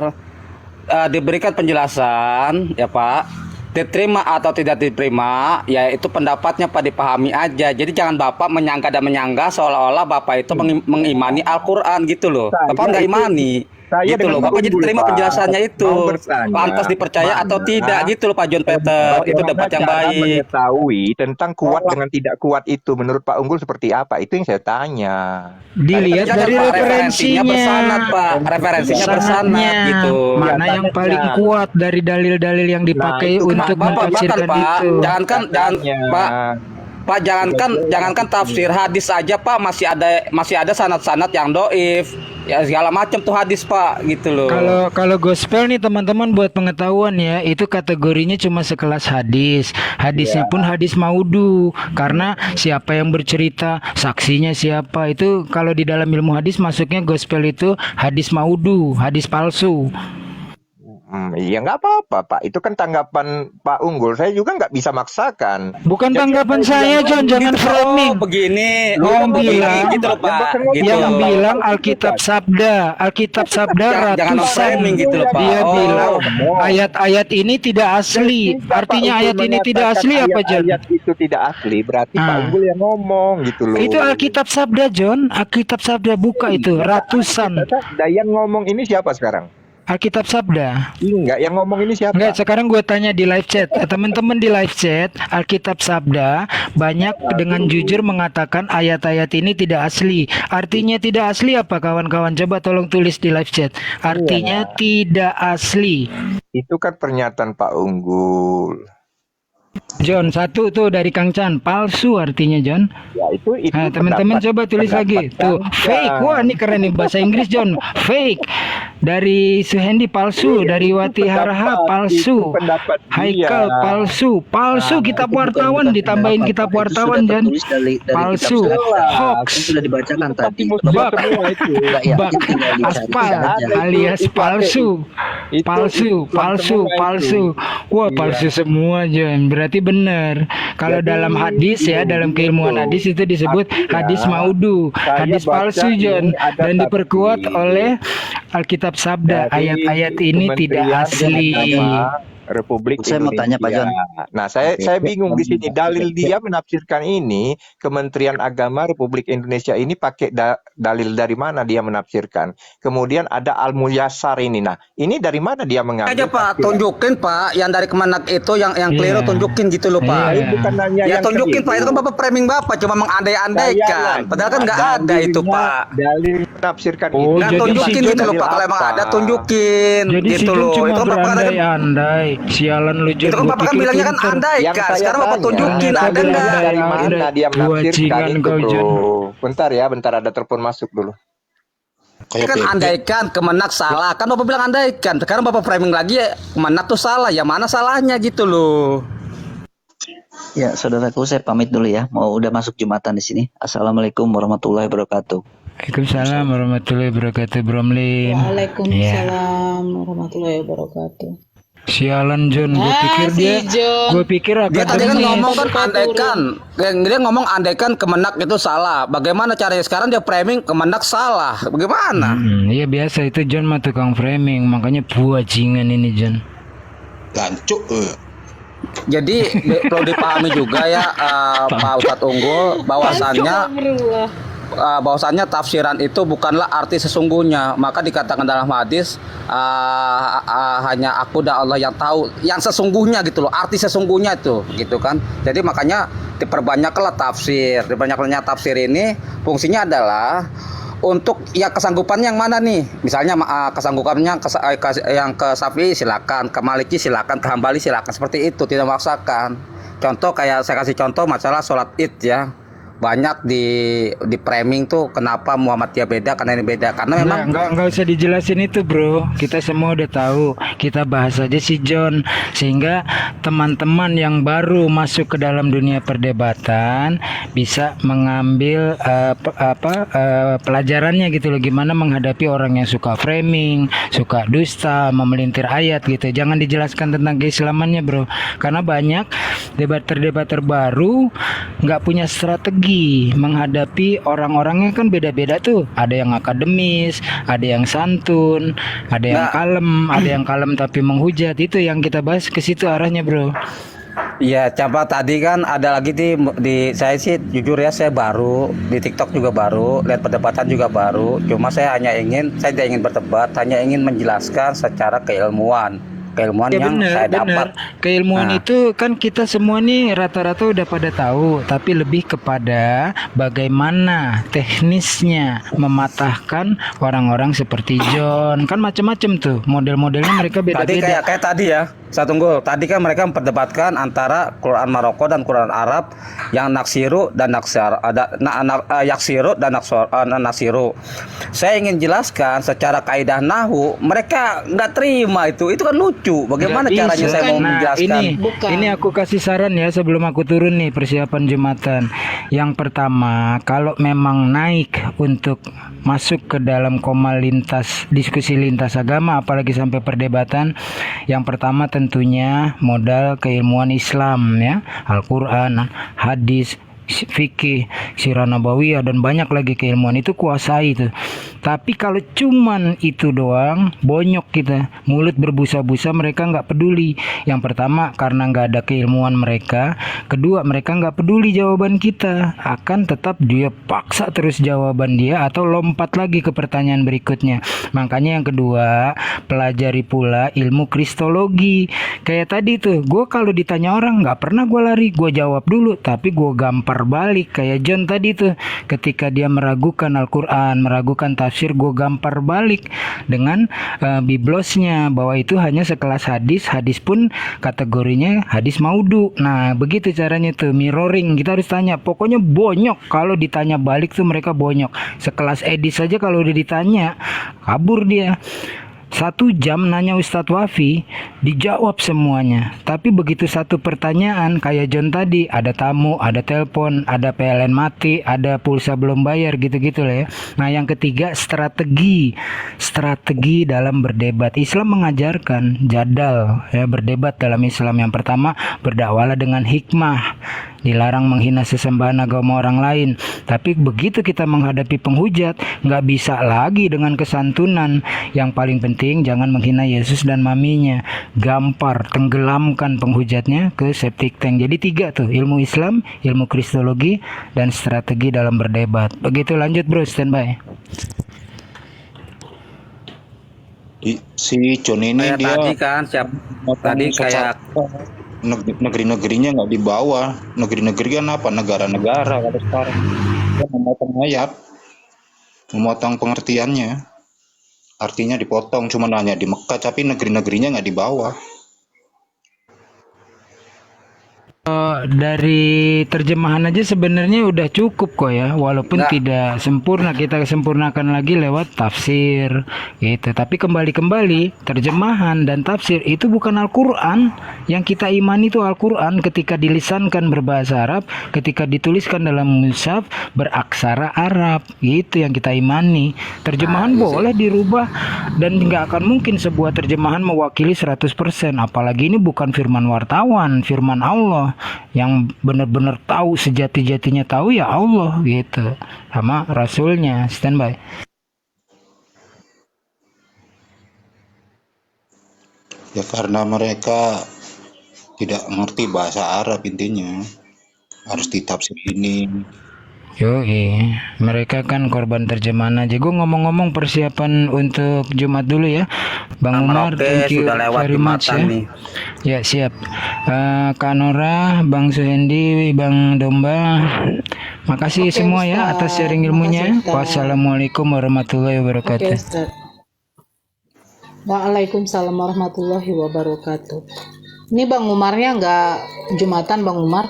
Speaker 11: diberikan penjelasan ya Pak. Diterima atau tidak diterima, ya itu pendapatnya Pak, dipahami aja. Jadi jangan Bapak menyangka dan menyangka seolah-olah Bapak itu mengimani Al-Quran gitu loh. Bapak nggak imani.
Speaker 9: Saya
Speaker 11: Gitu loh,
Speaker 9: dengan
Speaker 11: Bapak jadi
Speaker 9: Unggul,
Speaker 11: terima
Speaker 9: Pak.
Speaker 11: penjelasannya itu.
Speaker 9: Mau bertanya,
Speaker 11: Lantas dipercaya atau
Speaker 9: mana-
Speaker 11: tidak gitu loh Pak John Peter. Itu
Speaker 9: Bagaimana
Speaker 11: debat yang
Speaker 9: cara
Speaker 11: baik.
Speaker 9: mengetahui tentang kuat dengan tidak kuat itu menurut Pak Unggul seperti apa? Itu yang saya tanya.
Speaker 7: Dilihat
Speaker 11: Jangan,
Speaker 7: dari
Speaker 11: Pak,
Speaker 7: referensinya.
Speaker 11: bersanad Pak, referensinya bersanad
Speaker 7: Sanadnya.
Speaker 11: gitu.
Speaker 7: Mana
Speaker 9: Ya,
Speaker 7: yang
Speaker 9: sanadnya.
Speaker 7: paling kuat dari dalil-dalil yang dipakai
Speaker 9: itu
Speaker 7: untuk
Speaker 11: Bapak
Speaker 7: mentafsirkan
Speaker 11: Pak,
Speaker 7: itu.
Speaker 11: jangankan Pak, jangankan tafsir hadis aja Pak, masih ada sanad-sanad yang doif. Ya segala macam tuh hadis Pak, gitu loh.
Speaker 7: Kalau gospel nih teman-teman, buat pengetahuan ya, itu kategorinya cuma sekelas hadis. Hadisnya pun hadis maudu, karena siapa yang bercerita, saksinya siapa. Itu kalau di dalam ilmu hadis masuknya gospel itu hadis maudu, hadis palsu.
Speaker 9: Iya nggak apa-apa, Pak. Itu kan tanggapan Pak Unggul. Saya juga nggak bisa maksakan.
Speaker 7: Bukan
Speaker 9: Jadi
Speaker 7: tanggapan
Speaker 9: apa
Speaker 7: saya,
Speaker 9: yang
Speaker 7: John, jangan framing.
Speaker 11: Begini,
Speaker 7: Yang bilang,
Speaker 11: gitu loh Pak. Gitu
Speaker 7: yang
Speaker 11: loh.
Speaker 7: bilang Alkitab Sabda
Speaker 11: Jangan
Speaker 7: ratusan.
Speaker 11: framing gitu loh Pak.
Speaker 7: Dia
Speaker 11: Oh.
Speaker 7: bilang ayat-ayat ini tidak asli. Artinya ayat ini tidak asli apa, John?
Speaker 9: Ayat itu tidak asli, berarti Pak
Speaker 7: Ah.
Speaker 9: Unggul yang ngomong gitu loh.
Speaker 7: Itu Alkitab Sabda, John. Alkitab Sabda, buka itu ratusan.
Speaker 9: Dayan ngomong ini siapa sekarang?
Speaker 7: Alkitab Sabda.
Speaker 9: Enggak, yang ngomong ini siapa?
Speaker 7: Enggak, sekarang gue tanya di live chat. Teman-teman di live chat, Alkitab Sabda banyak dengan jujur mengatakan ayat-ayat ini tidak asli. Artinya tidak asli apa, kawan-kawan? Coba tolong tulis di live chat. Artinya tidak asli.
Speaker 9: Itu kan pernyataan Pak Unggul.
Speaker 7: John, satu tuh dari Kang Chan, palsu artinya John.
Speaker 9: Ya itu
Speaker 7: Nah, teman-teman coba tulis lagi. Tuh, fake. Wah, ini keren nih bahasa Inggris John. Fake. Dari Suhendi palsu, dari Wati Harha palsu. Haikal palsu. Palsu kitab wartawan ditambahin kitab wartawan John. Palsu. Hoax.
Speaker 5: Sudah dibacakan tadi.
Speaker 7: Bak. Bak. Aspal alias palsu. Palsu. Wah, palsu semua John. Berarti benar. Kalau dalam hadis ya, dalam keilmuan hadis itu disebut hadis maudu, hadis palsu John, dan diperkuat oleh Alkitab Sabda. Ayat-ayat ini tidak asli.
Speaker 9: Republik
Speaker 5: Saya mau tanya Pak John.
Speaker 9: Nah, saya bingung di sini. Dalil dia menafsirkan ini, Kementerian Agama Republik Indonesia ini pakai dalil dari mana dia menafsirkan? Kemudian ada Al-Muyassar ini. Nah, ini dari mana dia mengambil?
Speaker 11: Aja Pak, tunjukin Pak, yang dari Kemenak itu yang keliru tunjukin gitu loh Pak.
Speaker 9: Bukan nanya
Speaker 11: Ya
Speaker 9: yang
Speaker 11: tunjukin
Speaker 9: keliru.
Speaker 11: Pak, itu kan Bapak framing Bapak cuma mengandai-andaikan. Padahal kan nggak ada itu Pak.
Speaker 9: Dalil menafsirkan
Speaker 7: Oh,
Speaker 9: itu.
Speaker 11: Nah
Speaker 7: jadi
Speaker 11: tunjukin
Speaker 7: si
Speaker 11: gitu
Speaker 7: John
Speaker 11: loh Pak, kalau emang ada tunjukin
Speaker 7: Jadi si
Speaker 11: gitu
Speaker 7: John
Speaker 11: loh.
Speaker 7: cuma
Speaker 11: Itu kan Bapak katakan,
Speaker 7: berandai-andai. Sialan lu John.
Speaker 11: itu kan
Speaker 7: Gua
Speaker 11: Bapak kan
Speaker 7: pikir
Speaker 11: bilangnya kan
Speaker 7: pinter.
Speaker 11: andai
Speaker 9: Yang
Speaker 11: kan.
Speaker 9: saya
Speaker 11: Sekarang Bapak
Speaker 9: tanya,
Speaker 11: tunjukin
Speaker 7: ternyata
Speaker 11: ada nggak?
Speaker 9: dari mana dia menafsirkan
Speaker 7: Bajingan
Speaker 9: itu,
Speaker 7: kau,
Speaker 9: bro?
Speaker 7: John.
Speaker 9: Bentar ada telepon masuk dulu.
Speaker 11: Itu kan andaikan Kemenak salah. Kan Bapak bilang andaikan. Sekarang Bapak framing lagi ya Kemenak tuh salah. Ya mana salahnya gitu loh.
Speaker 5: Ya, saudaraku, saya pamit dulu ya. Mau udah masuk Jumatan di sini. Assalamualaikum warahmatullahi wabarakatuh.
Speaker 7: Waalaikumsalam warahmatullahi wabarakatuh, Bromlin.
Speaker 2: Waalaikumsalam warahmatullahi wabarakatuh.
Speaker 7: Sialan John, gue pikir
Speaker 11: Dia tadi kan
Speaker 7: akademis.
Speaker 11: ngomong kan andaikan. Dia ngomong andaikan Kemenak itu salah. Bagaimana caranya sekarang dia framing Kemenak salah? Bagaimana?
Speaker 7: Iya biasa itu John mah tukang framing, makanya bajingan ini John.
Speaker 11: Jadi perlu dipahami juga ya Pak Ustadz Unggul bahwasannya tafsiran itu bukanlah arti sesungguhnya. Maka dikatakan dalam hadis hanya aku dan Allah yang tahu yang sesungguhnya gitu loh, arti sesungguhnya itu gitu kan. Jadi makanya diperbanyaklah tafsir. Diperbanyaknya tafsir ini fungsinya adalah untuk ya kesanggupannya yang mana nih, misalnya kesanggupannya yang ke Syafi'i silakan, ke Maliki silakan, ke Hambali silakan, seperti itu, tidak memaksakan. Contoh kayak saya kasih contoh masalah sholat id ya, banyak di framing tuh kenapa Muhammadiyah beda karena ini beda, karena memang
Speaker 7: nggak usah dijelasin itu bro, kita semua udah tahu, kita bahas aja si John sehingga teman-teman yang baru masuk ke dalam dunia perdebatan bisa mengambil pelajarannya gitu loh, gimana menghadapi orang yang suka framing, suka dusta, memelintir ayat gitu. Jangan dijelaskan tentang keislamannya bro, karena banyak debater-debater baru nggak punya strategi menghadapi orang-orangnya kan beda-beda tuh. Ada yang akademis, ada yang santun, ada yang kalem tapi menghujat. Itu yang kita bahas, ke situ arahnya bro.
Speaker 11: ya coba tadi kan ada lagi di saya sih jujur ya, saya baru di TikTok juga baru, lihat perdebatan juga baru. Cuma saya tidak ingin berdebat, hanya ingin menjelaskan secara keilmuan
Speaker 7: Ya
Speaker 11: yang saya dapat.
Speaker 7: Keilmuan itu kan kita semua nih rata-rata udah pada tahu, tapi lebih kepada bagaimana teknisnya mematahkan orang-orang seperti John. Kan macam-macam tuh model-modelnya, mereka beda-beda.
Speaker 11: Tadi kayak tadi ya, saya tunggu. Tadi kan mereka memperdebatkan antara Quran Maroko dan Quran Arab yang naksiru dan yaksiru dan nasiru. Saya ingin jelaskan secara kaidah nahwu, mereka nggak terima itu kan lucu. Bagaimana caranya saya mau menjelaskan?
Speaker 7: Ini aku kasih saran ya sebelum aku turun nih persiapan Jumatan. Yang pertama, kalau memang naik untuk masuk ke dalam koma diskusi lintas agama, apalagi sampai perdebatan, yang pertama tentunya modal keilmuan Islam ya, Al-Quran, hadis, fikih, sirah nabawiyah, dan banyak lagi keilmuan itu kuasai itu. Tapi kalau cuman itu doang, bonyok kita, mulut berbusa-busa, mereka nggak peduli. Yang pertama karena nggak ada keilmuan mereka, kedua mereka nggak peduli jawaban kita, akan tetap dia paksa terus jawaban dia atau lompat lagi ke pertanyaan berikutnya. Makanya yang kedua, pelajari pula ilmu kristologi. Kayak tadi tuh, gue kalau ditanya orang nggak pernah gue lari, gue jawab dulu, tapi gue gampar gampar balik kayak John tadi tuh, ketika dia meragukan Al-Quran, meragukan tafsir, gue gampar balik dengan biblosnya bahwa itu hanya sekelas hadis, hadis pun kategorinya hadis maudhu. Nah begitu caranya tuh, mirroring. Kita harus tanya, pokoknya bonyok. Kalau ditanya balik tuh mereka bonyok. Sekelas Edis saja kalau udah ditanya kabur dia. 1 jam nanya Ustadz Wafi, dijawab semuanya. Tapi begitu satu pertanyaan kayak John tadi, ada tamu, ada telepon, ada PLN mati, ada pulsa belum bayar, gitu-gitu lah ya. Nah yang ketiga, strategi dalam berdebat. Islam mengajarkan jadal ya, berdebat dalam Islam. Yang pertama, berdakwalah dengan hikmah, dilarang menghina sesembahan agama orang lain. Tapi begitu kita menghadapi penghujat, nggak bisa lagi dengan kesantunan. Yang paling penting, jangan menghina Yesus dan maminya. Gampar, tenggelamkan penghujatnya ke septic tank. Jadi 3 tuh, ilmu Islam, ilmu kristologi, dan strategi dalam berdebat. Begitu, lanjut bro, standby.
Speaker 12: Si John ini
Speaker 11: Kayak
Speaker 12: dia
Speaker 11: tadi kan, tadi kayak
Speaker 12: negeri-negerinya nggak dibawa. Negeri-negeri kan apa? Negara-negara kalau sekarang. Dia memotong ayat, memotong pengertiannya. Artinya dipotong, cuma hanya di Mekah, tapi negeri-negerinya nggak dibawa.
Speaker 7: Dari terjemahan aja sebenarnya udah cukup kok ya, walaupun tidak sempurna, kita sempurnakan lagi lewat tafsir gitu. Tapi kembali terjemahan dan tafsir itu bukan Al-Quran. Yang kita imani itu Al-Quran ketika dilisankan berbahasa Arab, ketika dituliskan dalam mushaf beraksara Arab, gitu yang kita imani. Terjemahan boleh dirubah dan nggak akan mungkin sebuah terjemahan mewakili 100%, apalagi ini bukan firman wartawan, firman Allah. Yang benar-benar tahu, sejati-jatinya tahu ya Allah gitu, sama Rasulnya. Standby.
Speaker 12: Ya karena mereka tidak mengerti bahasa Arab, intinya harus ditafsir ini.
Speaker 7: Yoi, mereka kan korban terjemahan aja. Gue ngomong-ngomong persiapan untuk Jumat dulu ya, Bang Umar. Thank you very much ya. Ya siap. Kak Nora, Bang Suhendi, Bang Domba, makasih semua ya atas sharing ilmunya. Wassalamualaikum warahmatullahi wabarakatuh.
Speaker 2: Waalaikumsalam warahmatullahi wabarakatuh. Ini Bang Umarnya nggak Jumatan, Bang Umar?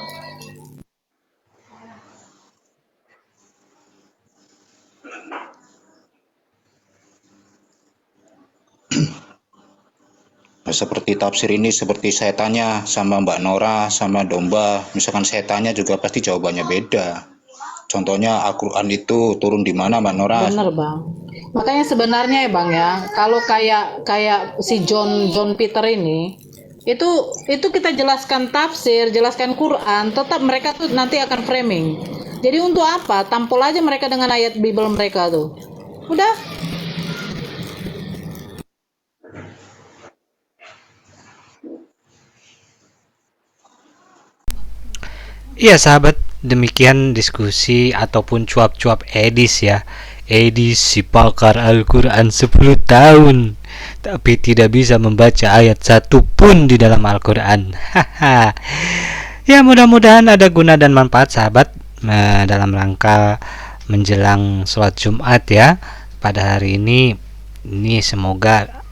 Speaker 12: Seperti tafsir ini, seperti saya tanya sama Mbak Nora, sama Domba, misalkan saya tanya juga pasti jawabannya beda. Contohnya Al-Quran itu turun di mana, Mbak Nora?
Speaker 2: Bener Bang. Makanya sebenarnya ya Bang ya, kalau kayak si John Peter ini, itu kita jelaskan tafsir, jelaskan Quran, tetap mereka tuh nanti akan framing. Jadi untuk apa? Tampol aja mereka dengan ayat Bible mereka tuh. Udah.
Speaker 4: Iya sahabat, demikian diskusi ataupun cuap-cuap Edis ya. Edis si pakar Al-Quran 10 tahun tapi tidak bisa membaca ayat satu pun di dalam Al-Quran. Ya mudah-mudahan ada guna dan manfaat sahabat dalam rangka menjelang sholat Jumat ya pada hari ini. Ini semoga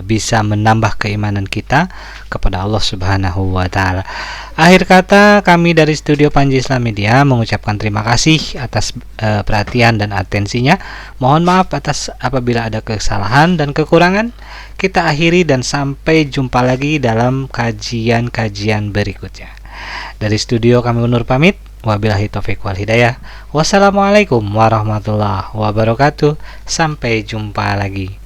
Speaker 4: bisa menambah keimanan kita kepada Allah Subhanahu wa taala. Akhir kata, kami dari Studio Panji Islam Media mengucapkan terima kasih atas perhatian dan atensinya. Mohon maaf atas apabila ada kesalahan dan kekurangan. Kita akhiri dan sampai jumpa lagi dalam kajian-kajian berikutnya. Dari studio kami undur pamit. Wabillahi taufiq wal hidayah. Wassalamualaikum warahmatullahi wabarakatuh. Sampai jumpa lagi.